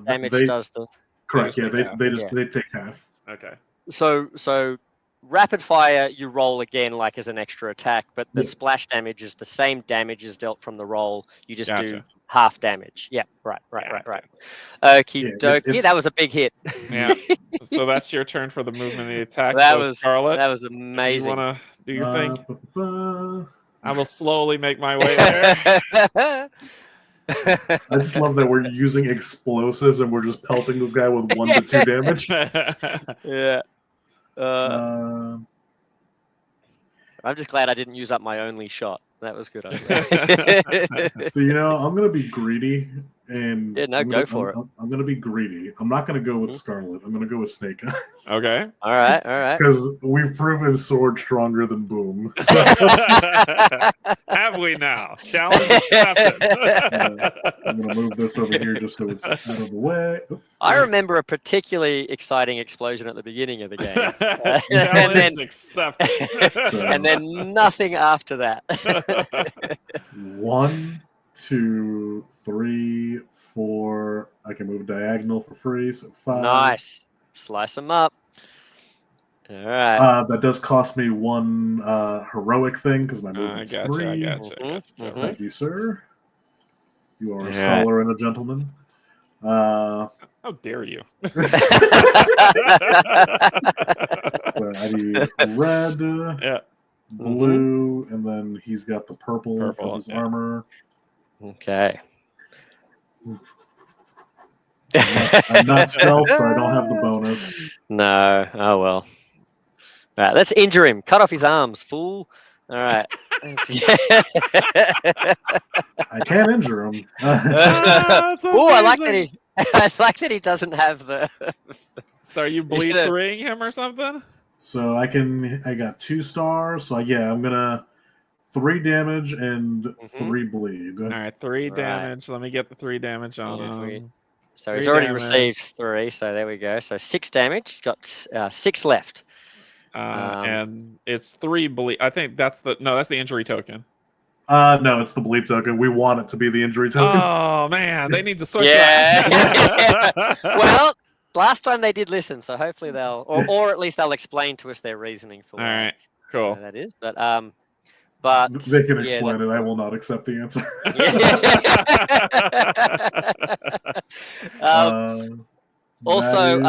damage does the correct? Yeah, they take half. Okay. So rapid fire, you roll again like as an extra attack, but the splash damage is the same damage as dealt from the roll. You just do half damage. Yeah, right. Okie dokie. That was a big hit. Yeah. So that's your turn for the movement and the attack. Scarlet. That was amazing. You want to do your thing? I will slowly make my way there. I just love that we're using explosives and we're just pelting this guy with 1 to 2 damage. Yeah. I'm just glad I didn't use up my only shot. That was good. So I'm gonna be greedy and go for it. I'm gonna be greedy. I'm not gonna go with Scarlet. I'm gonna go with Snake Eyes. Okay. All right. Because we've proven Sword stronger than Boom. So. Have we now? Challenge accepted. I'm gonna move this over here just so it's out of the way. I remember a particularly exciting explosion at the beginning of the game. Challenge accepted. And then nothing after that. 1, 2, 3, 4. I can move diagonal for free, so 5. Nice. Slice them up. All right. That does cost me 1 heroic thing because my movement's 3. I gotcha. Thank you, sir. You are a scholar and a gentleman. How dare you? So I need red, blue, and then he's got the purple for his armor. Okay. I'm not stealth, so I don't have the bonus. No. Oh well. All right. Let's injure him. Cut off his arms, fool. All right. I can't injure him. Oh, I like that he. I like that he doesn't have the. So are you bleed throughing him or something? So I got 2 stars. So I'm gonna 3 damage and 3 bleed. All right, 3 damage. Let me get the 3 damage on him. So he's already received 3. So there we go. So 6 damage. He's got 6 left. And it's 3 bleed. I think that's the injury token. No, it's the bleed token. We want it to be the injury token. Oh man, they need to switch that. Well, last time they did listen, so hopefully they'll, or at least they'll explain to us their reasoning for. All right, cool. That is, but they can explain it. I will not accept the answer. Also,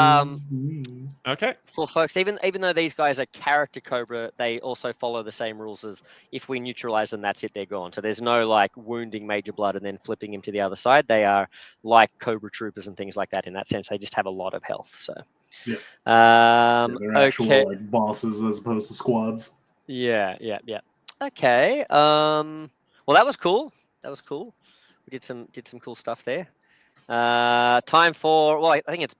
okay. For folks, even though these guys are character Cobra, they also follow the same rules as if we neutralize them, that's it, they're gone. So there's no like wounding Major Blood and then flipping him to the other side. They are like Cobra troopers and things like that in that sense. They just have a lot of health. So they're actual like bosses as opposed to squads. Yeah. Okay. Well, that was cool. We did some cool stuff there. Time for I think it's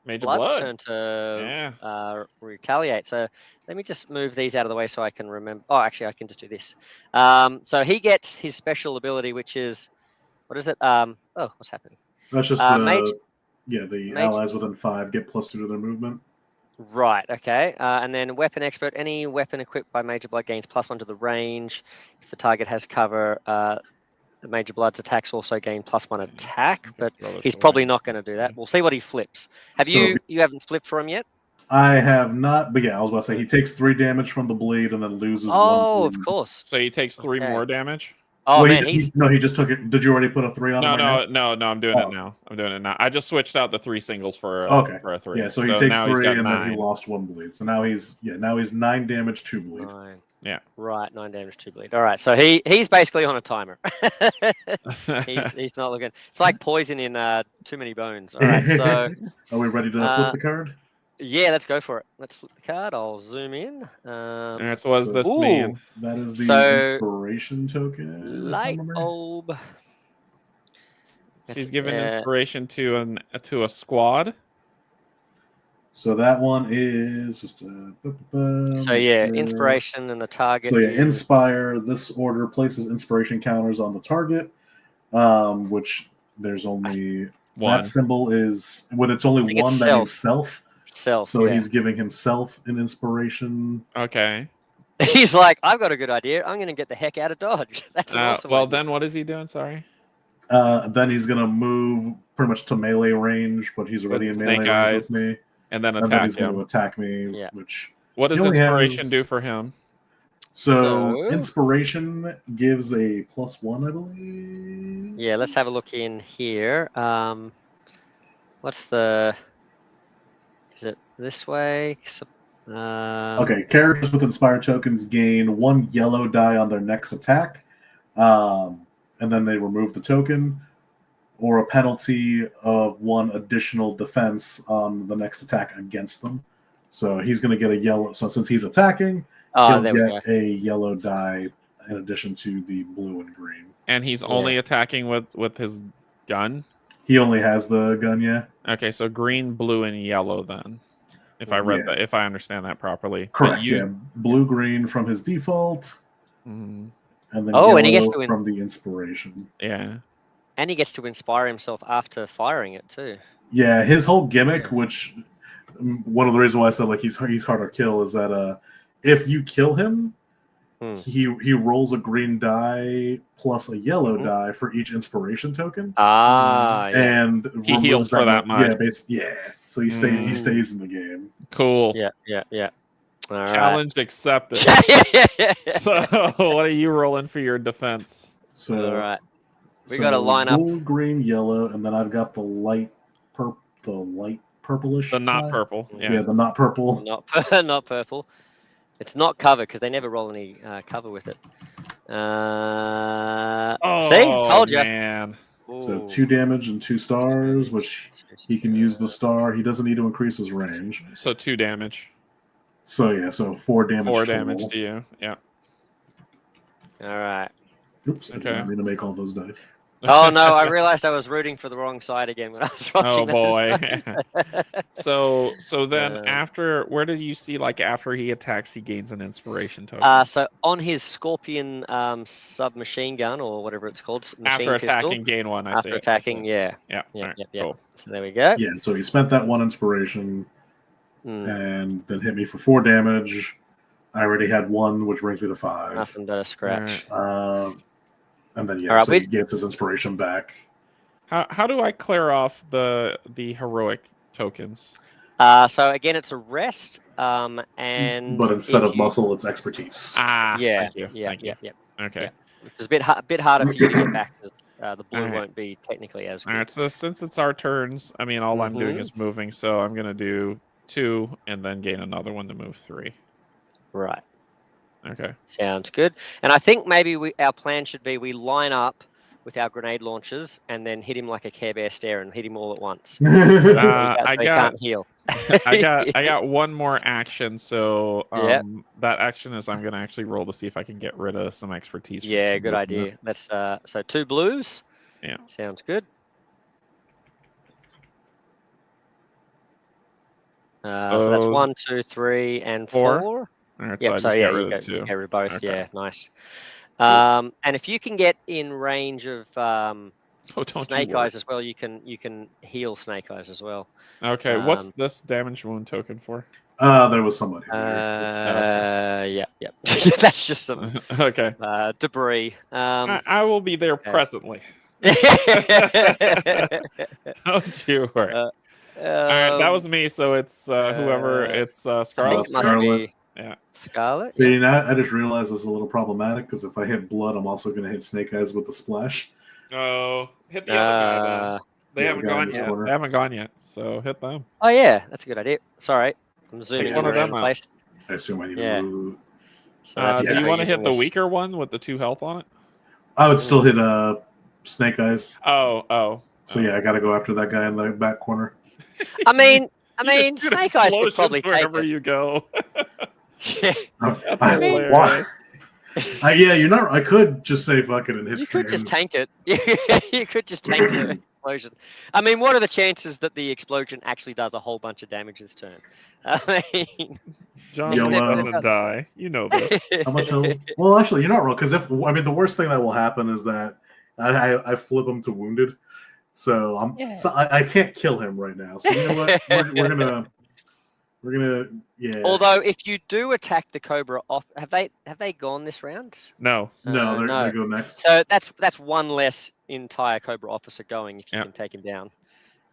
Major Blood's Blood turn to retaliate. So let me just move these out of the way so I can remember. Oh, actually, I can just do this. So he gets his special ability, which is what is it? What's happening? That's just the allies within 5 get +2 to their movement. Right. Okay. And then weapon expert. Any weapon equipped by Major Blood gains +1 to the range. If the target has cover, the Major Blood's attacks also gain +1 attack, but he's probably not going to do that. We'll see what he flips. You haven't flipped for him yet? I have not, but I was about to say he takes 3 damage from the bleed and then loses 1. Oh, of course. So he takes 3 more damage? Oh, man, he just took it. Did you already put a 3 on him? No, I'm doing it now. I just switched out the 3 singles for a 3. Yeah, so he takes 3 and then he lost 1 bleed. So now he's 9 damage, 2 bleed. 9. Yeah. Right, 9 damage, 2 bleed. All right, so he's basically on a timer. he's not looking. It's like poison in Too Many Bones. All right, so are we ready to flip the card? Yeah, let's go for it. Let's flip the card. I'll zoom in. All right, so what does this mean? That is the inspiration token. Light bulb. She's given inspiration to a squad. So that one is just a. So inspiration and the target. So inspire. This order places inspiration counters on the target, which there's only 1. That symbol is when it's only 1. That means self. So he's giving himself an inspiration. Okay. He's like, I've got a good idea. I'm going to get the heck out of Dodge. That's awesome. Well, then what is he doing? Sorry. Then he's going to move pretty much to melee range, but he's already in melee range with me. And then he's going to attack me. Yeah. What does inspiration do for him? So inspiration gives a +1, I believe. Yeah, let's have a look in here. What's the? Is it this way? Okay, characters with inspired tokens gain 1 yellow die on their next attack, and then they remove the token, or a penalty of 1 additional defense on the next attack against them. So he's going to get a yellow. So since he's attacking, he'll get a yellow die in addition to the blue and green. And he's only attacking with his gun? He only has the gun, yeah. Okay, so green, blue, and yellow then. If I read that, if I understand that properly. Correct. Blue, green from his default, and then and he gets to from the inspiration. Yeah, and he gets to inspire himself after firing it too. Yeah, his whole gimmick, which one of the reasons why I said like he's hard to kill, is that if you kill him, he rolls a green die plus a yellow die for each inspiration token. And he heals for that much. So he stays in the game. Cool. Yeah. All Challenge accepted. So what are you rolling for your defense? So all right, we got to line up gold, green, yellow, and then I've got the light purplish. The not die. purple. Yeah, the not purple. Not purple. It's not cover because they never roll any cover with it. See, told you. Man. So 2 damage and 2 stars, which he can use the star. He doesn't need to increase his range. So 2 damage. So 4 damage. 4 damage to you. Yeah. All right. Oops. Okay. I didn't mean to make all those dice. Oh no! I realized I was rooting for the wrong side again when I was watching. Oh boy! So then after, where did you see after he attacks, he gains an inspiration token? So on his Scorpion submachine gun or whatever it's called. After attacking, gain 1. After attacking, yeah. Cool. So there we go. Yeah. So he spent that 1 inspiration, and then hit me for 4 damage. I already had 1, which brings me to 5. Nothing but a scratch. And then so he gets his inspiration back. How do I clear off the heroic tokens? So again, it's a rest, and but instead of muscle, it's expertise. Thank you. Yeah. Okay. It's a bit harder for you to get back because the blue won't be technically as good. All right. So since it's our turns, I mean, all I'm doing is moving. So I'm gonna do 2 and then gain another one to move 3. Right. Okay. Sounds good. And I think maybe our plan should be we line up with our grenade launchers and then hit him like a Care Bear stare and hit him all at once. I can't heal. I got one more action. So that action is I'm gonna actually roll to see if I can get rid of some expertise. Yeah, good idea. Let's so 2 blues. Yeah. Sounds good. So that's 1, 2, 3, and 4. All right, yep, so you go. You carry both. Okay. Yeah, nice. And if you can get in range of Snake Eyes as well, you can heal Snake Eyes as well. Okay, what's this damage wound token for? There was somebody. Yeah. That's just some debris. I will be there presently. Don't you worry. All right, that was me. So it's whoever. It's Scarlet. Yeah. Scarlet. See, now I just realized it's a little problematic because if I hit blood, I'm also going to hit Snake Eyes with the splash. Oh, hit the other guy then. They haven't gone yet. They haven't gone yet, so hit them. Oh yeah, that's a good idea. Sorry, I'm zooming one of them place. I assume I need to move. So do you want to hit the weaker one with the 2 health on it? I would still hit Snake Eyes. Oh. So yeah, I got to go after that guy in the back corner. I mean, Snake Eyes could probably take wherever you go. That's hilarious. Yeah, you're not. I could just say fuck it and hit. You could just tank it. You could just tank the explosion. I mean, what are the chances that the explosion actually does a whole bunch of damage this turn? I mean, John doesn't die. You know this. How much health? Well, actually, you're not wrong. Because the worst thing that will happen is that I flip him to wounded, so I can't kill him right now. So you know what? We're gonna Although if you do attack the Cobra off, have they gone this round? No. They go next. So that's 1 less entire Cobra officer going if you can take him down.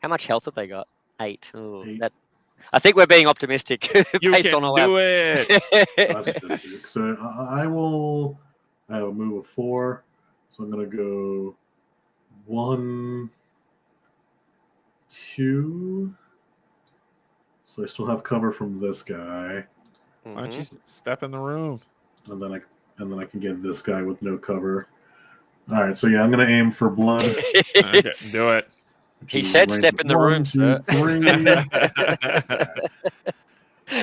How much health have they got? 8. Ooh, 8. I think we're being optimistic. You based can on do it. So I will move a 4. So I'm gonna go 1, 2. So I still have cover from this guy. Why don't you step in the room? And then I can get this guy with no cover. All right, so I'm gonna aim for blood. Okay, do it. He said step in the room, sir. 3.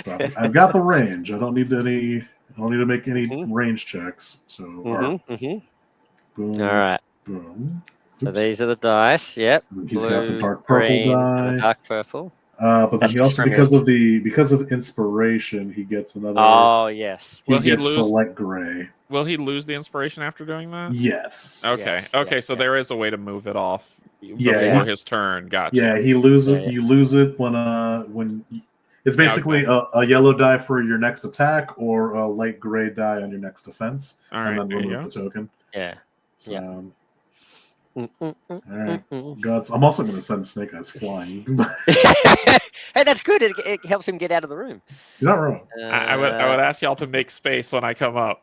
So I've got the range. I don't need to make any range checks. So boom. All right. Boom. So these are the dice. Yep. He's got the dark purple die. Dark purple. But then he also, because of inspiration, he gets another. Oh yes. He gets the light gray. Will he lose the inspiration after doing that? Yes. Okay. So there is a way to move it off before his turn. Gotcha. Yeah, he loses. You lose it when It's basically a yellow die for your next attack or a light gray die on your next defense, and then remove the token. Yeah. So, all right. Gods. I'm also going to send Snake Eyes flying. Hey, that's good. It helps him get out of the room. You're not wrong. I would ask y'all to make space when I come up.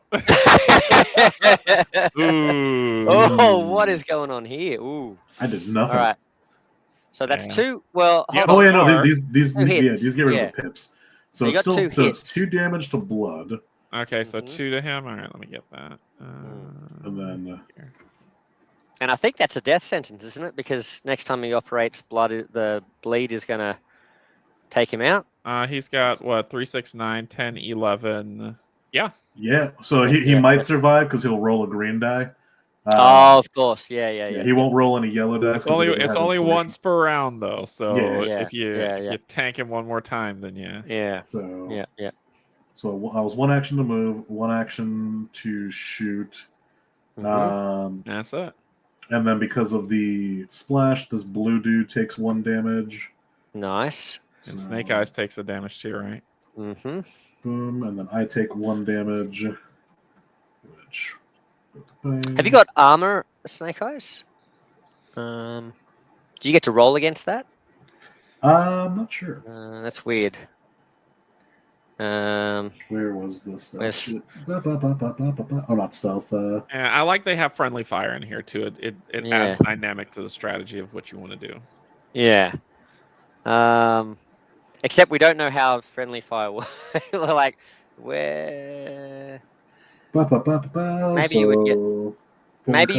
Ooh. Oh, what is going on here? Ooh. I did nothing. All right. So that's 2. Well, these get rid of the pips. So it's still it's 2 damage to blood. Okay, so 2 to him. All right, let me get that. And then. And I think that's a death sentence, isn't it? Because next time he operates, the bleed is going to take him out. He's got what 3, 6, 9, 10, 11. Yeah. Yeah. So he might survive because he'll roll a green die. Of course. Yeah. He won't roll any yellow dice. It's only once per round though. So if you tank him one more time, then yeah. So yeah. So I was 1 action to move, 1 action to shoot. That's it. And then because of the splash, this blue dude takes 1 damage. Nice. And Snake Eyes takes a damage too, right? Mm-hmm. Boom, and then I take 1 damage. Have you got armor, Snake Eyes? Do you get to roll against that? I'm not sure. That's weird. Where was this? Oh, not stealth. Yeah, I like they have friendly fire in here too. It adds dynamic to the strategy of what you want to do. Yeah. Except we don't know how friendly fire works. Like where. Maybe you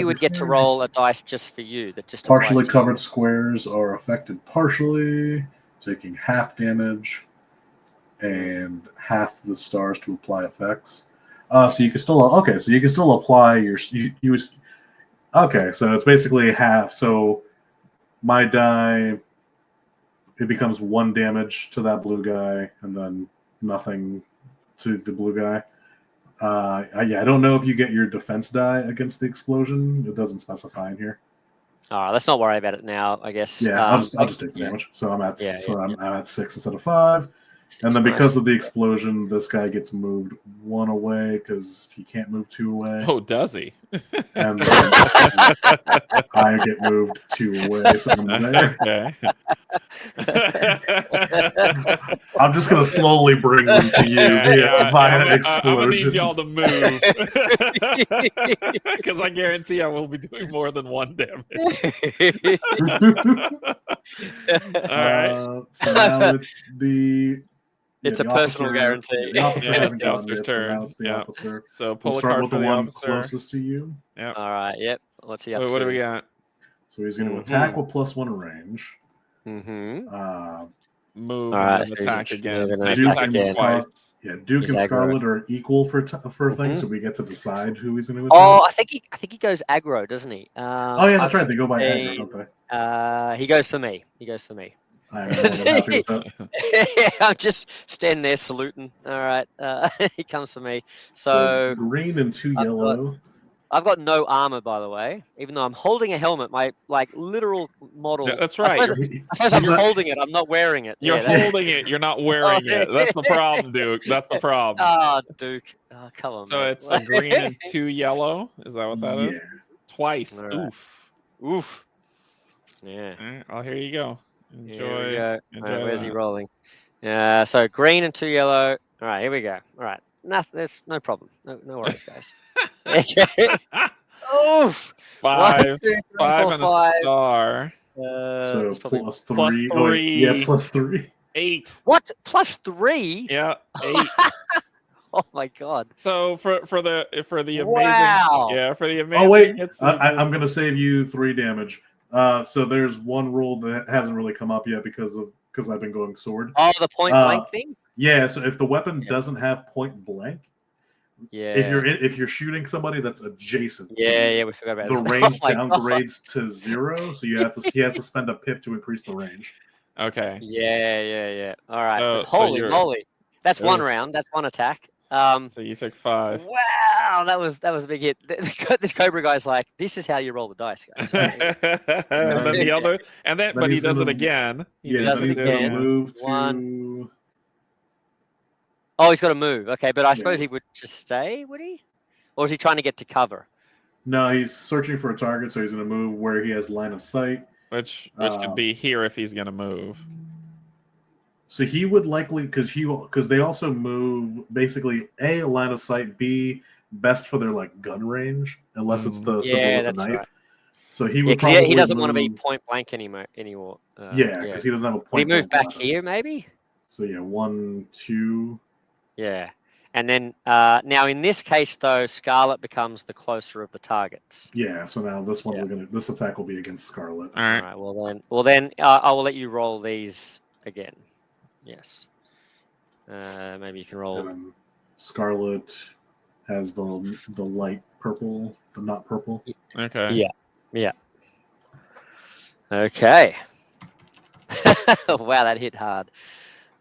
would get to roll a dice just for you. That just partially covered squares are affected partially, taking half damage. And half the stars to apply effects. So you can still apply your use. Okay, so it's basically half. So my die, it becomes 1 damage to that blue guy, and then nothing to the blue guy. I don't know if you get your defense die against the explosion. It doesn't specify in here. All right, let's not worry about it now. I guess. Yeah, I'll just take the damage. So I'm at I'm at 6 instead of 5. And then because of the explosion, this guy gets moved 1 away because he can't move 2 away. Oh, does he? And then I get moved 2 away. So I'm there. Okay. I'm just going to slowly bring them to you via explosion. I'm going to need y'all to move. Because I guarantee I will be doing more than 1 damage. All right. So now it's a personal guarantee. The officer hasn't the officer's turn. So now it's the officer. So pull we'll a start card with for the the one officer. closest to you. Yep. All right. Yep. What's he up to? What do we got? So he's going to attack with +1 range. Mm-hmm. Move and attack again. Twice. Yeah, Duke and Scarlet are equal for things, so we get to decide who he's going to attack. Oh, I think he goes aggro, doesn't he? That's right. They go by aggro, don't they? He goes for me. I'm more than happy with that. I'm just standing there saluting. All right, he comes for me. So green and 2 yellow. I've got no armor, by the way. Even though I'm holding a helmet, my literal model. Yeah, that's right. I suppose I'm holding it. I'm not wearing it. You're holding it. You're not wearing it. That's the problem, Duke. That's the problem. Oh, Duke. Oh, come on. So man. it's a green and 2 yellow. Is that what that is? Twice. Right. Oof. Yeah. All right. Well, here you go. Enjoy. Right, where's he rolling? So green and 2 yellow. All right, here we go. All right. There's no problem. No worries, guys. Oof. 5. 1, 2, 3, 5 4, and 5. a star. So +3. +3. Yeah, +3. 8. What? +3? Yeah, 8. Oh my god. So for the amazing, wow. Yeah, for the amazing. Oh wait, hits, I'm gonna save you 3 damage. So there's one rule that hasn't really come up yet because I've been going sword. Oh, the point blank thing. Yeah. So if the weapon doesn't have point blank, if you're shooting somebody that's adjacent, we forgot about the that. range downgrades to 0. So he has to spend a pip to increase the range. Okay. Yeah. All right. So Holy moly. That's 1 round. That's 1 attack. So you took 5. Wow, that was a big hit. This Cobra guy's like, this is how you roll the dice, guys. And then the other, but he does it again. He does it again. Move to Oh, he's got to move. Okay, but I suppose he Yes. would just stay, would he? Or is he trying to get to cover? No, he's searching for a target, so he's going to move where he has line of sight. Which could be here if he's going to move. So he would likely, because they also move basically A, line of sight, B, best for their like gun range, unless it's the symbol with the knife. Right. So he would probably he doesn't move, want to be point blank anymore. Yeah, because he doesn't have a point. We move back here, maybe. So yeah, 1, 2. Yeah, and then now in this case though, Scarlet becomes the closer of the targets. Yeah. So now this this attack will be against Scarlet. All right. Well then, I will let you roll these again. Yes. Maybe you can roll. And then Scarlet has the light purple, the not purple. Okay. Yeah. Okay. Wow, that hit hard.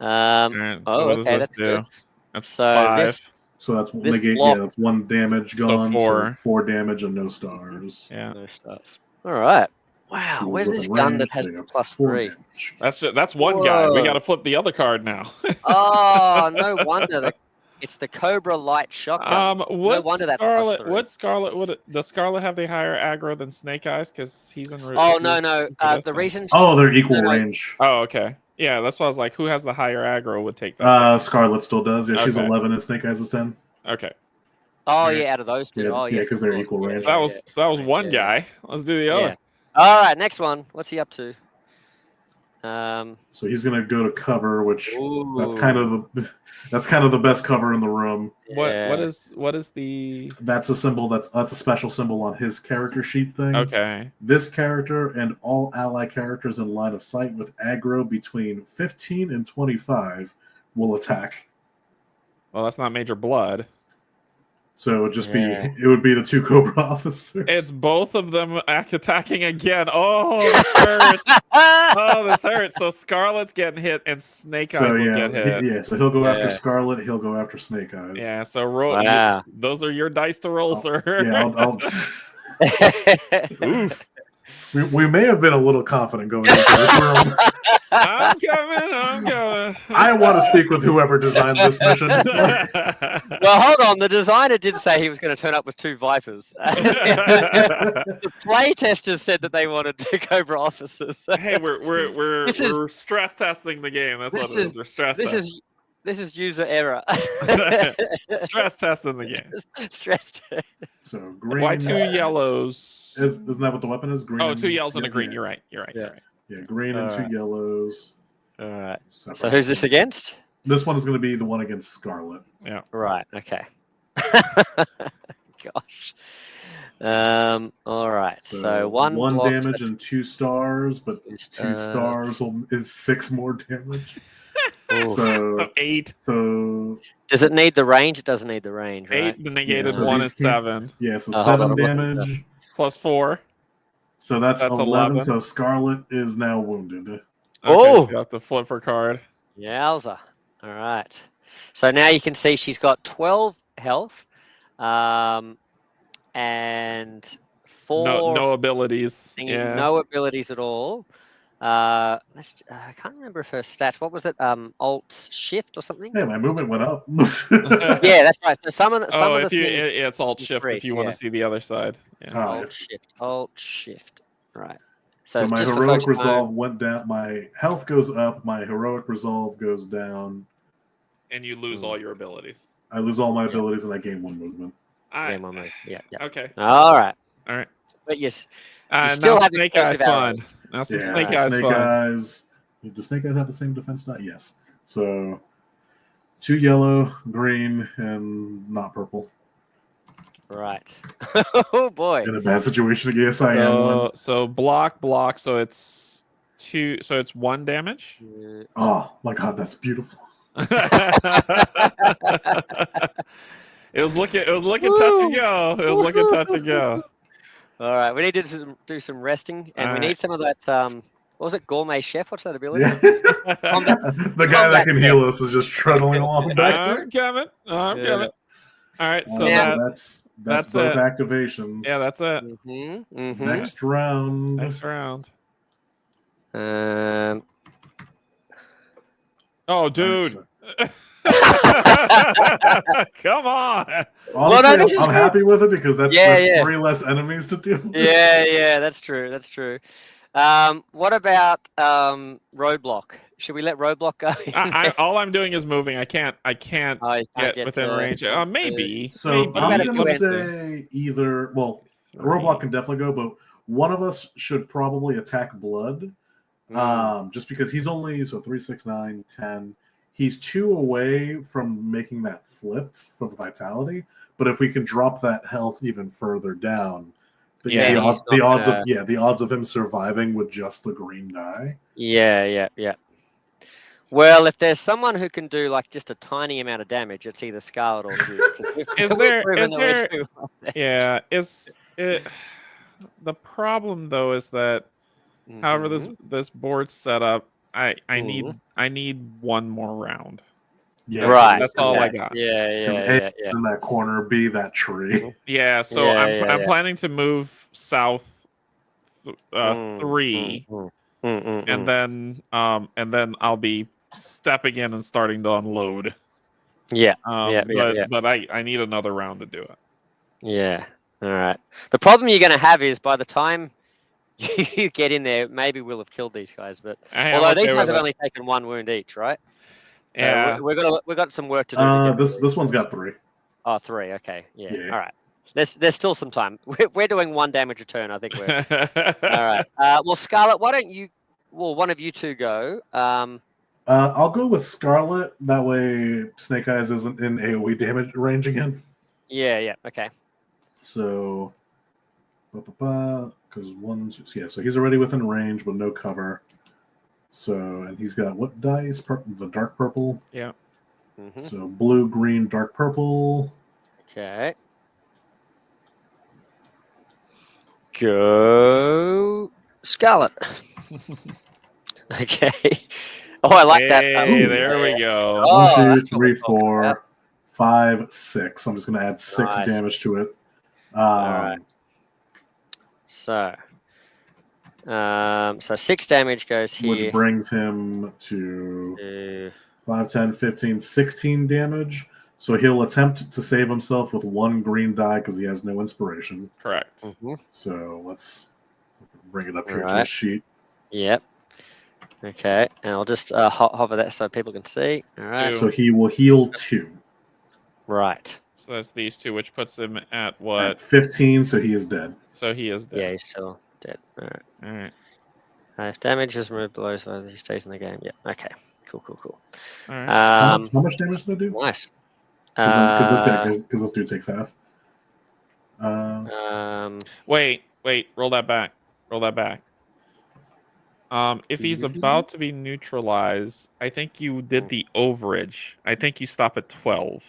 Right, so what does this do? Good. That's So 5. So that's This negate. block- Yeah, that's 1 damage gone. So 4 damage and no stars. Yeah. No stars. All right. Wow. She was Where's this within gun range, that has so yeah, plus 4 3? damage. That's one guy. We Whoa. got to flip the other card now. Oh, no wonder. It's the Cobra light shotgun. What No wonder that's plus 3. What Scarlet? Does Scarlet have the higher aggro than Snake Eyes? Because he's in. Oh no. The reason. Oh, they're equal No. range. Oh, okay. Yeah, that's why I was like, who has the higher aggro would take that. Scarlet still does. Yeah, she's Okay. 11 and Snake Eyes is 10. Okay. Oh yeah, out of those two. Yeah, Oh yeah, yes, 'cause of they're course. equal range. That was one Yeah. guy. Let's do the Yeah. other. All right, next one. What's he up to? So he's gonna go to cover, which that's Ooh. kind of the best cover in the room. Yeah. What is the That's a symbol. That's a special symbol on his character sheet thing. okay? This character and all ally characters in line of sight with aggro between 15 and 25 will attack. Well, that's not Major Blood. So it would just Yeah. it would be the 2 Cobra officers. It's both of them attacking again. Oh, this hurts. Oh, this hurts. So Scarlet's getting hit and Snake Eyes So will yeah, get hit. yeah. So he'll go after Yeah. Scarlet. He'll go after Snake Eyes. Yeah, so roll. Wow. Those are your dice to roll, sir. Yeah, I'll Oof. we may have been a little confident going into this room. I'm coming. I want to speak with whoever designed this mission. Well, hold on. The designer did say he was going to turn up with 2 Vipers. The play testers said that they wanted 2 Cobra officers. Hey, we're This is- we're stress testing the game. That's what this it is. is- We're stress This testing. this is user error. Stress testing the game. Stressed. So green. Why 2 yellows? Isn't that what the weapon is? Green. Oh, 2 yellows and a yeah, green. Yeah, You're right. You're right. yeah, green and 2 yellows. All right. So Separate. who's this against? This one is going to be the one against Scarlet. Right. Okay. Gosh. All right. So one block, damage that's and 2 stars, but 2 stars. stars is 6 more damage. Ooh. So 8. so Does it need the range? It doesn't need the range, right? 8. The negated Yeah, so 1 these is two- 7 yeah, so hold on, 7 I'm looking at damage. plus 4. So that's 11. 11. So Scarlet is now wounded. Okay, Oh! so you have to flip her card. Yowza. All right. So now you can see she's got 12 health, and 4 No abilities. thingy, Yeah. no abilities at all. I can't remember if her stats. What was it? Alt Shift or something? Yeah, my movement went up. Yeah, that's right. So some of the if things, it's Alt Shift if you want to see the other side. Yeah. Oh, yeah. Alt Shift. Right. So my just for heroic folks to know- resolve went down. My health goes up. My heroic resolve goes down. And you lose all your abilities. I lose all my abilities and I gain 1 movement. Yeah, my move. Yeah. Okay. All right. All right. But yes, Now still have Snake Eyes explosive fun. arrows. Now some Yeah, Snake so Eyes Snake fun. Eyes. Does Snake Eyes have the same defense dot? Yes. So 2 yellow, green, and not purple. Right. Oh boy. In a bad situation, I guess I am one. So block. So it's 2. So it's 1 damage. Oh my god, that's beautiful. It was looking touch and go. It was looking touch and go. All right. We need to do some resting, and All we right. need some of that. What was it? Gourmet chef. What's that ability? Yeah. The guy that can heal us is just trundling along back I'm coming. I'm Yeah. coming. All right. So Yeah. that's that's both it. activations. yeah, that's it. Mm-hmm. Mm-hmm. Next round. Next round. Um. Oh, dude. Come on. Honestly, I'm happy with it because that's 3 less enemies to deal with. Yeah, that's true. That's true. What about Roadblock? Should we let Roadblock go? All I'm doing is moving. I can't get within range. Maybe. So maybe. I'm gonna say either. Well, Roadblock can definitely go, but one of us should probably attack Blood. Just because he's only 3, 6, 9, 10. He's 2 away from making that flip for the vitality. But if we can drop that health even further down, the odds of him surviving with just the green die. Yeah. Well, if there's someone who can do like just a tiny amount of damage, it's either Scarlet or Duke. The problem though is that however this board's set up, I need one more round. Yeah, that's all I got. Yeah. In that corner, B, that tree. Yeah, so I'm planning to move south 3, and then I'll be stepping in and starting to unload. Yeah. But I need another round to do it. Yeah. All right. The problem you're going to have is by the time you get in there, maybe we'll have killed these guys. But although these guys have only taken 1 wound each, right? So we've got some work to do. This one's got 3. Oh, 3. Okay. Yeah. All right. There's still some time. We're doing 1 damage a turn. I think we're all right. Well, Scarlet, why don't you? Well, one of you two go. I'll go with Scarlet. That way, Snake Eyes isn't in AOE damage range again. Yeah. Okay. So, because so he's already within range with no cover. So, and he's got what dice? The dark purple. Yeah. So blue, green, dark purple. Okay. Go Scarlet. Okay. Oh, I like that. There we go. 1, 2, 3, 4, 5, 6. I'm just going to add 6 damage to it. All right. So 6 damage goes here. Which brings him to 5, 10, 15, 16 damage. So he'll attempt to save himself with 1 green die because he has no inspiration. Correct. So let's bring it up here to a sheet. Yep. Okay, and I'll just hover that so people can see. All right. So he will heal 2. Right. So that's these 2, which puts him at what? At 15, so he is dead. So he is dead. Yeah, he's still dead. All right. If damage is removed below, so he stays in the game. Yeah. Okay. Cool. All right. How much damage did I do? Nice. Because this dude takes half. Wait. Roll that back. If he's about to be neutralized, I think you did the overage. I think you stop at 12.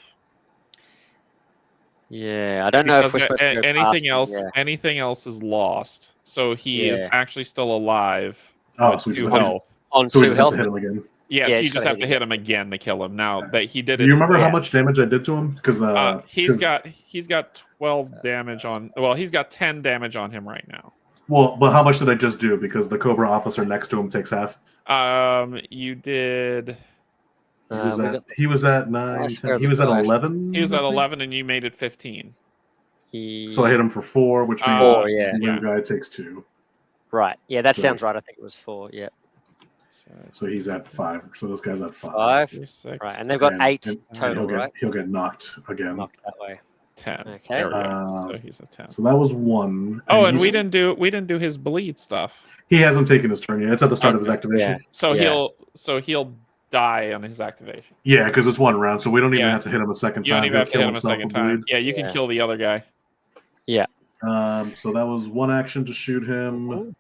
Yeah, I don't know if we're supposed to go anything past else. Anything else is lost. So he is actually still alive. Oh, so 2 health. On so 2 we health. Have to hit him again. Yes, you just have to hit him again to kill him. Now that he did. Do you remember how much damage I did to him? Because he's got 12 damage on. Well, he's got 10 damage on him right now. Well, but how much did I just do? Because the Cobra officer next to him takes half. You did. He was at 9. 10, he was at 11. He was at 11, and you made it 15. So I hit him for 4, which means the new guy takes 2. Right. Yeah, that sounds right. I think it was 4. Yeah. So he's at 5. So this guy's at 5. 5. 6, right, and they've got 8 total, right? He'll get knocked again. Knocked that way. 10. Okay. So he's at 10. So that was 1. And we didn't do his bleed stuff. He hasn't taken his turn yet. It's at the start of his activation. Yeah. So he'll die on his activation. Yeah, because it's 1 round, so we don't even have to hit him a second time. You don't even have to hit him a second time. Yeah, you can kill the other guy. Yeah. So that was 1 action to shoot him.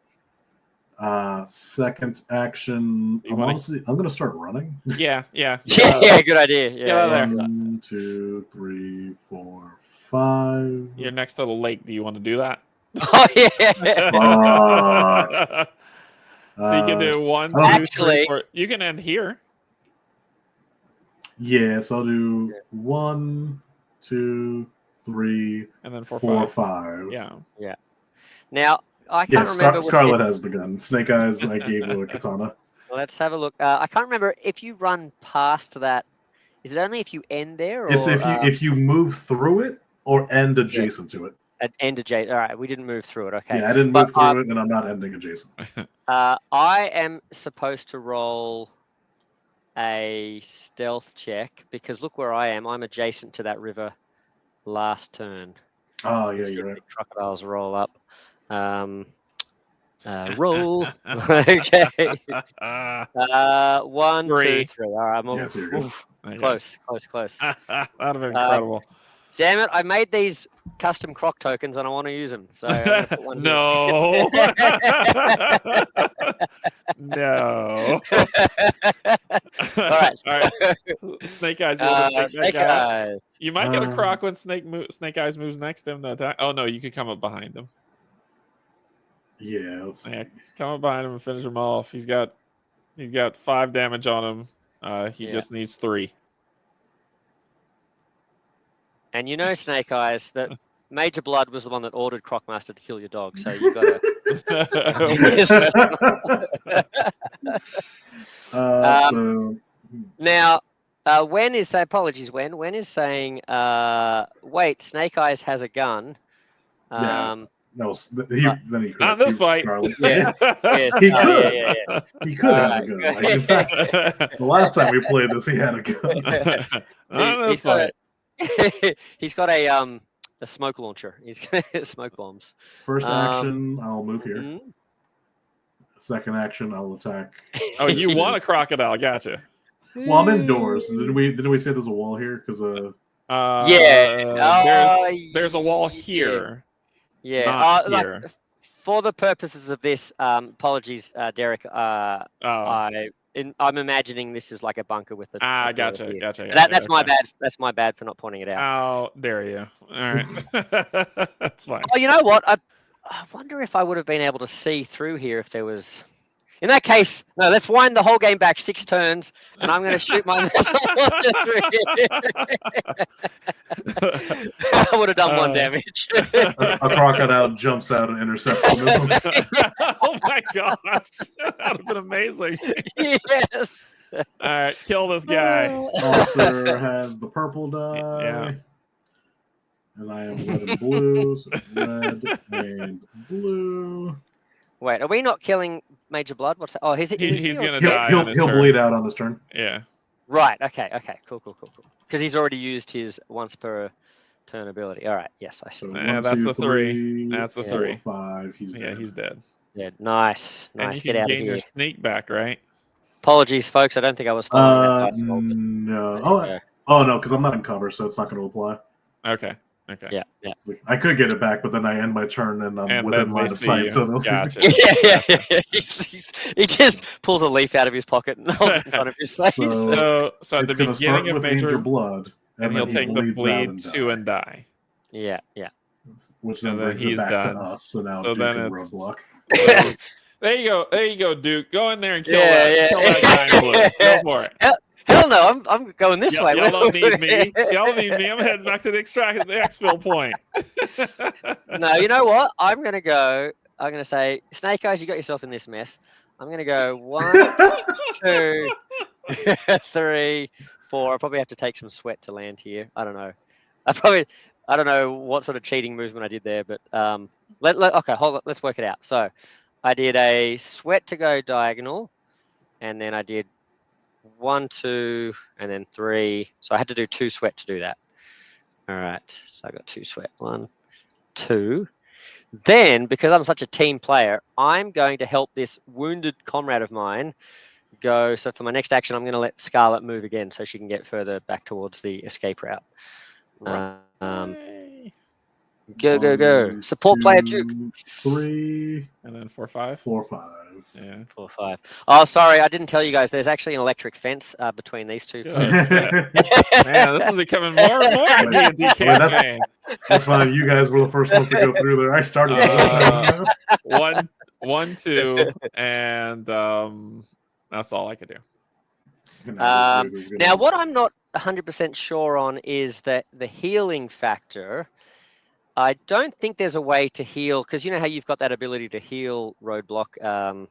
Second action. I'm going to start running. Yeah. Good idea. Yeah. 1, 2, 3, 4, 5. You're next to the lake. Do you want to do that? Oh yeah. So you can do 1, 2, actually, 3, 4. You can end here. Yeah, so I'll do 1, 2, 3, and then 4, 5. Yeah. Now I can't remember. Scarlet has the gun. Snake Eyes, I gave you a katana. Let's have a look. I can't remember if you run past that Is it only if you end there? Or, it's if you move through it or end adjacent to it. End adjacent. All right, we didn't move through it. Okay. Yeah, I didn't move through it, and I'm not ending adjacent. I am supposed to roll a stealth check because look where I am. I'm adjacent to that river last turn. Oh, yeah, you're right. Crocodiles roll up. Roll. Okay. 1, 2, 3. All right, I'm Yeah, so you're good. close. That'd have been incredible. Damn it! I made these custom croc tokens and I want to use them. So I'm gonna put one no. No. All right. Snake Eyes. Snake Eyes. You might get a croc when Snake Eyes moves next to him. Oh no, you could come up behind him. Yeah. Come up behind him and finish him off. He's got 5 damage on him. He just needs 3. And you know, Snake Eyes, that Major Blood was the one that ordered Crocmaster to kill your dog, so you got to. Now, Wen is apologies. Wen is saying, wait, Snake Eyes has a gun. No, then he not this fight. Yeah, he could have a gun. Like, in fact, the last time we played this, he had a gun. Not this fight. He's got a smoke launcher. He's got smoke bombs. First action, I'll move here. Mm-hmm. Second action, I'll attack. Oh, you want a crocodile? Gotcha. Well, I'm indoors. Didn't we say there's a wall here? Because there's a wall here. Yeah. Like, for the purposes of this, apologies, Derek. I'm imagining this is like a bunker with a. Gotcha. That's my bad. That's my bad for not pointing it out. How dare you? All right, that's fine. Oh, you know what? I wonder if I would have been able to see through here if there was. In that case, no. Let's wind the whole game back 6 turns, and I'm going to shoot my missile launcher through here. I would have done 1 damage. A crocodile jumps out and intercepts the missile. Oh my gosh, that would have been amazing. Yes. All right, kill this guy. Officer has the purple die. Yeah. And I am red and blue. So red and blue. Wait, are we not killing Major Blood? What's that? Oh, he's going to die. He'll bleed out on this turn. Yeah. Right. Okay. Cool. Because he's already used his once per turn ability. All right. Yes, I see. So that's the 3. That's the 3. 5. He's dead. He's dead. Yeah. Nice. And you Get out of here. gain your sneak back, right? Apologies, folks. I don't think I was following that. No. Oh no, because I'm not in cover, so it's not going to apply. Okay. Yeah. I could get it back, but then I end my turn and I'm within line of sight, so they'll gotcha. see Yeah. He just pulls a leaf out of his pocket and holds it in front of his face. So at the beginning of Major Blood, and he'll take the bleed 2 and die. Yeah. Which then brings it back to us. So now Duke can roadblock. So, there you go, Duke. Go in there and kill that guy in blue. Go for it. Hell no, I'm going this way. Y'all don't need me. I'm heading back to the exfil point. No, you know what? I'm going to say, Snake Eyes, you got yourself in this mess. I'm going to go 1, 2, 3, 4. I'll probably have to take some sweat to land here. I don't know. I don't know what sort of cheating movement I did there, but okay, hold on. Let's work it out. So I did a sweat to go diagonal, and then I did 1, 2, and then 3. So I had to do 2 sweat to do that. All right. So I got 2 sweat. 1, 2. Then, because I'm such a team player, I'm going to help this wounded comrade of mine go. So for my next action, I'm going to let Scarlet move again so she can get further back towards the escape route. Go. Support 2, player Duke. 3. And then 4, 5. 4, 5. Yeah. 4, 5. Oh, sorry, I didn't tell you guys. There's actually an electric fence between these two. Man, this is becoming more and more a D&D campaign. That's fine. You guys were the first ones to go through there. I started this. 1, 2, and that's all I could do. Now, what I'm not 100% sure on is that the healing factor. I don't think there's a way to heal because you know how you've got that ability to heal roadblock.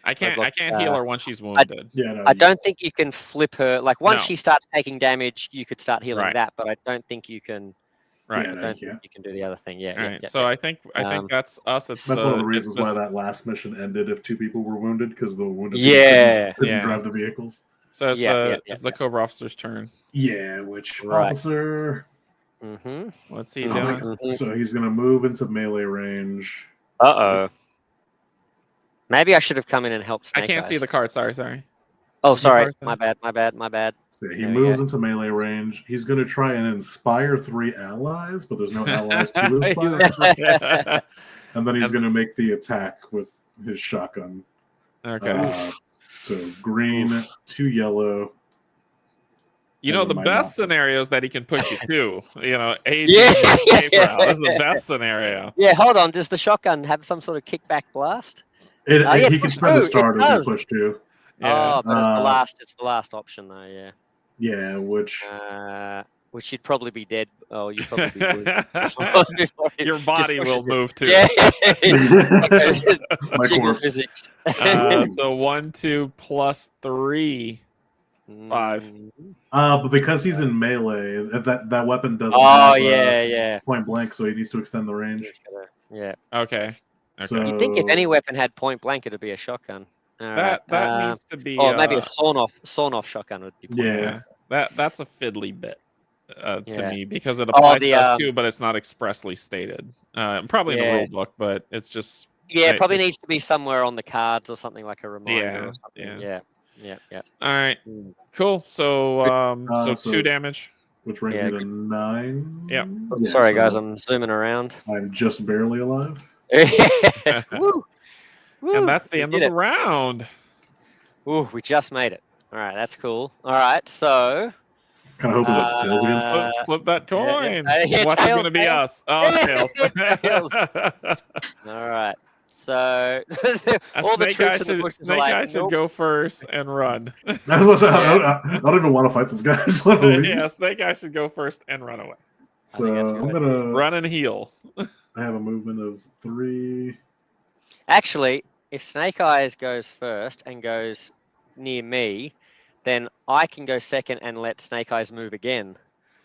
I can't Roadblock, heal her once she's wounded. I don't think you can flip her. Like once No. she starts taking damage, you could start healing Right. that, but I don't think you can. Right. I don't think you can do the other thing. Yeah. All yeah, right. yeah, So yeah. I think that's us. That's one of the reasons why that last mission ended if 2 people were wounded, because the wounded Yeah. people couldn't drive the vehicles. So it's the Cobra officer's turn. Yeah, which officer? Mm-hmm. What's he doing? So he's gonna move into melee range. Uh-oh. Maybe I should have come in and helped Snake I can't Eyes. see the card. Sorry. Oh, sorry. My bad. So he moves into melee range. He's going to try and inspire 3 allies, but there's no allies to inspire. And then he's going to make the attack with his shotgun. Okay. So green, 2 yellow. You know, the best scenario is that he can push you too. You know, age Yeah. This is the best scenario. Yeah, hold on. Does the shotgun have some sort of kickback blast? He can spend the starter to push too. Yeah. Oh, but it's the last option though, yeah. Yeah, which you'd probably be dead. Oh, you'd probably be dead. Your body will move too. Yeah. My corpse. Physics. So 1, 2 plus 3. 5. But because he's in melee, that weapon doesn't have point blank, so he needs to extend the range. Yeah. Okay. So, you'd think if any weapon had point blank, it'd be a shotgun. That needs to be. Or maybe a sawn off shotgun would be. Yeah. That's a fiddly bit to me because it applies to but it's not expressly stated. Probably in the rule book, but it's just. Yeah, it probably needs to be somewhere on the cards or something like a reminder or something. Yeah. All right. Cool. So 2 damage. Which brings me to 9. Yeah. Sorry, guys. I'm zooming around. I'm just barely alive. Woo. And that's the end of the round. Ooh, we just made it. All right, that's cool. All right, so. Kind of hoping that's tails again. Flip that coin. Watch is going to be us. Oh, tails. All right. So Snake Eye should go first and run. I don't even want to fight this guy. Snake Eye should go first and run away. So I'm gonna run and heal. I have a movement of 3. Actually, if Snake Eyes goes first and goes near me, then I can go second and let Snake Eyes move again.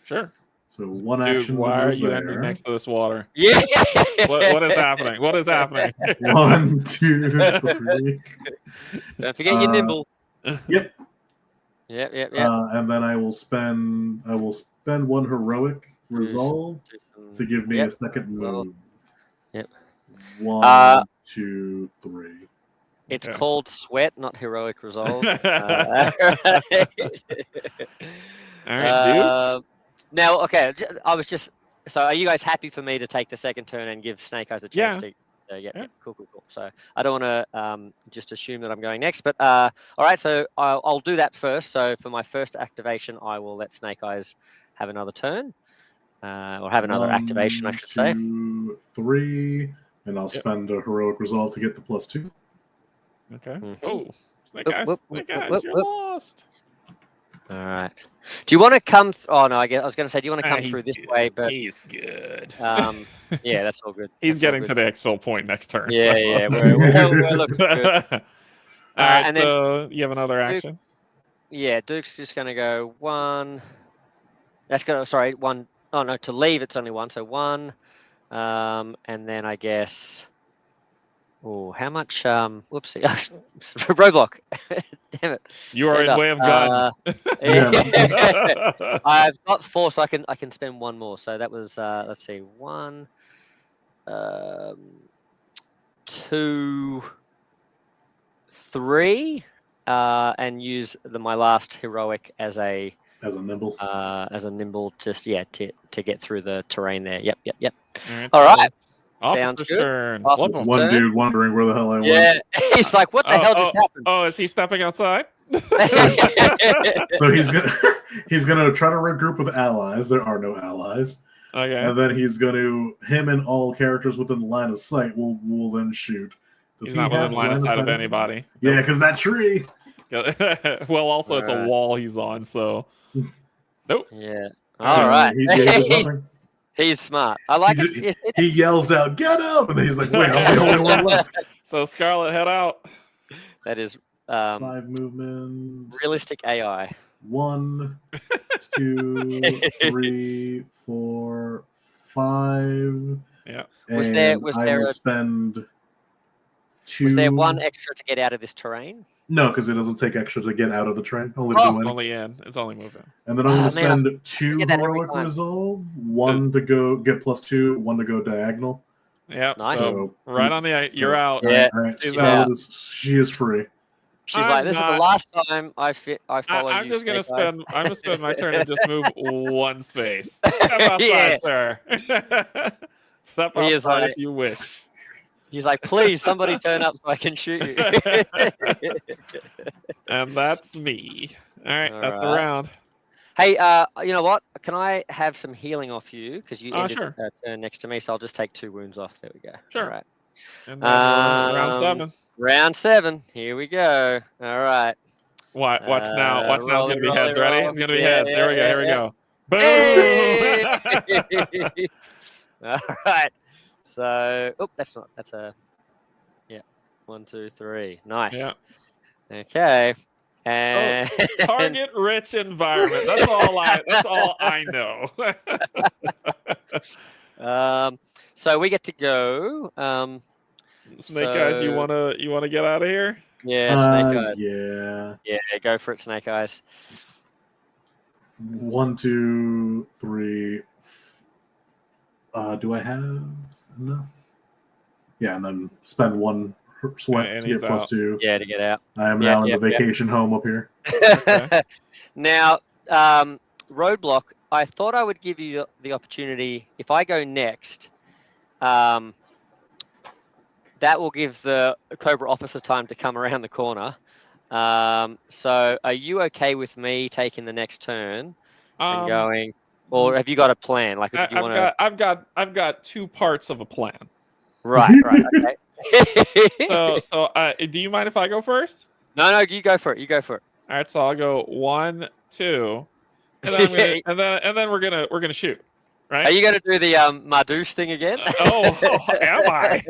Sure. So one action. Why are you ending next to this water? Yeah. What is happening? 1, 2, 3. Don't forget your nimble. Yep. Yep. And then I will spend 1 heroic resolve to give me a second move. Yep. 1, 2, 3. It's called sweat, not heroic resolve. All right, dude. Now, okay, I was just. So, are you guys happy for me to take the second turn and give Snake Eyes a chance to? Cool. So, I don't want to just assume that I'm going next, but all right. So, I'll do that first. So, for my first activation, I will let Snake Eyes have another turn, or have another activation, I should say. 2, 3, and I'll spend a heroic resolve to get the +2. Okay. Oh, Snake Eyes, you're lost. All right. Do you want to come? Oh no, I was going to say, do you want to come through this way? But he's good. Yeah, that's all good. He's getting to the exfil point next turn. Yeah, we're looking good. All right, and so you have another action. Yeah, Duke's just going to go 1. That's going to 1. Oh no, to leave it's only 1, so 1, and then I guess. Oh, how much? Whoopsie! Roadblock. Damn it! You are in way of gun. I've got 4, so I can spend 1 more. So that was let's see, 1, 2, 3, and use my last heroic as a nimble. As a nimble, just to get through the terrain there. Yep. All right. Sounds good. Turn. One dude wondering where the hell I went. Yeah, he's like, "What the hell just happened?" Oh, is he stepping outside? So he's gonna try to regroup with allies. There are no allies. Okay. And then him and all characters within line of sight will then shoot. He's not within line of sight of anybody. Yeah, because that tree. Well, also it's a wall he's on, so. Nope. Yeah. All right. He's smart. I like it. He yells out, "Get up!" And then he's like, "Wait, I'm the only one left." So Scarlet, head out. That is 5 movements. realistic AI. 1, 2, 3, 4, 5. Yeah. Was And there I will spend 2. Was there one extra to get out of this terrain? No, because it doesn't take extra to get out of the train. Only to go in. Only in. It's only moving. And then I'm going to spend 2 heroic resolve, 1 to go get +2, 1 to go diagonal. Yep. Nice. So right on the you're out. Yeah. She's out. She is free. She's like, this is the last time I follow you. I'm just gonna spend my turn and just move 1 space. Step outside, sir. Step outside if you wish. He's like, please, somebody turn up so I can shoot you. And that's me. All right, that's the round. Hey, you know what? Can I have some healing off you? Because you ended turn next to me, so I'll just take 2 wounds off. There we go. Sure. All right. And round 7. Round 7. Here we go. All right. Watch now. Watch now. It's gonna be heads. Ready? It's gonna be heads. Yeah, Here we go. Here we go. Boom. Hey! All right. So, that's a, 1, 2, 3. Nice. Yeah. Okay. And target rich environment. That's all I know. So we get to go. Snake Eyes, you wanna get out of here? Yeah, Snake Eyes. Yeah, go for it, Snake Eyes. 1, 2, 3. Do I have enough? Yeah, and then spend 1 sweat to get +2. Yeah, to get out. I am now in the vacation home up here. Okay. Now, Roadblock, I thought I would give you the opportunity, if I go next, that will give the Cobra officer time to come around the corner. So are you okay with me taking the next turn and going, or have you got a plan? Like, did you want to? I've got 2 parts of a plan. Right, okay. So do you mind if I go first? No, you go for it. You go for it. All right, so I'll go 1, 2, and then and then we're gonna shoot. Right? Are you gonna do the Mardus thing again? Am I?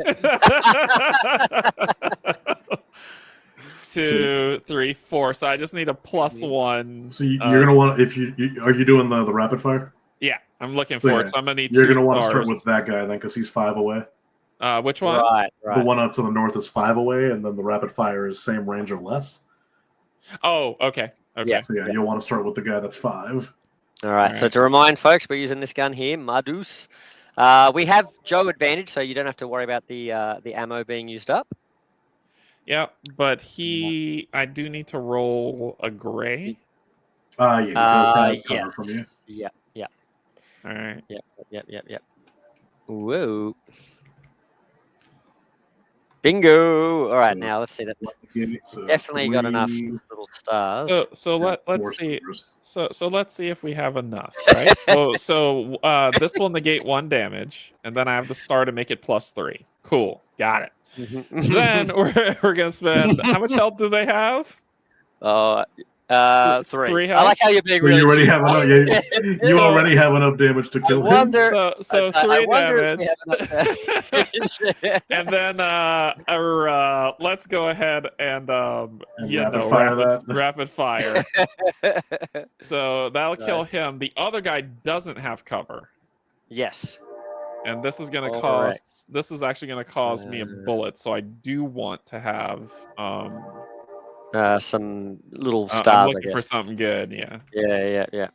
2, 3, 4. So I just need a +1. So you're gonna want are you doing the rapid fire? Yeah, I'm looking for it. So I'm gonna need. You're gonna want to start with that guy then, because he's 5 away. Which one? Right. The one up to the north is 5 away, and then the rapid fire is same range or less. Oh, okay. Yeah. So you'll want to start with the guy that's 5. All right. So to remind folks, we're using this gun here, Mardus. We have Joe advantage, so you don't have to worry about the ammo being used up. Yeah, but I do need to roll a gray. Yeah, he does have cover from you. Yeah. All right. Yep. Whoa. Bingo! All right, now let's see that. Definitely got enough little stars. So let's see. So let's see if we have enough, right? so this will negate 1 damage, and then I have the star to make it +3. Cool, got it. Then we're gonna spend. How much health do they have? 3. 3 health? I like how you're being really. You already have enough. You already have enough damage to kill him. So 3 damage. And then let's go ahead and rapid fire. So that'll kill him. The other guy doesn't have cover. Yes. And this is gonna cause. This is actually gonna cause me a bullet. So I do want to have some little stars. I'm looking for something good. Yeah. Yeah.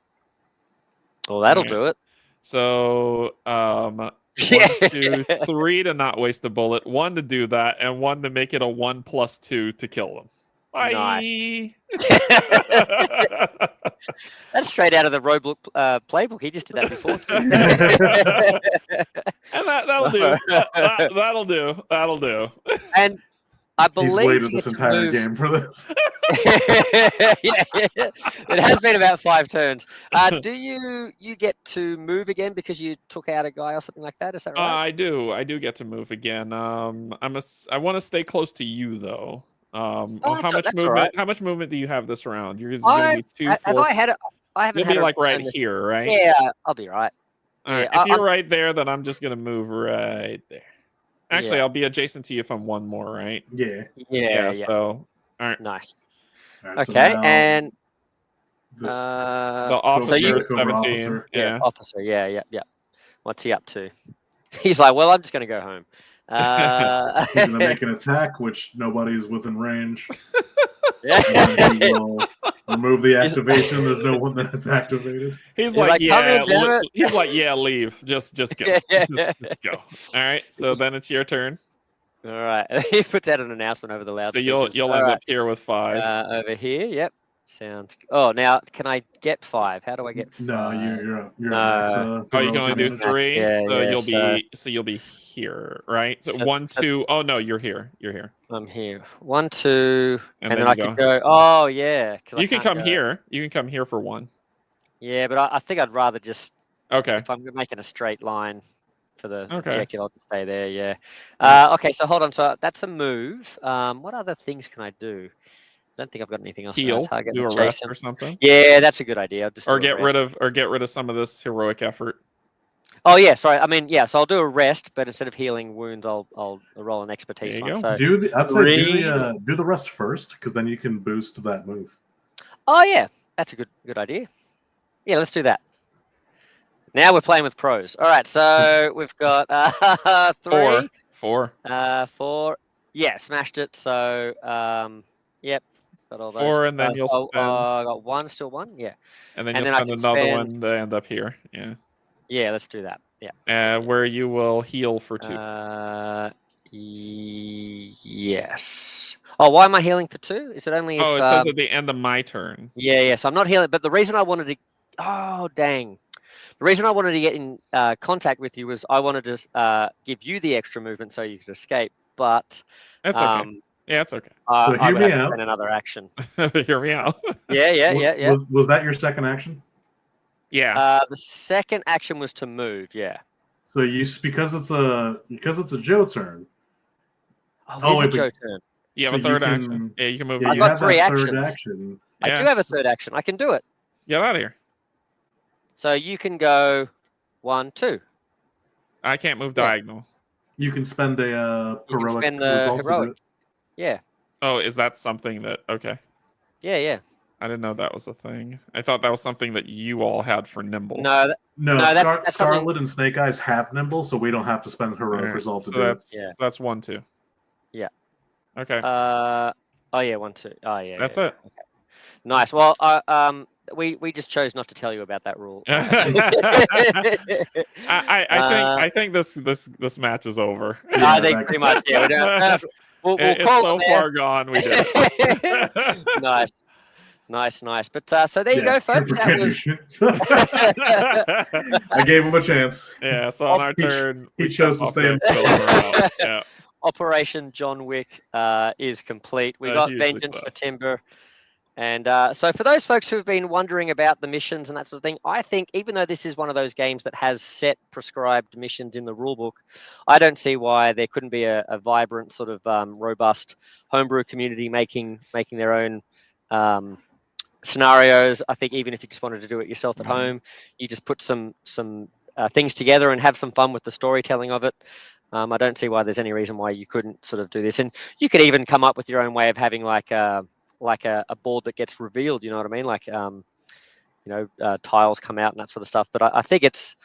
Well, that'll do it. So 1, 2, 3 to not waste a bullet, 1 to do that, and 1 to make it a 1 + 2 to kill them. Bye. Nice. That's straight out of the Roadblock playbook. He just did that before. And that'll do. That'll do. And I believe he's waited this entire game for this. It has been about 5 turns. Do you get to move again because you took out a guy or something like that? Is that right? I do get to move again. I want to stay close to you though. How much movement? Right. How much movement do you have this round? You're going to be 2, 4. I haven't. You'll be like right here, right? Yeah, I'll be right. All right. If you're right there, then I'm just gonna move right there. Actually, I'll be adjacent to you if I'm 1 more, right? Yeah. So All right. Nice. All right, so Okay, now and this The Cobra officer is Cobra 17. officer. Yeah. officer. Yeah. What's he up to? He's like, well, I'm just going to go home. He's going to make an attack, which nobody is within range. Yeah. And then he will remove the activation. There's no one that's activated. He's like, like, come yeah. in, damn it. He's like, yeah, leave. Just go. Yeah. Just go. All right. So then it's your turn. All right. He puts out an announcement over the So loudspeakers. you'll end up here with 5. Over here. Yep. Sounds. Oh, now can I get 5? How do I get 5? No, you're up No. max. Oh, you can only do advantage. 3. Yeah, so yeah, you'll be here, right? So, So- 1, so- 2. Oh no, you're here. You're here. I'm here. 1, 2, And and then then I you could go. Oh yeah. You can come here. You can come here for 1. Yeah, but I think I'd rather just. Okay. If I'm making a straight line for the Okay. objective, I'll just stay there. Yeah. Okay. So hold on. So that's a move. What other things can I do? I don't think I've got anything else. Heal. Target Do a rest or something. Yeah, that's a good idea. I'll just Or do a get rid rest. of some of this heroic effort. Oh yeah, sorry. I mean, yeah. So I'll do a rest, but instead of healing wounds, I'll roll an expertise There you one. go. So I'd say do the rest first, because then you can boost that move. oh yeah, that's a good idea. Yeah, let's do that. Now we're playing with pros. All right, so we've got 3, 4. 4. Yeah, smashed it. So yep, got all those. 4, and then you'll spend. I got 1, still 1. Yeah. And then and you'll then I spend can another spend- one to end up here. Yeah. Yeah, let's do that. Yeah. Where you will heal for 2. Yes. Oh, why am I healing for 2? Is it only if? Oh, it says at the end of my turn. Yeah. So I'm not healing, but the reason I wanted to. Oh dang. The reason I wanted to get in contact with you was I wanted to give you the extra movement so you could escape, but That's okay. Yeah, it's okay. So I hear would me have to out. spend another action. Hear me out. Yeah. Was that your second action? Yeah. The second action was to move. Yeah. So because it's a Joe turn. Oh, it's a Joe turn. You have so a third you can- action. Yeah, you can move. Yeah, I've you got have 3 that third actions. action. I do have a third action. I can do it. Get out of here. So you can go 1, 2. I can't move Yeah. diagonal. You can spend a You can heroic spend the result to do heroic. it. Yeah. Oh, is that something that? Okay. Yeah. I didn't know that was a thing. I thought that was something that you all had for nimble. No. No, No, that's Scarlet something- and Snake Eyes have nimble, so we don't have to spend heroic Alright, result to so do it. that's Yeah. so that's 1, 2. Yeah. Okay. Oh yeah, 1, 2. Oh yeah. That's yeah. it. Okay. Nice. Well, we just chose not to tell you about that rule. I think this match is over. I think pretty much. Yeah. We don't, we'll It's call so it there. far gone. We did it. Nice. But so there you go, folks. That was I gave him a chance. Yeah. So on our turn, he we chose step to up stay and kill her out. Yeah. Operation John Wick is complete. We A got huge Vengeance for success. Timber. And so for those folks who've been wondering about the missions and that sort of thing, I think even though this is one of those games that has set prescribed missions in the rulebook, I don't see why there couldn't be a vibrant sort of robust homebrew community making their own scenarios. I think even if you just wanted to do it yourself at home, you just put some things together and have some fun with the storytelling of it. I don't see why there's any reason why you couldn't sort of do this. And you could even come up with your own way of having like a board that gets revealed, you know what I mean? Like, tiles come out and that sort of stuff. But I think it's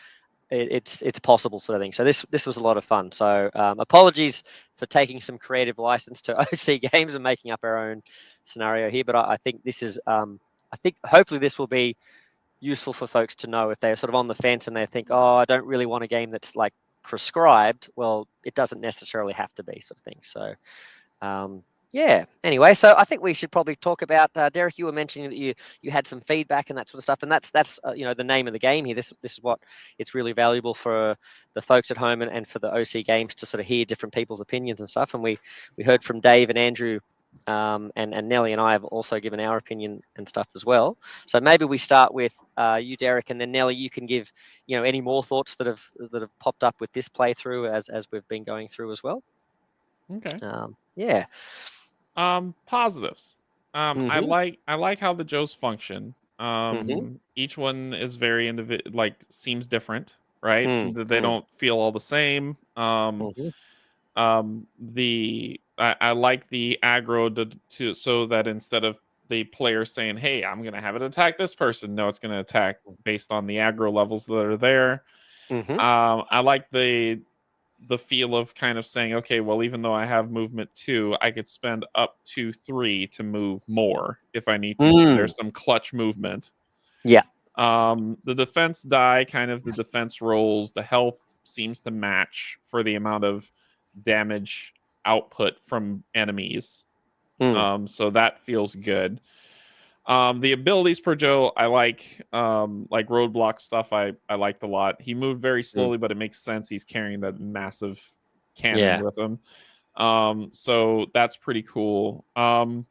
possible sort of thing. So this was a lot of fun. So apologies for taking some creative license to OC Games and making up our own scenario here. But I think this is, I think hopefully this will be useful for folks to know if they're sort of on the fence and they think, oh, I don't really want a game that's like prescribed. Well, it doesn't necessarily have to be, sort of thing. So yeah. Anyway, so I think we should probably talk about Derek. You were mentioning that you had some feedback and that sort of stuff, and that's the name of the game here. This is what it's really valuable for the folks at home and for the OC Games to sort of hear different people's opinions and stuff. And we heard from Dave and Andrew, and Nelly and I have also given our opinion and stuff as well. So maybe we start with you, Derek, and then Nelly, you can give any more thoughts that have popped up with this playthrough as we've been going through as well. Okay. Yeah. Positives. I like how the Joes function. Each one is very seems different, right? They don't feel all the same. The I like the aggro to so that instead of the player saying, "Hey, I'm gonna have it attack this person," no, it's gonna attack based on the aggro levels that are there. Mm-hmm. I like the feel of kind of saying, okay, well, even though I have movement 2, I could spend up to 3 to move more if I need to. So there's some clutch movement. Yeah. The defense die, kind of the defense rolls, the health seems to match for the amount of damage output from enemies. So that feels good. The abilities per Joe, I like roadblock stuff. I liked a lot. He moved very slowly, but it makes sense. He's carrying that massive cannon with him. So that's pretty cool. I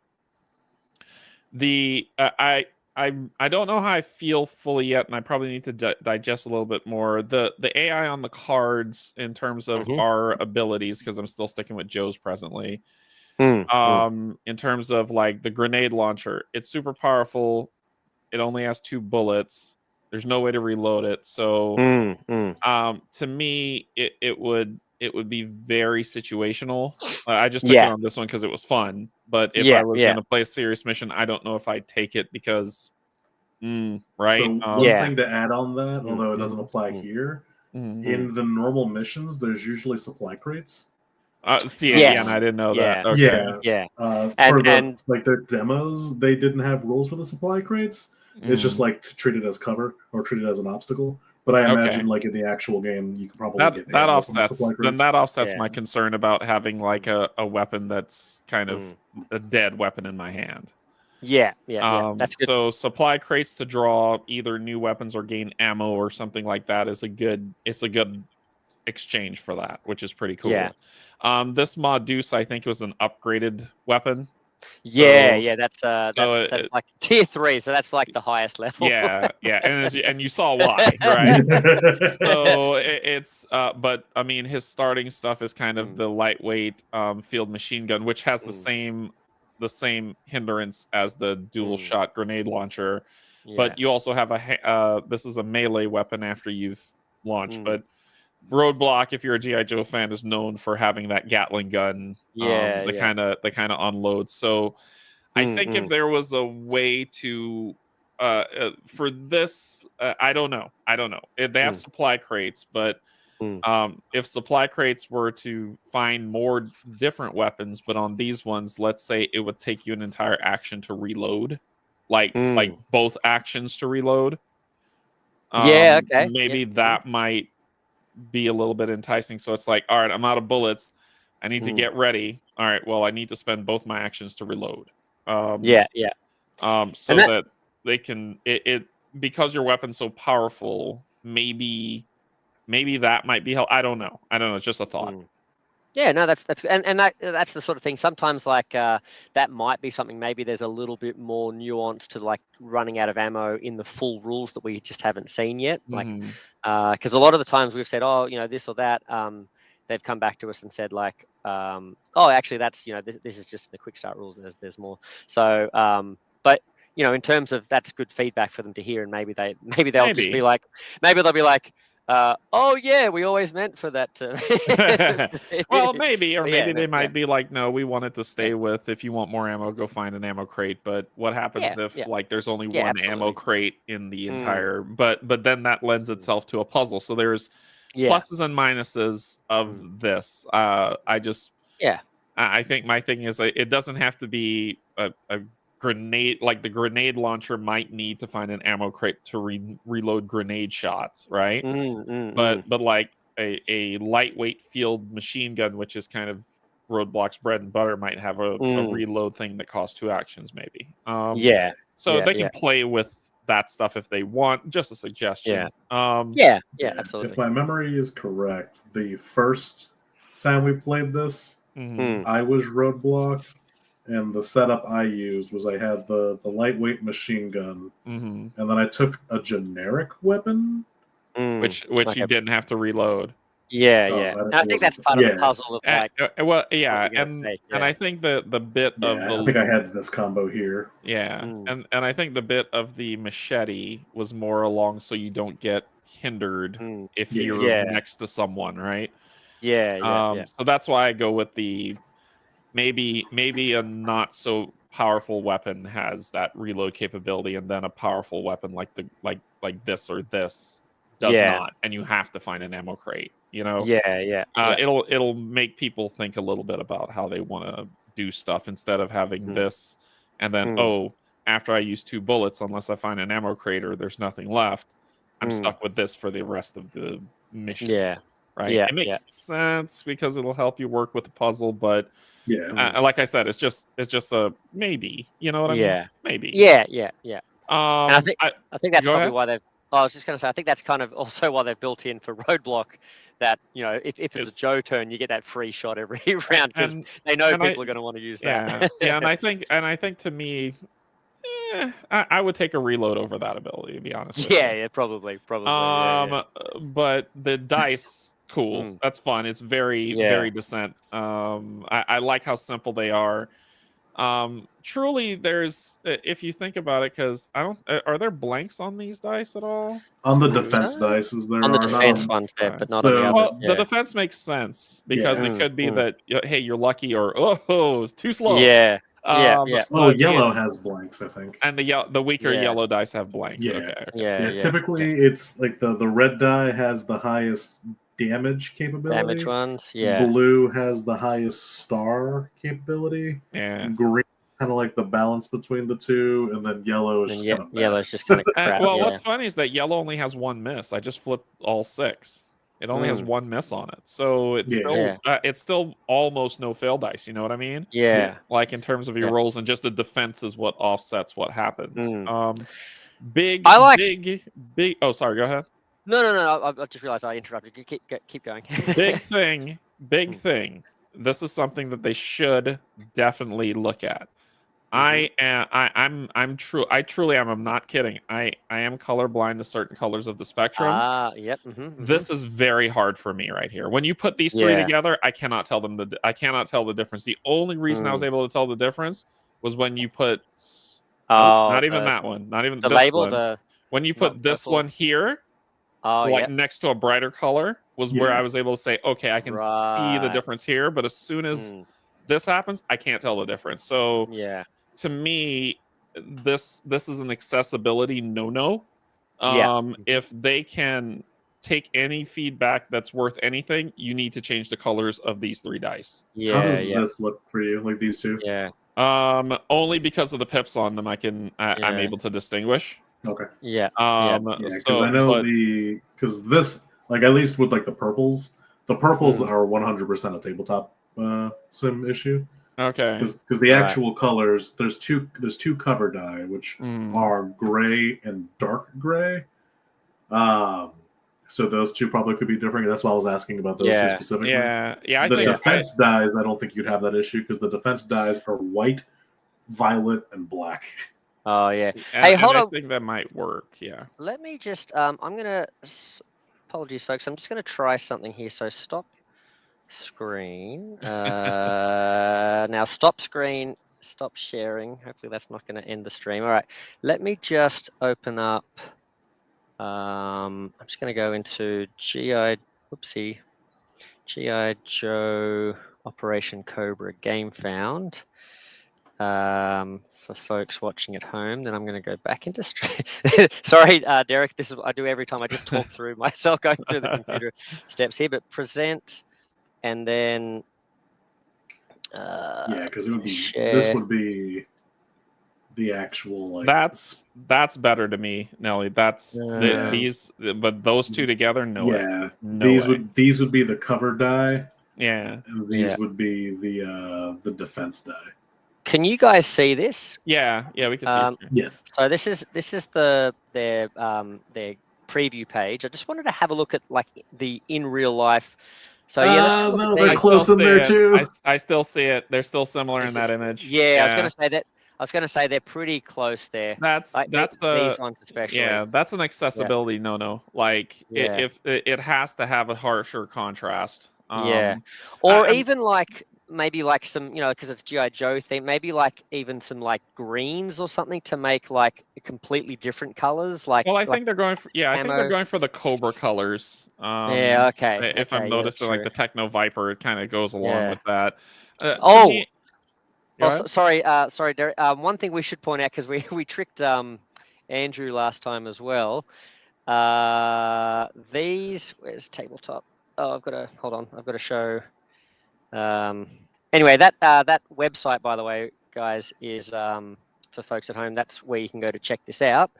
don't know how I feel fully yet, and I probably need to digest a little bit more. The AI on the cards in terms of our abilities, because I'm still sticking with Joe's presently. In terms of like the grenade launcher, it's super powerful. It only has 2 bullets. There's no way to reload it. So to me, it would be very situational. I just took it on this one because it was fun. But if I was going to play a serious mission, I don't know if I'd take it because, right? So one thing to add on that, although it doesn't apply here, in the normal missions, there's usually supply crates. And I didn't know that. Okay. For their demos, they didn't have rules for the supply crates. It's just like treated as cover or treated as an obstacle. But I imagine, like in the actual game, you could probably get that offsets. supply crates. Then that offsets my concern about having like a weapon that's kind of a dead weapon in my hand. That's good. So supply crates to draw either new weapons or gain ammo or something like that is a good exchange for that, which is pretty cool. This Modus, I think, was an upgraded weapon. That's like tier 3, so that's like the highest level. And you saw why, right? So it's but I mean, his starting stuff is kind of the lightweight field machine gun, which has the same hindrance as the dual shot grenade launcher, but you also have this is a melee weapon after you've launched. But Roadblock, if you're a G.I. Joe fan, is known for having that Gatling gun, the kind of unloads. So I think if there was a way to for this, I don't know. They have supply crates, but if supply crates were to find more different weapons, but on these ones, let's say it would take you an entire action to reload, like both actions to reload. Maybe that might be a little bit enticing. So it's like, all right, I'm out of bullets. I need to get ready. All right, well, I need to spend both my actions to reload. So that they can it because your weapon's so powerful, maybe that might be help. I don't know. It's just a thought. That's that's the sort of thing. Sometimes like that might be something. Maybe there's a little bit more nuance to like running out of ammo in the full rules that we just haven't seen yet. Like because a lot of the times we've said, oh, this or that. They've come back to us and said like, oh, actually that's this is just the quick start rules. There's more. So but in terms of that's good feedback for them to hear, and maybe they'll just be like, they'll be like. Oh yeah, we always meant for that to. Well, maybe, or maybe they might be like, no, we want it to stay with. If you want more ammo, go find an ammo crate. But what happens if like there's only one ammo crate in the entire? But then that lends itself to a puzzle. So there's pluses and minuses of this. I think my thing is it doesn't have to be a grenade, like the grenade launcher might need to find an ammo crate to reload grenade shots, right? But like a lightweight field machine gun, which is kind of Roadblock's bread and butter, might have a reload thing that costs 2 actions, maybe. So they can play with that stuff if they want. Just a suggestion. Absolutely. If my memory is correct, the first time we played this, I was Roadblock. And the setup I used was I had the lightweight machine gun, and then I took a generic weapon, which you didn't have to reload. I think that's part of the puzzle of like. And I think the bit of the. I think I had this combo here. And I think the bit of the machete was more along so you don't get hindered if you're next to someone, right? So So that's why I go with the maybe a not so powerful weapon has that reload capability, and then a powerful weapon like this or this does not, and you have to find an ammo crate. It'll make people think a little bit about how they want to do stuff instead of having this and then after I use 2 bullets, unless I find an ammo crate or there's nothing left, I'm stuck with this for the rest of the mission. Right. It makes sense because it'll help you work with the puzzle, but like I said, it's just a maybe. You know what I mean? Maybe. Yeah. And I think that's probably why they've. I was just going to say, I think that's kind of also why they've built in for Roadblock that, if it's a Joe turn, you get that free shot every round because they know people are going to want to use that. And I think to me, I would take a reload over that ability, to be honest. Yeah, probably. But the dice, cool. That's fun. It's very Descent. I like how simple they are. Truly, there's, if you think about it, because are there blanks on these dice at all? On the defense dice, is there? On the defense ones, but not on the others. Well, the defense makes sense because it could be that hey, you're lucky, or it's too slow. Yellow has blanks, I think, and the weaker yellow dice have blanks. Typically, it's like the red die has the highest damage capability. Damage ones, Blue has the highest star capability. Green kind of like the balance between the two, and then yellow is just kind of crap. Well, what's funny is that yellow only has 1 miss. I just flipped all 6. It only has 1 miss on it, so it's still almost no fail dice. You know what I mean? Like in terms of your rolls, and just the defense is what offsets what happens. Big. Oh, sorry. Go ahead. No. I just realized I interrupted. Keep going. Big thing. This is something that they should definitely look at. I truly am. I'm not kidding. I am colorblind to certain colors of the spectrum. This is very hard for me right here. When you put these 3 together, I cannot tell the difference. The only reason I was able to tell the difference was when you put not even that one, not even the this label. One. When you put this one here, next to a brighter color, was where I was able to say, okay, I can see the difference here. But as soon as this happens, I can't tell the difference. So to me, this is an accessibility no. If they can take any feedback that's worth anything, you need to change the colors of these 3 dice. How does this look for you, like these 2? Only because of the pips on them, I'm able to distinguish. Okay. Because I know because this, like, at least with like the purples are 100% a tabletop sim issue. Okay. Because the actual colors, there's two cover die which are gray and dark gray. So those 2 probably could be different. That's why I was asking about those 2 specifically. The defense dies, I don't think you'd have that issue because the defense dies are white, violet, and black. Oh yeah. Hey, hold on. I think that might work. Yeah. Let me just. I'm gonna. Apologies, folks. I'm just gonna try something here. So stop screen. Now stop screen. Stop sharing. Hopefully that's not going to end the stream. All right. Let me just open up. I'm just going to go into GI Joe Operation Cobra Game Found. For folks watching at home, then I'm going to go back into stream. Sorry, Derek, this is what I do every time. I just talk through myself going through the computer steps here, but present and then because it would be this would be the actual like that's better to me, Nelly. That's but those 2 together, no way. These would be the cover die. And these would be the defense die. Can you guys see this? Yeah, we can see it. Yes. So this is their preview page. I just wanted to have a look at like the in real life. So no, they're close in there too. I still see it. They're still similar in that image. Yeah, I was going to say that. I was going to say they're pretty close there. That's these ones especially. Yeah, that's an accessibility no. Like if it has to have a harsher contrast. Or even like maybe like some, because it's GI Joe theme, maybe like even some like greens or something to make like completely different colors. Like, I think they're going for I think they're going for the Cobra colors. Okay. If I'm noticing like the Techno Viper, it kind of goes along with that. Sorry, Derek. One thing we should point out, because we tricked Andrew last time as well. Where's tabletop? Oh, hold on. I've got to show. Anyway, that website, by the way, guys, is for folks at home. That's where you can go to check this out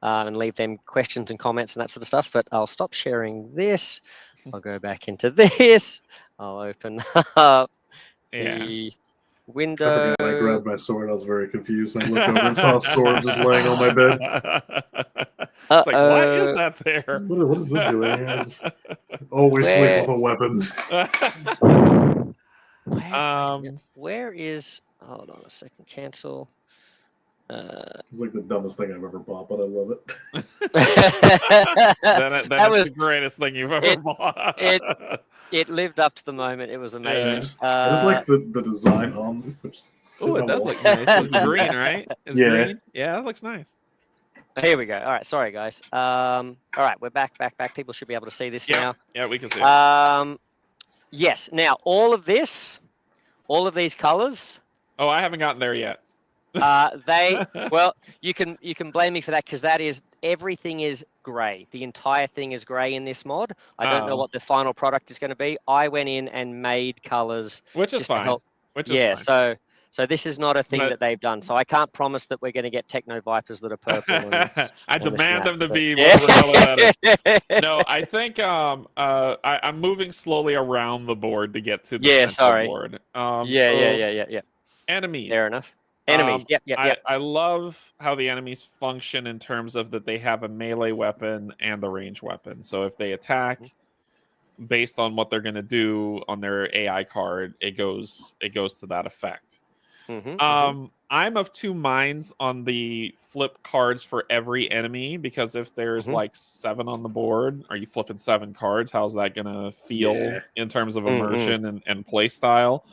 and leave them questions and comments and that sort of stuff. But I'll stop sharing this. I'll go back into this. I'll open up the window. I forgot I grabbed my sword. I was very confused. I looked over and saw a sword just laying on my bed. It's like, why is that there? What is this doing? I just always sleep with a weapon. Where is? Hold on a second. Cancel. It's like the dumbest thing I've ever bought, but I love it. that was the greatest thing you've ever bought. It lived up to the moment. It was amazing. I just like the design on. Oh, it does look nice. It's green, right? It's green. Yeah, that looks nice. Here we go. All right, sorry guys. All right, we're back. People should be able to see this now. Yeah, we can see it. Yes. Now all of these colors. Oh, I haven't gotten there yet. Well, you can blame me for that, because everything is grey. The entire thing is grey in this mod. I don't know what the final product is going to be. I went in and made colors, which is fine. Fine. So this is not a thing that they've done. So I can't promise that we're going to get Techno Vipers that are purple. I demand them to be whatever color that is. No, I think I'm moving slowly around the board to get to the center board. Yeah. Enemies. Fair enough. Enemies. Yep. I love how the enemies function in terms of that they have a melee weapon and a range weapon. So if they attack based on what they're going to do on their AI card, it goes to that effect. I'm of two minds on the flip cards for every enemy, because if there's like 7 on the board, are you flipping 7 cards? How's that going to feel in terms of immersion and play style?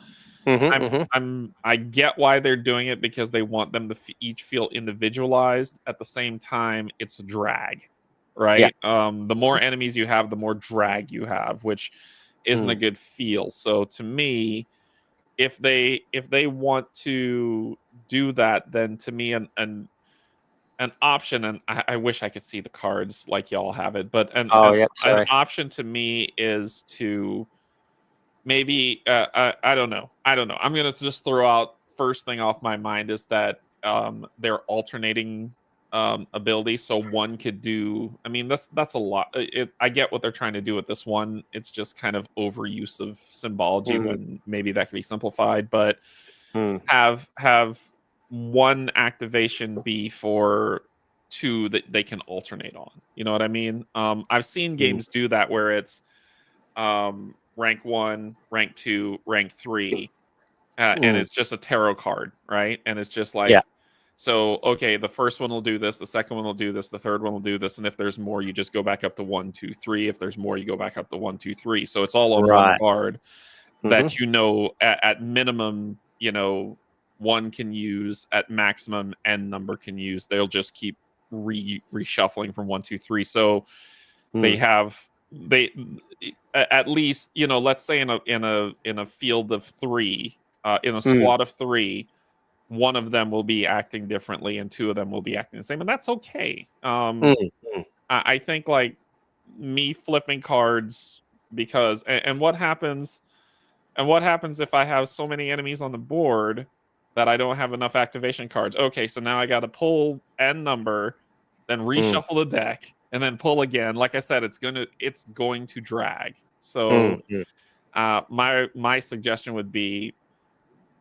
I get why they're doing it, because they want them to each feel individualized. At the same time, it's a drag, right? The more enemies you have, the more drag you have, which isn't a good feel. So to me, if they want to do that, then to me an option, and I wish I could see the cards like y'all have it, but an option to me is to maybe I don't know. I'm gonna just throw out, first thing off my mind is that they're alternating ability, so one could do. I mean, that's a lot. I get what they're trying to do with this one. It's just kind of overuse of symbology when maybe that could be simplified. But have one activation be for 2 that they can alternate on. You know what I mean? I've seen games do that where it's rank 1, rank 2, rank 3, and it's just a tarot card, right? And it's just like, so okay, the first one will do this, the second one will do this, the third one will do this, and if there's more, you just go back up to 1, 2, 3. If there's more, you go back up to 1, 2, 3. So it's all on one card that at minimum, one can use, at maximum n number can use. They'll just keep reshuffling from 1, 2, 3. So they at least, let's say in a field of 3, in a squad of 3, one of them will be acting differently and 2 of them will be acting the same, and that's okay. I think, like, me flipping cards, because and what happens if I have so many enemies on the board that I don't have enough activation cards? Okay, so now I got to pull n number, then reshuffle the deck, and then pull again. Like I said, it's going to drag. So my suggestion would be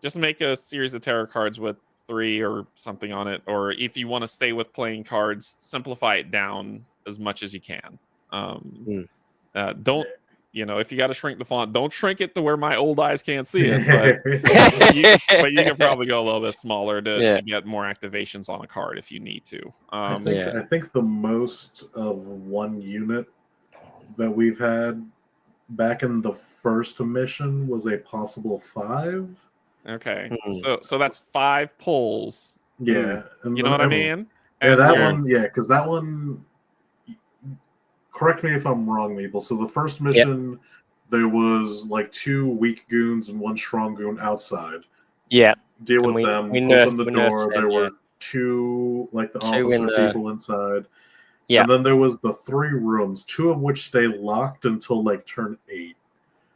just make a series of tarot cards with 3 or something on it, or if you want to stay with playing cards, simplify it down as much as you can. Don't, if you got to shrink the font, don't shrink it to where my old eyes can't see it, but you can probably go a little bit smaller to get more activations on a card if you need to. I think the most of 1 unit that we've had back in the first mission was a possible 5. Okay, so that's 5 pulls. Yeah, you know what I mean? Yeah, that one. Yeah, because that one. Correct me if I'm wrong, Meeple. So the first mission, there was like 2 weak goons and 1 strong goon outside. Yeah. deal with we, them. we Open the nerfed door. them, There were two, like the two in officer the people inside. yeah. And then there was the 3 rooms, 2 of which stay locked until like turn 8.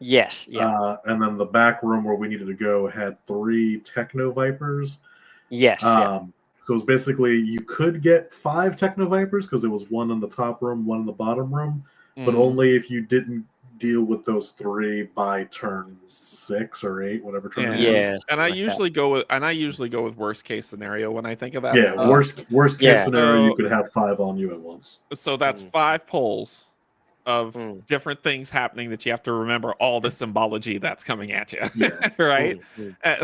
Yes, yeah. And then the back room where we needed to go had 3 Techno Vipers. Yes, yeah. So it was basically you could get 5 Techno Vipers because there was 1 in the top room, 1 in the bottom room, but only if you didn't deal with those 3 by turn 6 or 8, whatever turn it was. Yes, And I usually go with worst case scenario when I think of that. Yeah, stuff. worst case scenario, you could have 5 on you at once. So that's 5 polls of different things happening that you have to remember all the symbology that's coming at you. Yeah. Right?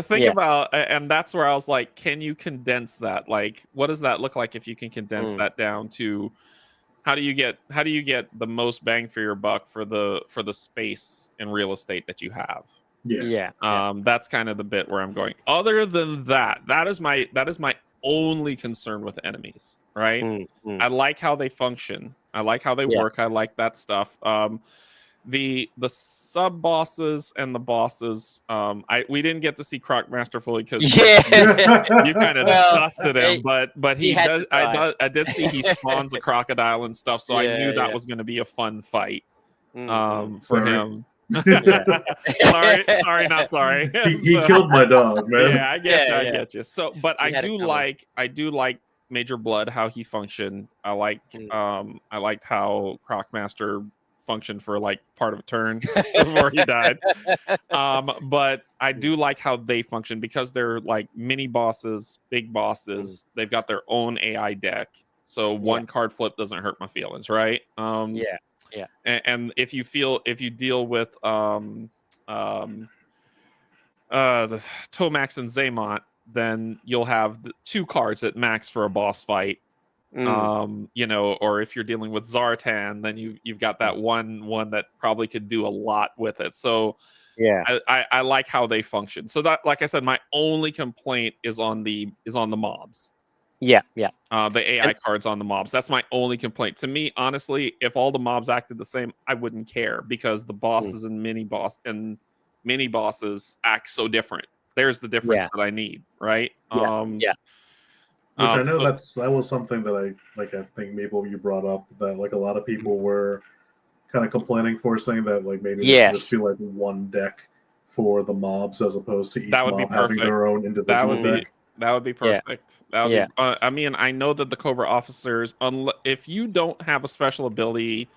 Think about, and that's where I was like, can you condense that? Like, what does that look like if you can condense that down to how do you get the most bang for your buck for the space and real estate that you have? Yeah. That's kind of the bit where I'm going. Other than that is my only concern with enemies, right? I like how they function. I like how they work. I like that stuff. The sub bosses and the bosses, we didn't get to see Crocmaster fully because you kind of dusted him, but he does. I did see he spawns a crocodile and stuff, so I knew that was going to be a fun fight for him. sorry, not sorry. He killed my dog, man. Yeah, I get you. So, but I do like Major Blood, how he functioned. I liked how Crocmaster functioned for like part of a turn before he died. But I do like how they function because they're like mini bosses, big bosses. They've got their own AI deck, so one card flip doesn't hurt my feelings, right? Yeah. And if you deal with the Tomax and Zaymont, then you'll have 2 cards at max for a boss fight. Or if you're dealing with Zartan, then you've got that one that probably could do a lot with it. So I like how they function. So that, like I said, my only complaint is on the mobs. The AI cards on the mobs. That's my only complaint. To me, honestly, if all the mobs acted the same, I wouldn't care because the bosses and mini bosses act so different. There's the difference that I need, right? Which I know that was something that I think Mabel, you brought up that like a lot of people were kind of complaining for, saying that like maybe there should just be like one deck for the mobs as opposed to each mob having their own individual deck. That would be perfect. I mean, I know that the Cobra officers, if you don't have a special ability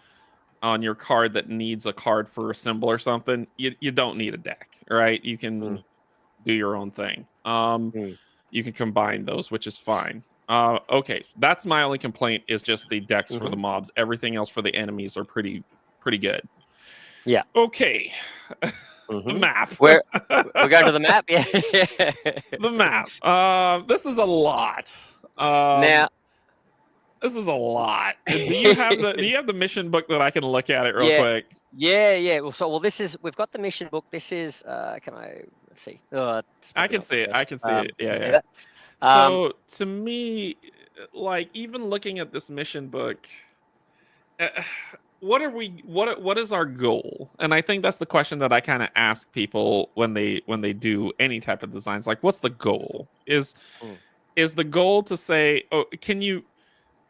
on your card that needs a card for a symbol or something, you don't need a deck, right? You can do your own thing. You can combine those, which is fine. Okay, that's my only complaint is just the decks for the mobs. Everything else for the enemies are pretty good. Yeah. Okay. The map. We're going to the map. Yeah. The map. This is a lot. Now. This is a lot. Do you have the mission book that I can look at it real quick? Yeah. Well, we've got the mission book. This is. Can I? Let's see. I can see it. Yeah. So to me, like even looking at this mission book, what is our goal? And I think that's the question that I kind of ask people when they do any type of designs. Like, what's the goal? Is the goal to say, oh, can you?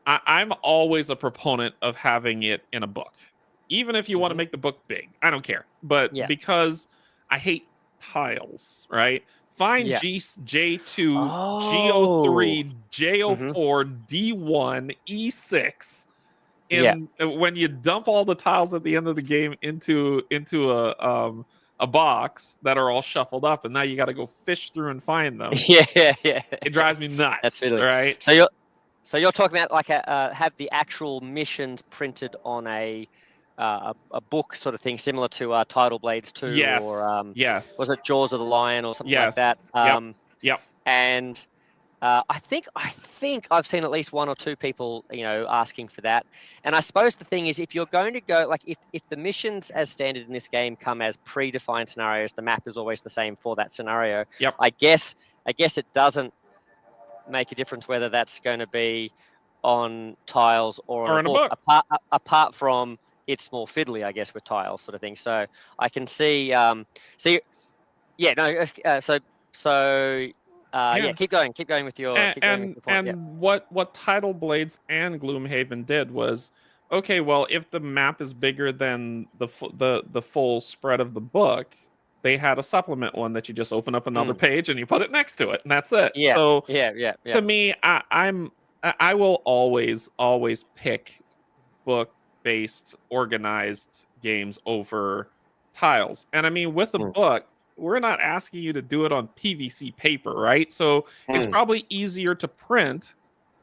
I'm always a proponent of having it in a book, even if you want to make the book big. I don't care, but because I hate tiles, right? Find J2, G03, J04, D1, E6. When you dump all the tiles at the end of the game into a box that are all shuffled up, and now you got to go fish through and find them. It drives me nuts. That's really right. So you're talking about like have the actual missions printed on a book sort of thing, similar to Tidal Blades 2 or was it Jaws of the Lion or something like that? Yep. And I think I've seen at least 1 or 2 people, asking for that. And I suppose the thing is, if you're going to go, like if the missions as standard in this game come as predefined scenarios, the map is always the same for that scenario. Yep. I guess it doesn't make a difference whether that's going to be on tiles or on a book. Apart from it's more fiddly, I guess, with tiles sort of thing. So I can see. So yeah, keep going with your point. And what Tidal Blades and Gloomhaven did was, okay, well, if the map is bigger than the full spread of the book, they had a supplement one that you just open up another page and you put it next to it, and that's it. Yeah. So yeah. To me, I will always pick book-based, organized games over tiles. And I mean, with a book, we're not asking you to do it on PVC paper, right? So it's probably easier to print,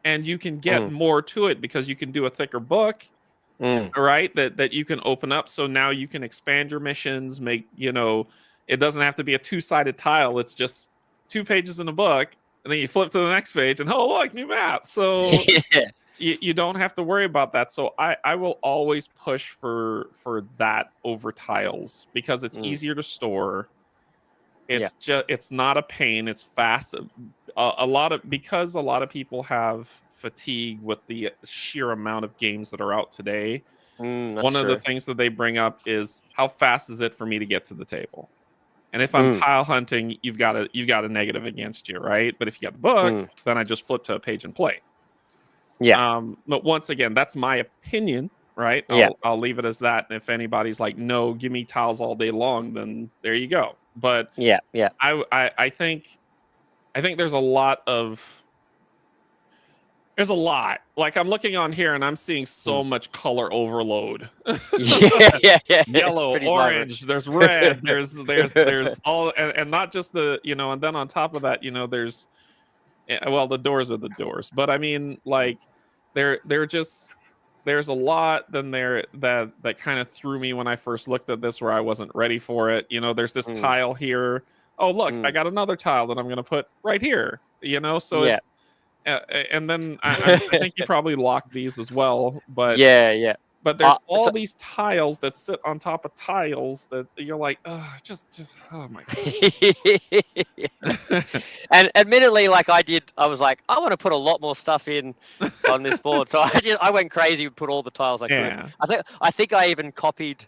and you can get more to it because you can do a thicker book, right? That you can open up. So now you can expand your missions, make, it doesn't have to be a two-sided tile. It's just 2 pages in a book, and then you flip to the next page, and oh, look, new map. So you don't have to worry about that. So I will always push for that over tiles because it's easier to store. It's not a pain. It's fast. Because a lot of people have fatigue with the sheer amount of games that are out today. One of the things that they bring up is how fast is it for me to get to the table? And if I'm tile hunting, you've got a negative against you, right? But if you got the book, then I just flip to a page and play. Yeah. But once again, that's my opinion, right? I'll leave it as that. And if anybody's like, no, give me tiles all day long, then there you go. But I think there's a lot. Like, I'm looking on here and I'm seeing so much color overload. Yellow, orange, there's red, there's all, and not just the, and then on top of that, there's, well, the doors are the doors, but I mean, like, there's a lot then there that kind of threw me when I first looked at this, where I wasn't ready for it. There's this tile here. Oh, look, I got another tile that I'm going to put right here, so it's, and then I think you probably lock these as well, but but there's all these tiles that sit on top of tiles that you're like, oh, just oh my god. And admittedly, like I was like, I want to put a lot more stuff in on this board, so I went crazy and put all the tiles I could. I think I even copied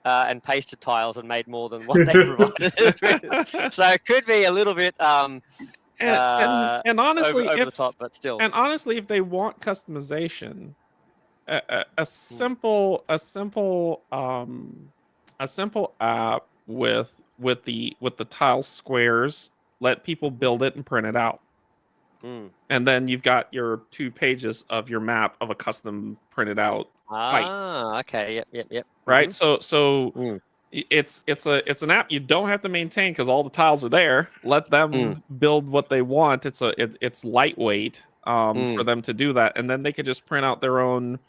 and pasted tiles and made more than what they provided us with. So it could be a little bit and honestly, over the top, but still. And honestly, if they want customization, a simple app with the tile squares, let people build it and print it out, and then you've got your 2 pages of your map of a custom printed out height. Okay, yep. Right, so it's an app you don't have to maintain because all the tiles are there. Let them build what they want. It's lightweight for them to do that, and then they could just print out their own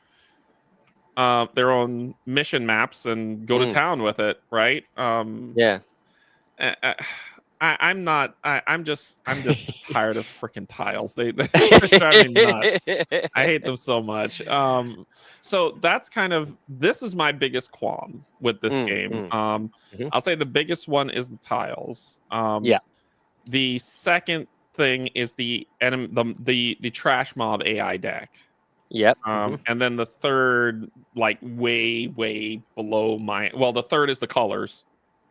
mission maps and go to town with it, right? I'm just tired of freaking tiles. They drive me nuts. I hate them so much. So that's this is my biggest qualm with this game. I'll say the biggest one is the tiles. The second thing is the trash mob AI deck. And then the third, like way below the third is the colors.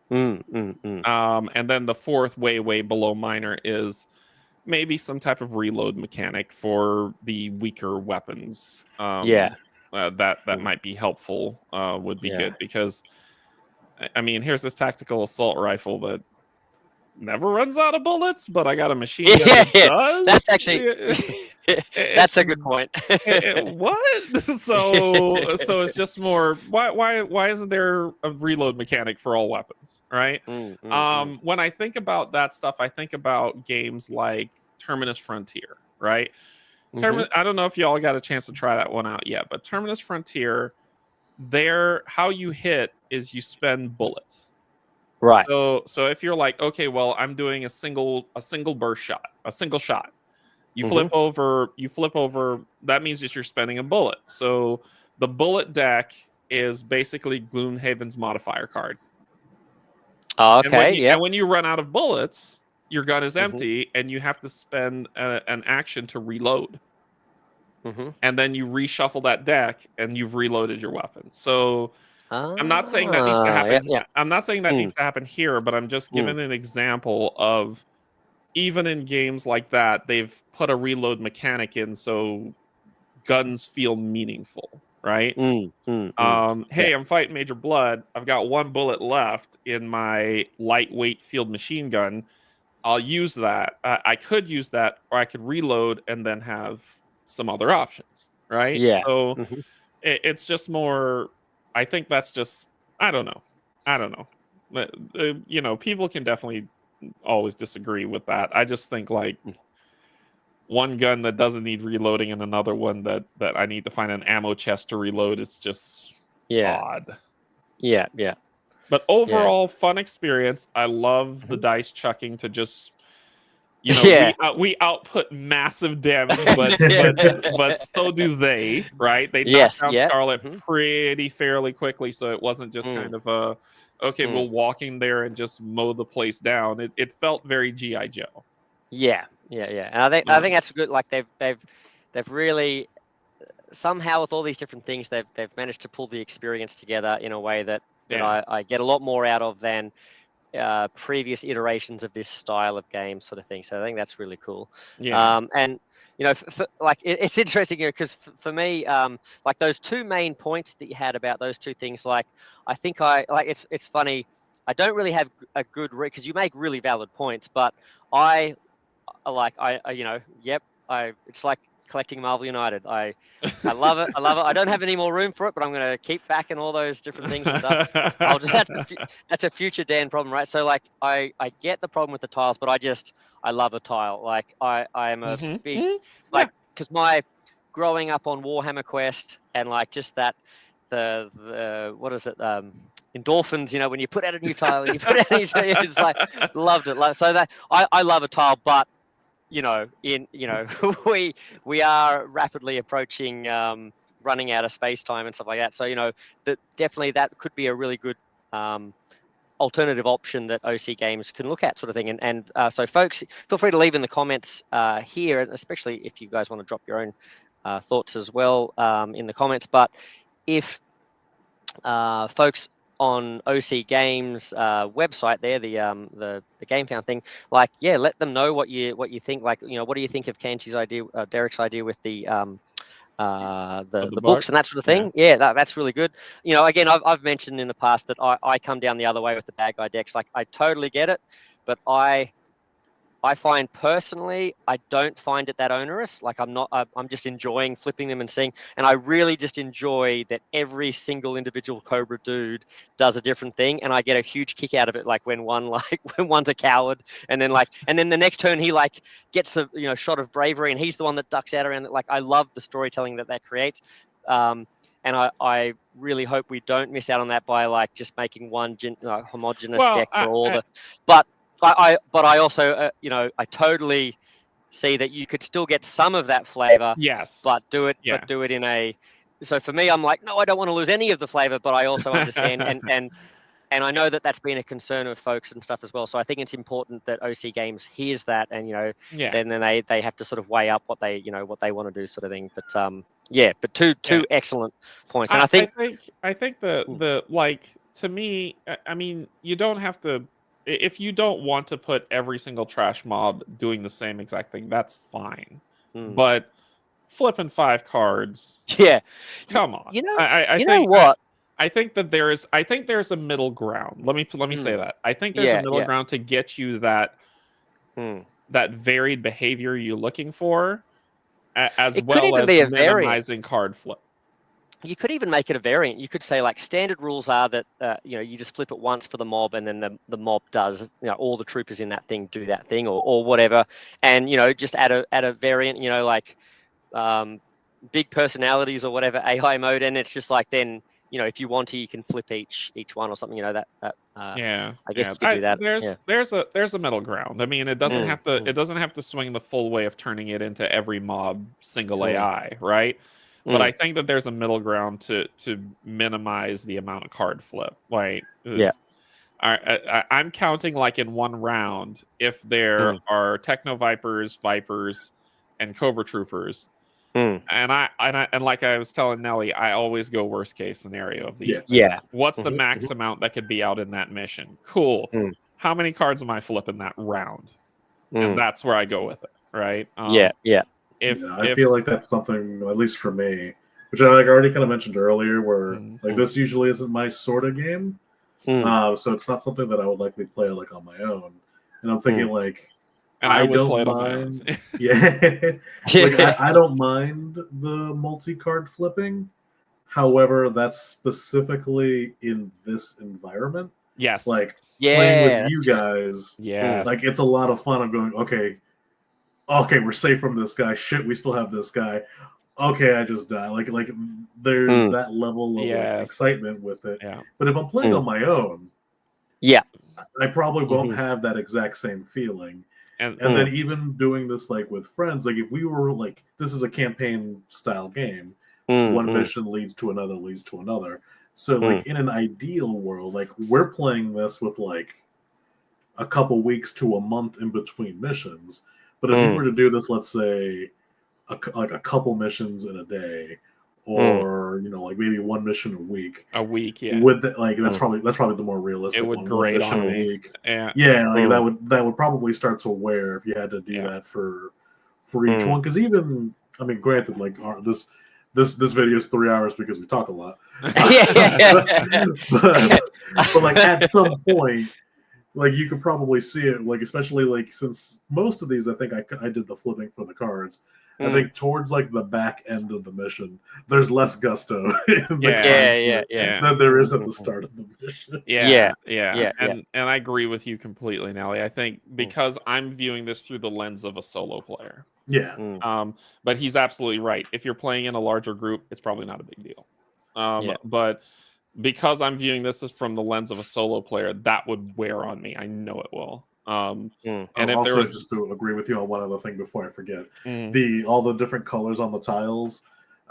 And then the fourth, way below minor, is maybe some type of reload mechanic for the weaker weapons. That might be helpful. Would be good, because I mean, here's this tactical assault rifle that never runs out of bullets, but I got a machine gun that does. That's actually that's a good point. What? So it's just more. Why isn't there a reload mechanic for all weapons? Right. When I think about that stuff, I think about games like Terminus Frontier. Right. I don't know if y'all got a chance to try that one out yet, but Terminus Frontier, how you hit is you spend bullets. Right. So if you're like, okay, well, I'm doing a single burst shot, a single shot. You flip over. That means that you're spending a bullet. So the bullet deck is basically Gloomhaven's modifier card. Okay. And when you run out of bullets, your gun is empty, and you have to spend an action to reload. And then you reshuffle that deck, and you've reloaded your weapon. So I'm not saying that needs to happen. I'm not saying that needs to happen here, but I'm just giving an example of, even in games like that, they've put a reload mechanic in so guns feel meaningful, right? Hey, I'm fighting Major Blood. I've got 1 bullet left in my lightweight field machine gun. I'll use that. I could use that, or I could reload and then have some other options, right? Yeah. So it's just more. I think that's just. I don't know. You know, people can definitely always disagree with that. I just think like one gun that doesn't need reloading and another one that I need to find an ammo chest to reload. It's just odd. Yeah. But overall, fun experience. I love the dice chucking to just, you know, we output massive damage, but so do they, right? They knocked down Scarlet pretty fairly quickly, so it wasn't just kind of a we'll walk in there and just mow the place down. It felt very G.I. Joe. Yeah, and I think that's good. Like they've really somehow with all these different things they've managed to pull the experience together in a way that I get a lot more out of than previous iterations of this style of game, sort of thing. So I think that's really cool. And you know, like it's interesting because for me, like those 2 main points that you had about those 2 things, like I think it's funny. I don't really have a good because you make really valid points, but I you know, it's like collecting Marvel United. I love it. I don't have any more room for it, but I'm going to keep backing all those different things and stuff. That's a future Dan problem, right? So like I get the problem with the tiles, but I love a tile. Like I am a big because my growing up on Warhammer Quest and like just that the what is it endorphins, you know, when you put out a new tile and you put out a new tile, it's like loved it. So that I love a tile, but we are rapidly approaching running out of space time and stuff like that. So that definitely that could be a really good alternative option that OC Games can look at, sort of thing. And so folks, feel free to leave in the comments here, and especially if you guys want to drop your own thoughts as well in the comments. But if folks on OC Games website there, the GameFound thing, like let them know what you think. Like what do you think of Kanchi's idea, Derek's idea with the books and that sort of thing? That's really good. Again, I've mentioned in the past that I come down the other way with the bad guy decks. Like I totally get it, but I find personally, I don't find it that onerous. Like I'm just enjoying flipping them and seeing, and I really just enjoy that every single individual Cobra dude does a different thing, and I get a huge kick out of it. Like when one's a coward, and then the next turn he like gets a shot of bravery, and he's the one that ducks out around it. Like I love the storytelling that creates. And I really hope we don't miss out on that by like just making one homogenous deck for all the, but I also, I totally see that you could still get some of that flavor. Yes. But do it in a. So for me, I'm like, no, I don't want to lose any of the flavor, but I also understand, and I know that that's been a concern of folks and stuff as well. So I think it's important that OC Games hears that, and then they have to sort of weigh up what they want to do, sort of thing. But but two excellent points, and I think the like, to me, I mean, you don't have to. If you don't want to put every single trash mob doing the same exact thing, that's fine. But flipping 5 cards, come on. I think that there's a middle ground. Let me say that. I think there's a middle ground to get you that varied behavior you're looking for, as well as minimizing card flip. You could even make it a variant. You could say like standard rules are that you just flip it once for the mob, and then the mob does all the troopers in that thing do that thing or whatever, and just add a variant, like big personalities or whatever AI mode, and it's just like then if you want to, you can flip each one or something. I guess you could do that. There's a middle ground. I mean, it doesn't have to swing the full way of turning it into every mob single AI, right? But I think that there's a middle ground to minimize the amount of card flip. Like, I'm counting like in one round if there are Techno Vipers, and Cobra Troopers. And like I was telling Nelly, I always go worst case scenario of these. What's the max amount that could be out in that mission? Cool. How many cards am I flipping that round? and that's where I go with it, right? Yeah. I feel like that's something, at least for me, which I already kind of mentioned earlier, where like this usually isn't my sort of game, so it's not something that I would likely play like on my own. And I'm thinking like, and I would don't play it mind. On my own. Yeah, like I don't mind the multi-card flipping. However, that's specifically in this environment. Yes. Like playing with you guys. Yes. Like it's a lot of fun. I'm going, okay, we're safe from this guy. Shit, we still have this guy. Okay, I just die. Like there's that level of like, excitement with it. Yeah. But if I'm playing on my own, I probably won't have that exact same feeling. And then even doing this like with friends, like if we were like, this is a campaign style game, one mission leads to another. So like in an ideal world, like we're playing this with like a couple weeks to a month in between missions. But if you were to do this, let's say like a couple missions in a day, or like maybe one mission a week. Would that's probably the more realistic it would one. Grate one mission on a me. week. Like that would probably start to wear if you had to do that for each one. Because even granted, like this video is 3 hours because we talk a lot. but like at some point, like you could probably see it, like especially like since most of these, I think I did the flipping for the cards. I think towards like the back end of the mission, there's less gusto in the than there is at the start of the mission. And I agree with you completely, Nelly. I think because I'm viewing this through the lens of a solo player. But he's absolutely right. If you're playing in a larger group, it's probably not a big deal. But because I'm viewing this as from the lens of a solo player, that would wear on me. I know it will. And if also, just to agree with you on one other thing before I forget, all the different colors on the tiles.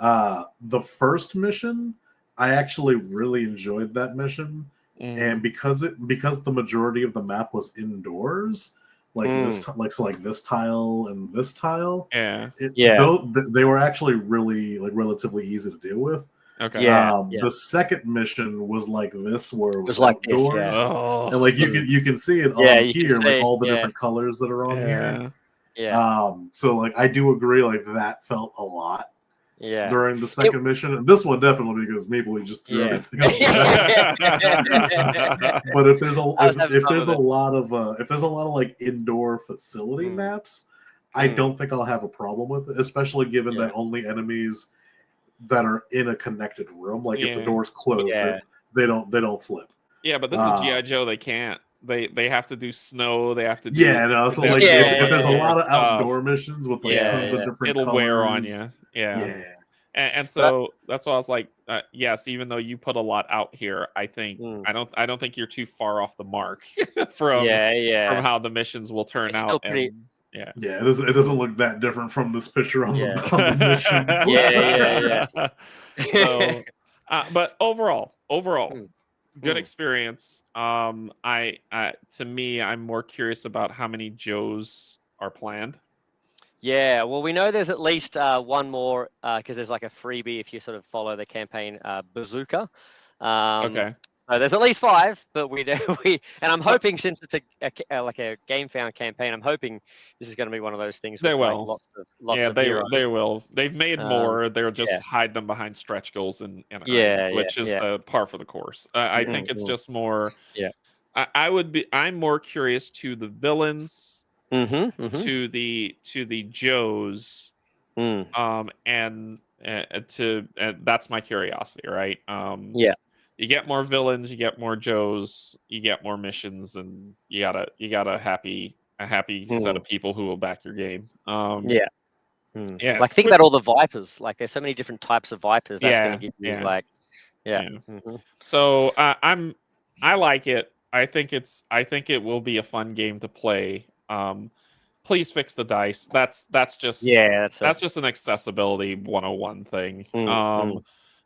The first mission, I actually really enjoyed that mission, and because the majority of the map was indoors, like this tile and this tile, they were actually really like relatively easy to deal with. The second mission was like this, where it was like outdoors, this, and like you can see it on here, like all the different colors that are on here. So like I do agree, like that felt a lot during the second mission, and this one definitely because Maple just threw everything up. But if there's a lot of like indoor facility maps, I don't think I'll have a problem with it, especially given that only enemies that are in a connected room, like if the door's closed, they don't flip. But this is G.I. Joe. They can't. They have to do snow. They have to do. So like if there's a lot of outdoor missions with like tons of different it'll colors, wear on you. And so that's why I was like, yes, even though you put a lot out here, I think I don't think you're too far off the mark from how the missions will turn out. Still pretty. It doesn't look that different from this picture on the mission. So, but overall, good experience. To me, I'm more curious about how many Joes are planned. Yeah, well, we know there's at least one more because there's like a freebie if you sort of follow the campaign Bazooka. So there's at least 5, but and I'm hoping since it's like a Game Found campaign, I'm hoping this is going to be one of those things. They will. Like lots of they will. They've made more. They'll just hide them behind stretch goals and which is the par for the course. I think it's just more. I'm more curious to the villains, to the Joes, and that's my curiosity, right? You get more villains, you get more Joes, you get more missions, and you got a happy set of people who will back your game. Like think about all the Vipers. Like there's so many different types of Vipers. That's going to give you So I like it. I think it will be a fun game to play. Please fix the dice. That's just an accessibility 101 thing.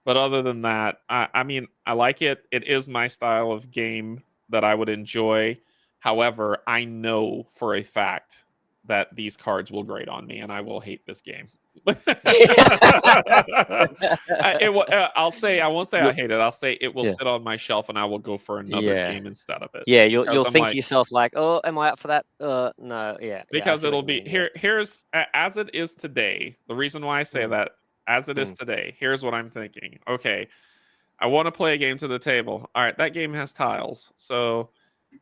But other than that, I like it. It is my style of game that I would enjoy. However, I know for a fact that these cards will grate on me and I will hate this game. I'll say I won't say I hate it. I'll say it will Yeah. sit on my shelf, and I will go for another game instead of it. Yeah, you'll Because think to yourself like, oh, am I up for that? No, yeah. Because I see what it'll you be mean, here. Here's as it is today. The reason why I say that, as it is today, here's what I'm thinking. Okay, I want to play a game to the table. All right, that game has tiles, so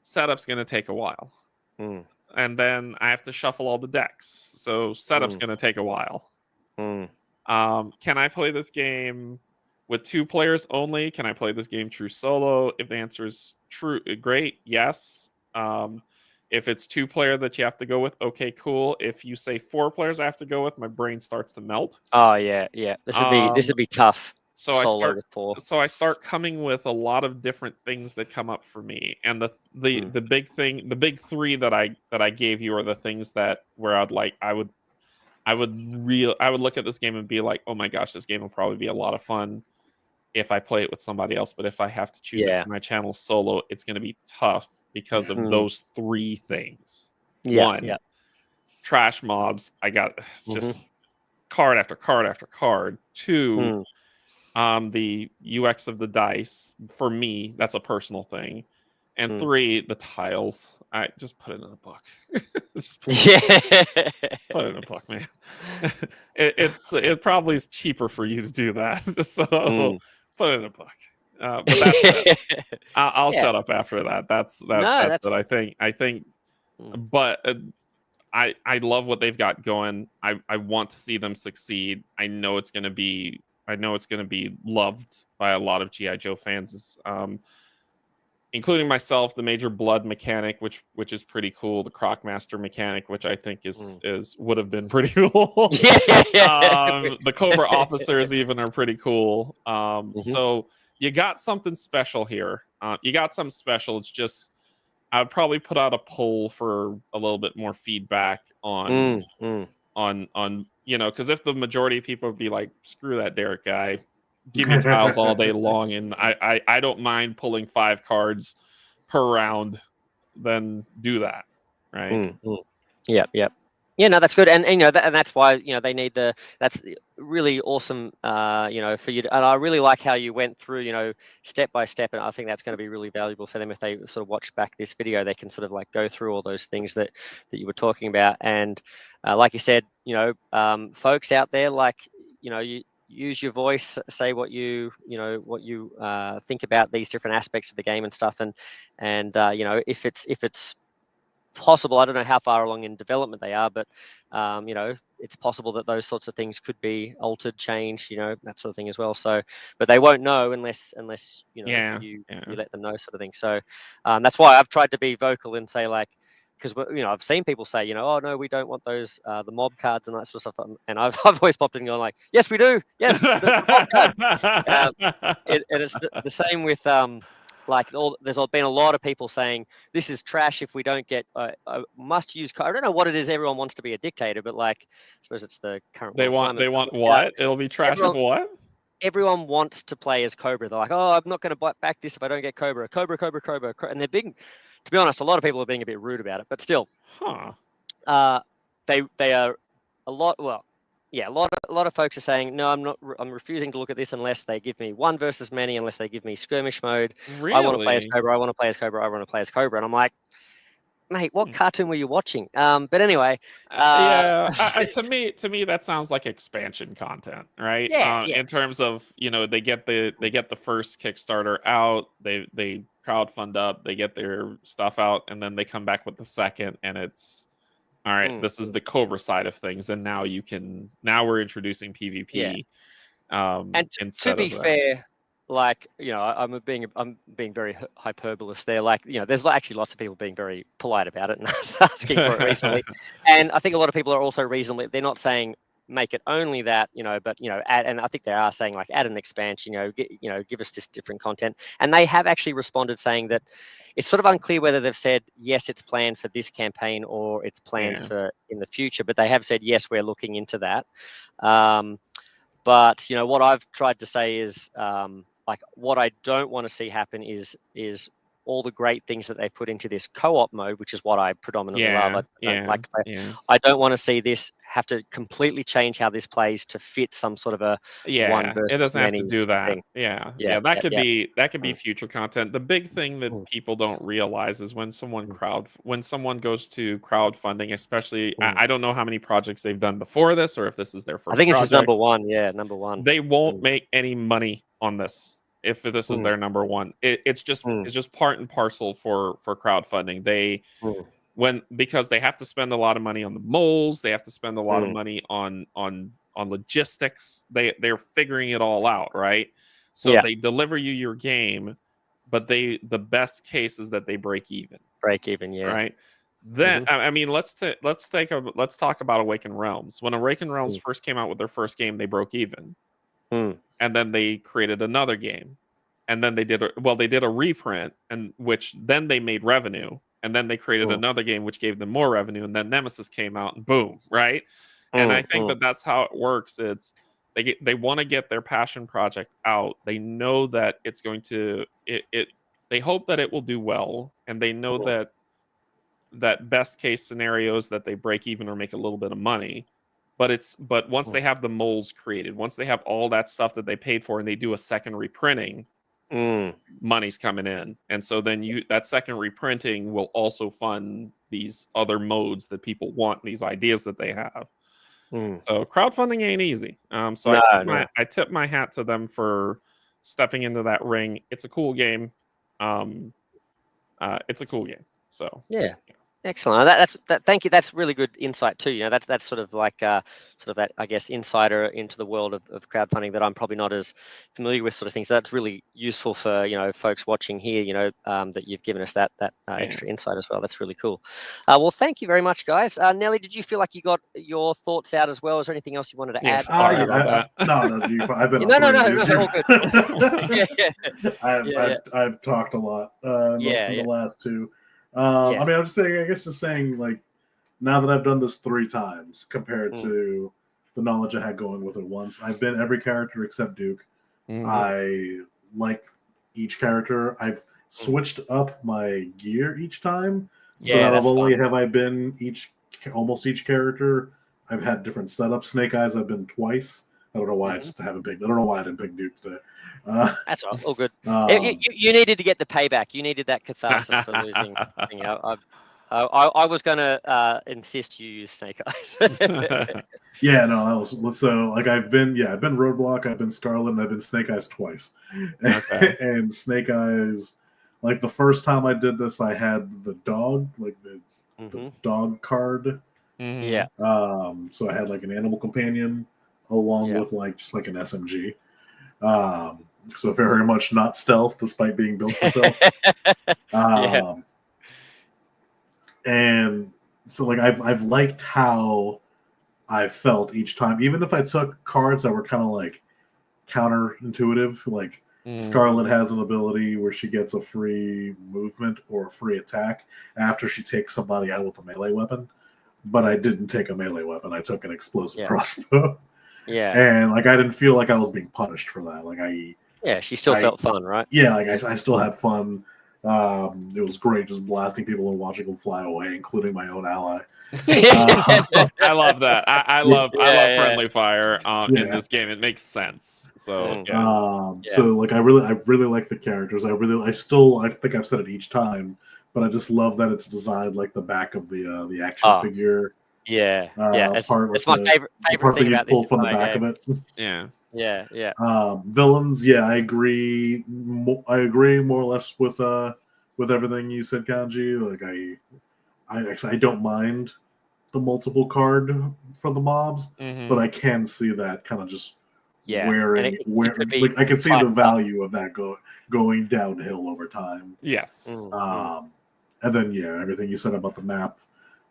setup's gonna take a while. And then I have to shuffle all the decks, so setup's gonna take a while. Can I play this game with 2 players only? Can I play this game true solo? If the answer is true, great, yes. If it's 2-player that you have to go with, okay, cool. If you say 4 players I have to go with, my brain starts to melt. Oh yeah. This would be tough. So I start coming with a lot of different things that come up for me, and the big thing, the big 3 that I gave you are the things that where I would look at this game and be like, oh my gosh, this game will probably be a lot of fun if I play it with somebody else. But if I have to choose it for my channel solo, it's going to be tough because of those 3 things. 1, trash mobs. I got just card after card after card. 2, the UX of the dice. For me, that's a personal thing. And 3, the tiles. I just put it in a book. Put it in a book, man. It probably is cheaper for you to do that. So put it in a book. But that's it. I'll shut up after that. That's what I think. But I love what they've got going. I want to see them succeed. I know it's going to be loved by a lot of G.I. Joe fans. Including myself, the Major Blood mechanic, which is pretty cool. The Crocmaster mechanic, which I think would have been pretty cool. The Cobra officers even are pretty cool. So you got something special here. You got something special. It's just I'd probably put out a poll for a little bit more feedback on because if the majority of people would be like, screw that Derek guy, give me tiles all day long, and I don't mind pulling 5 cards per round, then do that, right? Yep. Yeah, no, that's good, and and that's why they need that's really awesome, for you. And I really like how you went through, step by step, and I think that's going to be really valuable for them if they sort of watch back this video. They can sort of like go through all those things that you were talking about, and like you said, folks out there, you use your voice, say what you think about these different aspects of the game and stuff, and if it's possible, I don't know how far along in development they are, but it's possible that those sorts of things could be altered, changed, that sort of thing as well. So, but they won't know unless you let them know, sort of thing. So that's why I've tried to be vocal and say, like, because I've seen people say, oh no, we don't want those the mob cards and that sort of stuff, and I've always popped in and gone like, yes, we do, yes, the mob cards. And it's the same with there's been a lot of people saying this is trash if we don't get a must use card. I don't know what it is. Everyone wants to be a dictator, but I suppose it's the current. They want what? It'll be trash if what? Everyone wants to play as Cobra. They're like, oh, I'm not going to back this if I don't get Cobra. Cobra. And they're being, to be honest, a lot of people are being a bit rude about it, but still, they are a lot. Well, yeah, a lot of folks are saying, no, I'm refusing to look at this unless they give me 1 versus many, unless they give me skirmish mode. Really? I want to play as Cobra. I want to play as Cobra. And I'm like, mate, what cartoon were you watching? But anyway, to me that sounds like expansion content, right? In terms of they get the first Kickstarter out, they crowdfund up, they get their stuff out, and then they come back with the second, and it's all right. This is the Cobra side of things, and now we're introducing PvP. And to be fair, I'm being very hyperbolous there. There's actually lots of people being very polite about it and asking for it recently. And I think a lot of people are also reasonably. They're not saying make it only that, but add, and I think they are saying like add an expansion, give us this different content. And they have actually responded saying that it's sort of unclear whether they've said yes, it's planned for this campaign or it's planned for in the future. But they have said yes, we're looking into that. But what I've tried to say is what I don't want to see happen is all the great things that they put into this co-op mode, which is what I predominantly love. I don't like to play. I don't want to see this have to completely change how this plays to fit some sort of a one versus it doesn't have to many do that. thing. That could be future content. The big thing that people don't realize is when someone goes to crowdfunding, especially I don't know how many projects they've done before this, or if this is their first. I think project. This is number one. Yeah, number one. They won't make any money on this if this is their number one. It's just part and parcel for crowdfunding. Because they have to spend a lot of money on the moles, they have to spend a lot of money on logistics. They're figuring it all out, right? So they deliver you your game, but the best case is that they break even. Right. Then I mean, let's talk about Awakened Realms. When Awakened Realms first came out with their first game, they broke even. And then they created another game, and then they did a reprint, and which then they made revenue, and then they created another game which gave them more revenue, and then Nemesis came out, and boom, right? And I think that's how it works. It's they want to get their passion project out. They know that it's going to they hope that it will do well, and they know that best case scenarios that they break even or make a little bit of money. But once they have the molds created, once they have all that stuff that they paid for, and they do a second reprinting, money's coming in. And so then that second reprinting will also fund these other modes that people want, these ideas that they have. So crowdfunding ain't easy. So I tip my hat to them for stepping into that ring. It's a cool game. It's a cool game. So yeah. Excellent. Thank you. That's really good insight too. You know, that's sort of like that, I guess, insider into the world of crowdfunding that I'm probably not as familiar with, sort of things. So that's really useful for folks watching here. That you've given us that extra insight as well. That's really cool. Well, thank you very much, guys. Nelly, did you feel like you got your thoughts out as well? Is there anything else you wanted to add? I've been all good. I've talked a lot in the last two. I mean, I'm just saying, like, now that I've done this 3 times compared to the knowledge I had going with it once, I've been every character except Duke. I like each character. I've switched up my gear each time, so not only have I been almost each character, I've had different setups. Snake Eyes, I've been twice. I don't know why I don't know why I didn't pick Duke today. That's all good. You needed to get the payback. You needed that catharsis for losing. I was going to insist you use Snake Eyes. I've been Roadblock, I've been Scarlet, and I've been Snake Eyes twice. Okay. And Snake Eyes, like the first time I did this, I had the dog, like the dog card. Yeah. So I had like an animal companion along with just like an SMG. So very much not stealth, despite being built for stealth. And so like I've liked how I felt each time, even if I took cards that were kind of like counterintuitive. Like Scarlet has an ability where she gets a free movement or a free attack after she takes somebody out with a melee weapon. But I didn't take a melee weapon. I took an explosive crossbow. Yeah. And like I didn't feel like I was being punished for that. Like she still felt fun, right? Yeah, like I still had fun. It was great just blasting people and watching them fly away, including my own ally. I love that. I love friendly fire in this game. It makes sense. So so like I really like the characters. I think I've said it each time, but I just love that it's designed like the back of the action figure. Yeah, it's my favorite thing about this. Pull from the back of it. Yeah. Villains, I agree. I agree more or less with everything you said, Kanji. Like I don't mind the multiple card for the mobs, but I can see that kind of just wearing. I can see the value of that going downhill over time. Yes. And then everything you said about the map,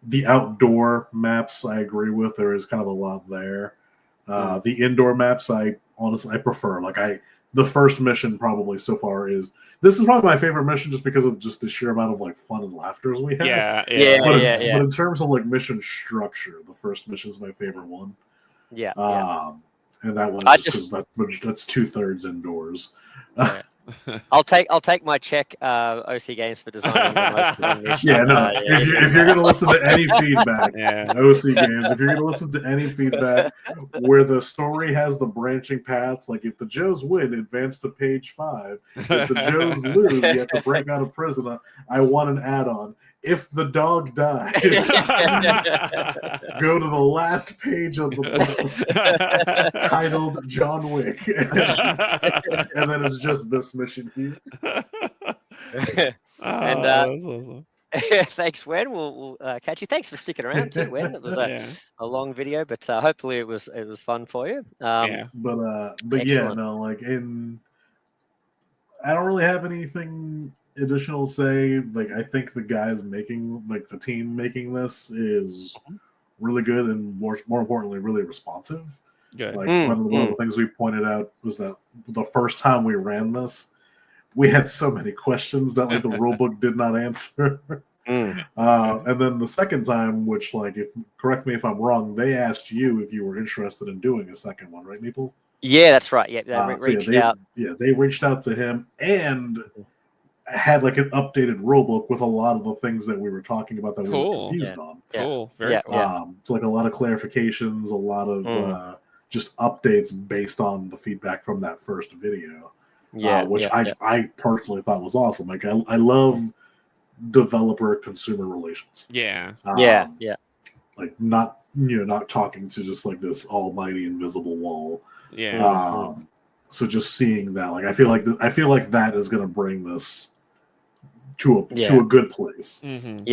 the outdoor maps, I agree with. There is kind of a lot there. The indoor maps, I prefer. Like the first mission probably so far this is probably my favorite mission just because of just the sheer amount of like fun and laughters we have. But in terms of like mission structure, the first mission is my favorite one. And that one is just because that's 2/3 indoors. I'll take my check, OC Games, for designing the most of them. Yeah, no. If you're gonna listen to any feedback, OC Games, if you're gonna listen to any feedback where the story has the branching paths, like if the Joes win, advance to page 5. If the Joes lose, you have to break out of prison. I want an add-on. If the dog dies, go to the last page of the book titled John Wick. And then it's just this mission here. And that's awesome. Thanks, Wen. We'll catch you. Thanks for sticking around too, Wen. It was a long video, but hopefully it was fun for you. But yeah, no, like I don't really have anything additional to say. Like, I think the guys making, like the team making this is really good and more importantly, really responsive. Good. Like one of the things we pointed out was that the first time we ran this, we had so many questions that like the rulebook did not answer. And then the second time, which like, correct me if I'm wrong, they asked you if you were interested in doing a second one, right, Meeple? Yeah, that's right. Yeah, they reached out. Yeah, they reached out to him and had like an updated rulebook with a lot of the things that we were talking about that we were confused on. Cool, very cool. So like a lot of clarifications, a lot of just updates based on the feedback from that first video. Which I personally thought was awesome. Like I love developer consumer relations. Like not talking to just like this almighty invisible wall. So just seeing that, like I feel like that is going to bring this to a good place. And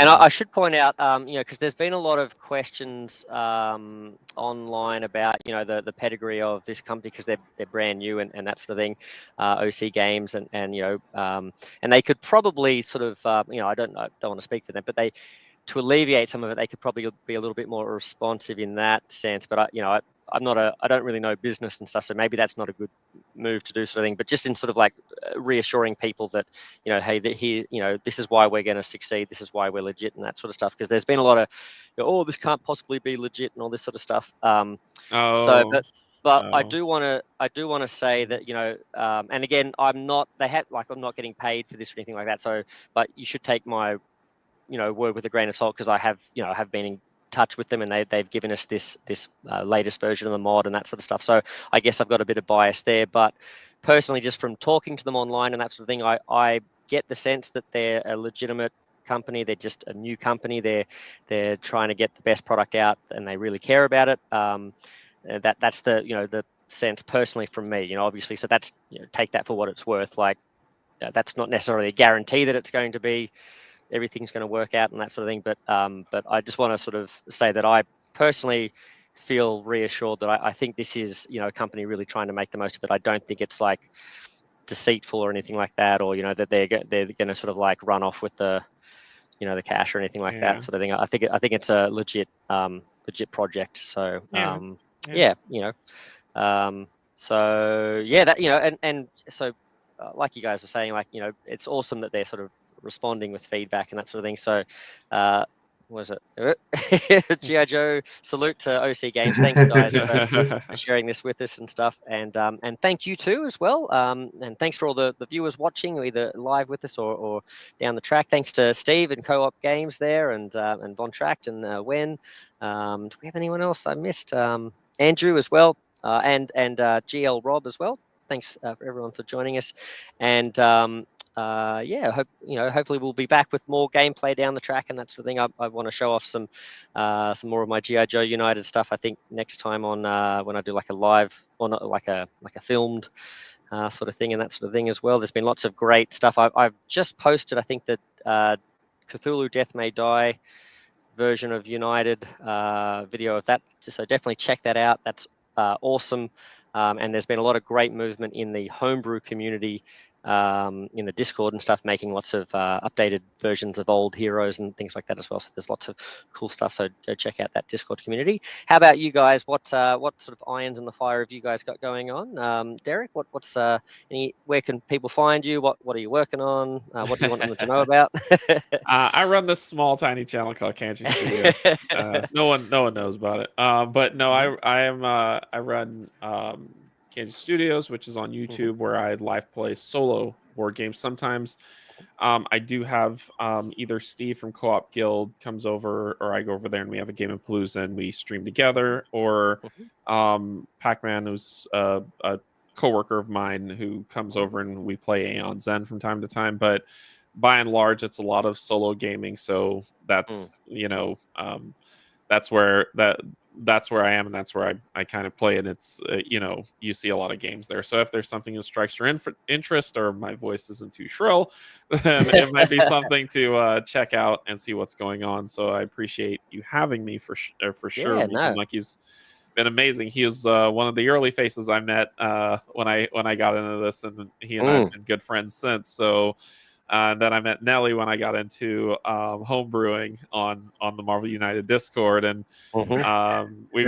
I should point out, because there's been a lot of questions online about, the pedigree of this company, because they're brand new and that sort of thing, OC Games, and and they could probably sort of, I don't want to speak for them, but to alleviate some of it, they could probably be a little bit more responsive in that sense. But I don't really know business and stuff, so maybe that's not a good move to do, sort of thing. But just in sort of like reassuring people that, hey, this is why we're going to succeed. This is why we're legit and that sort of stuff. Because there's been a lot of, this can't possibly be legit and all this sort of stuff. But I do want to say that, and again, I'm not getting paid for this or anything like that. So, but you should take my word with a grain of salt, because I have been in touch with them, and they've given us this latest version of the mod and that sort of stuff. So I guess I've got a bit of bias there, but personally, just from talking to them online and that sort of thing, I get the sense that they're a legitimate company. They're just a new company. They're trying to get the best product out, and they really care about it. That's the sense personally from me. Obviously, so that's take that for what it's worth. Like that's not necessarily a guarantee that it's going to be. Everything's going to work out and that sort of thing. But I just want to sort of say that I personally feel reassured that I think this is, a company really trying to make the most of it. I don't think it's like deceitful or anything like that, or, that they're going to sort of like run off with the the cash or anything like that sort of thing. I think it's a legit project. So, so like you guys were saying, like, it's awesome that they're sort of responding with feedback and that sort of thing. So what is it? G.I. Joe salute to OC Games. Thanks guys for sharing this with us and stuff, and thank you too as well, and thanks for all the viewers watching either live with us or down the track. Thanks to Steve and Co-op Games there, and Von Tract and Wen. Do we have anyone else I missed? Andrew as well, and GL Rob as well. Thanks for everyone for joining us, and hopefully we'll be back with more gameplay down the track and that sort of thing. I want to show off some more of my G.I. Joe United stuff, I think, next time on when I do like a live, or not like a filmed sort of thing and that sort of thing as well. There's been lots of great stuff. I've just posted, I think, that Cthulhu Death May Die version of United video of that, so definitely check that out. That's awesome. And there's been a lot of great movement in the homebrew community, in the Discord and stuff, making lots of updated versions of old heroes and things like that as well. So there's lots of cool stuff. So go check out that Discord community. How about you guys? What sort of irons in the fire have you guys got going on? Derek, what's where can people find you? What are you working on? What do you want them to know about? I run this small tiny channel called Kanji Studios. No one knows about it. But no, I run Candy Studios, which is on YouTube, where I live play solo board games sometimes. I do have either Steve from Co-op Guild comes over, or I go over there and we have a game of Palooza and we stream together, or Pac-Man, who's a coworker of mine, who comes over and we play Aeon Zen from time to time. But by and large, it's a lot of solo gaming. So that's that's where I am, and that's where I kind of play. And it's you see a lot of games there. So if there's something that strikes your interest, or my voice isn't too shrill, then it might be something to check out and see what's going on. So I appreciate you having me for sure. Yeah, Meeple Monkey's been amazing. He was one of the early faces I met when I got into this, and he and I have been good friends since. So. Then I met Nelly when I got into homebrewing on the Marvel United Discord, and we've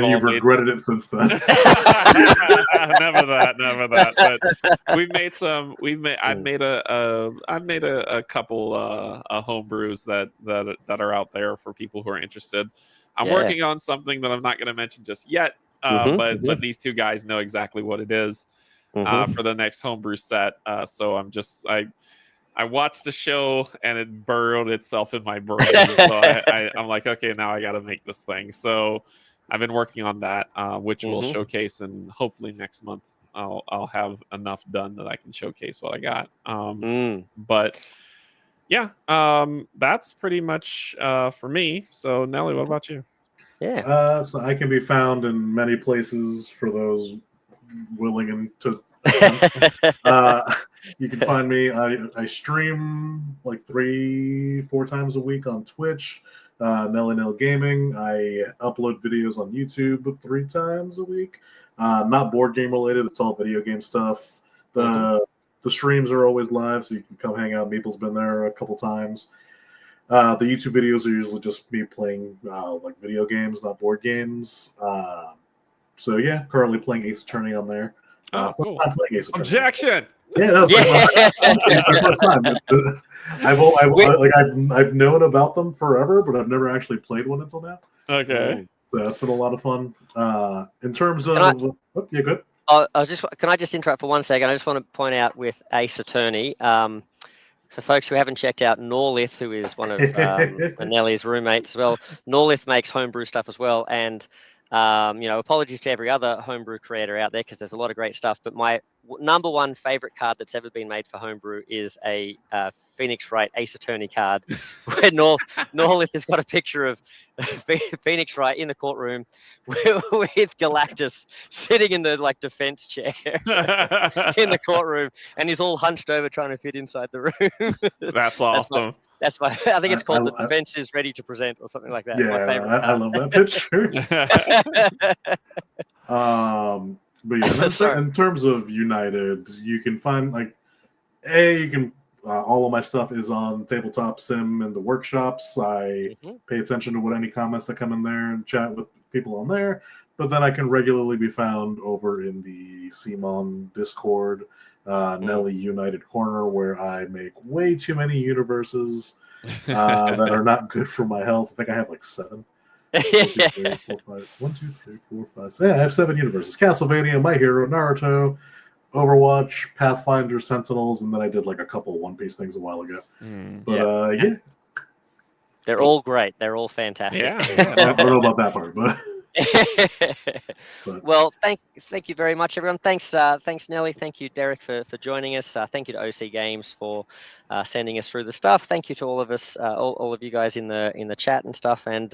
all regretted it since then. Never that. But we've made some. I've made a couple homebrews that are out there for people who are interested. I'm working on something that I'm not going to mention just yet, but these two guys know exactly what it is for the next homebrew set. So I watched the show and it burrowed itself in my brain. So I'm like, okay, now I got to make this thing. So I've been working on that, which we'll showcase, and hopefully next month I'll have enough done that I can showcase what I got. But yeah, that's pretty much for me. So Nelly, what about you? Yeah. So I can be found in many places for those willing and to. You can find me. I stream like 3-4 times a week on Twitch, Nelly Nell Gaming. I upload videos on YouTube 3 times a week. Not board game related. It's all video game stuff. The streams are always live, so you can come hang out. Meeple's been there a couple times. The YouTube videos are usually just me playing like video games, not board games. So yeah, currently playing Ace Attorney on there. Cool. I'm playing Ace Attorney. Objection. Yeah, that was my first time. I've known about them forever, but I've never actually played one until now. Okay. So that's been a lot of fun. In terms of, yeah, good. Can I just interrupt for 1 second? I just want to point out with Ace Attorney, for folks who haven't checked out Norlith, who is one of Nelly's roommates as well. Norlith makes homebrew stuff as well, and apologies to every other homebrew creator out there, because there's a lot of great stuff. But my number one favorite card that's ever been made for homebrew is a Phoenix Wright Ace Attorney card, where Norlith has got a picture of Phoenix Wright in the courtroom with Galactus sitting in the defense chair in the courtroom, and he's all hunched over trying to fit inside the room. That's awesome. That's my. I think it's called "The Defense is Ready to Present" or something like that. Yeah, it's my favorite. I love that picture. But yeah, in terms of United, you can find all of my stuff is on Tabletop Sim and the workshops. I pay attention to what any comments that come in there and chat with people on there. But then I can regularly be found over in the CMON Discord, Nelly United Corner, where I make way too many universes that are not good for my health. I think I have 7. 1, 2, 3, 4, 5. 1, 2, 3, 4, 5. So yeah, I have 7 universes: Castlevania, My Hero, Naruto, Overwatch, Pathfinder, Sentinels, and then I did a couple One Piece things a while ago. Yeah. They're all great. They're all fantastic. Yeah. I don't know about that part, but. Well, thank you very much, everyone. Thanks Nelly. Thank you, Derek, for joining us. Thank you to OC Games for sending us through the stuff. Thank you to all of us, all of you guys in the chat and stuff. And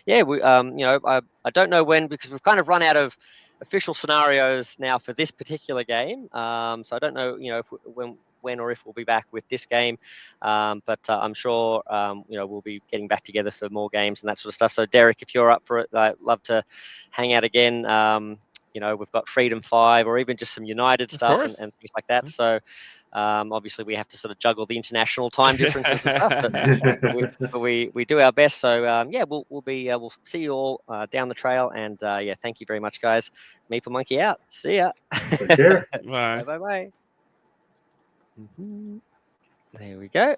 we I don't know when, because we've kind of run out of official scenarios now for this particular game. So I don't know, when or if we'll be back with this game, but I'm sure we'll be getting back together for more games and that sort of stuff. So Derek, if you're up for it, I'd love to hang out again. We've got Freedom 5 or even just some United stuff and things like that. So obviously we have to sort of juggle the international time differences and stuff, but we do our best. So we'll see you all down the trail, and thank you very much, guys. Meeple Monkey out. See ya. Take care. Bye. Bye. There we go.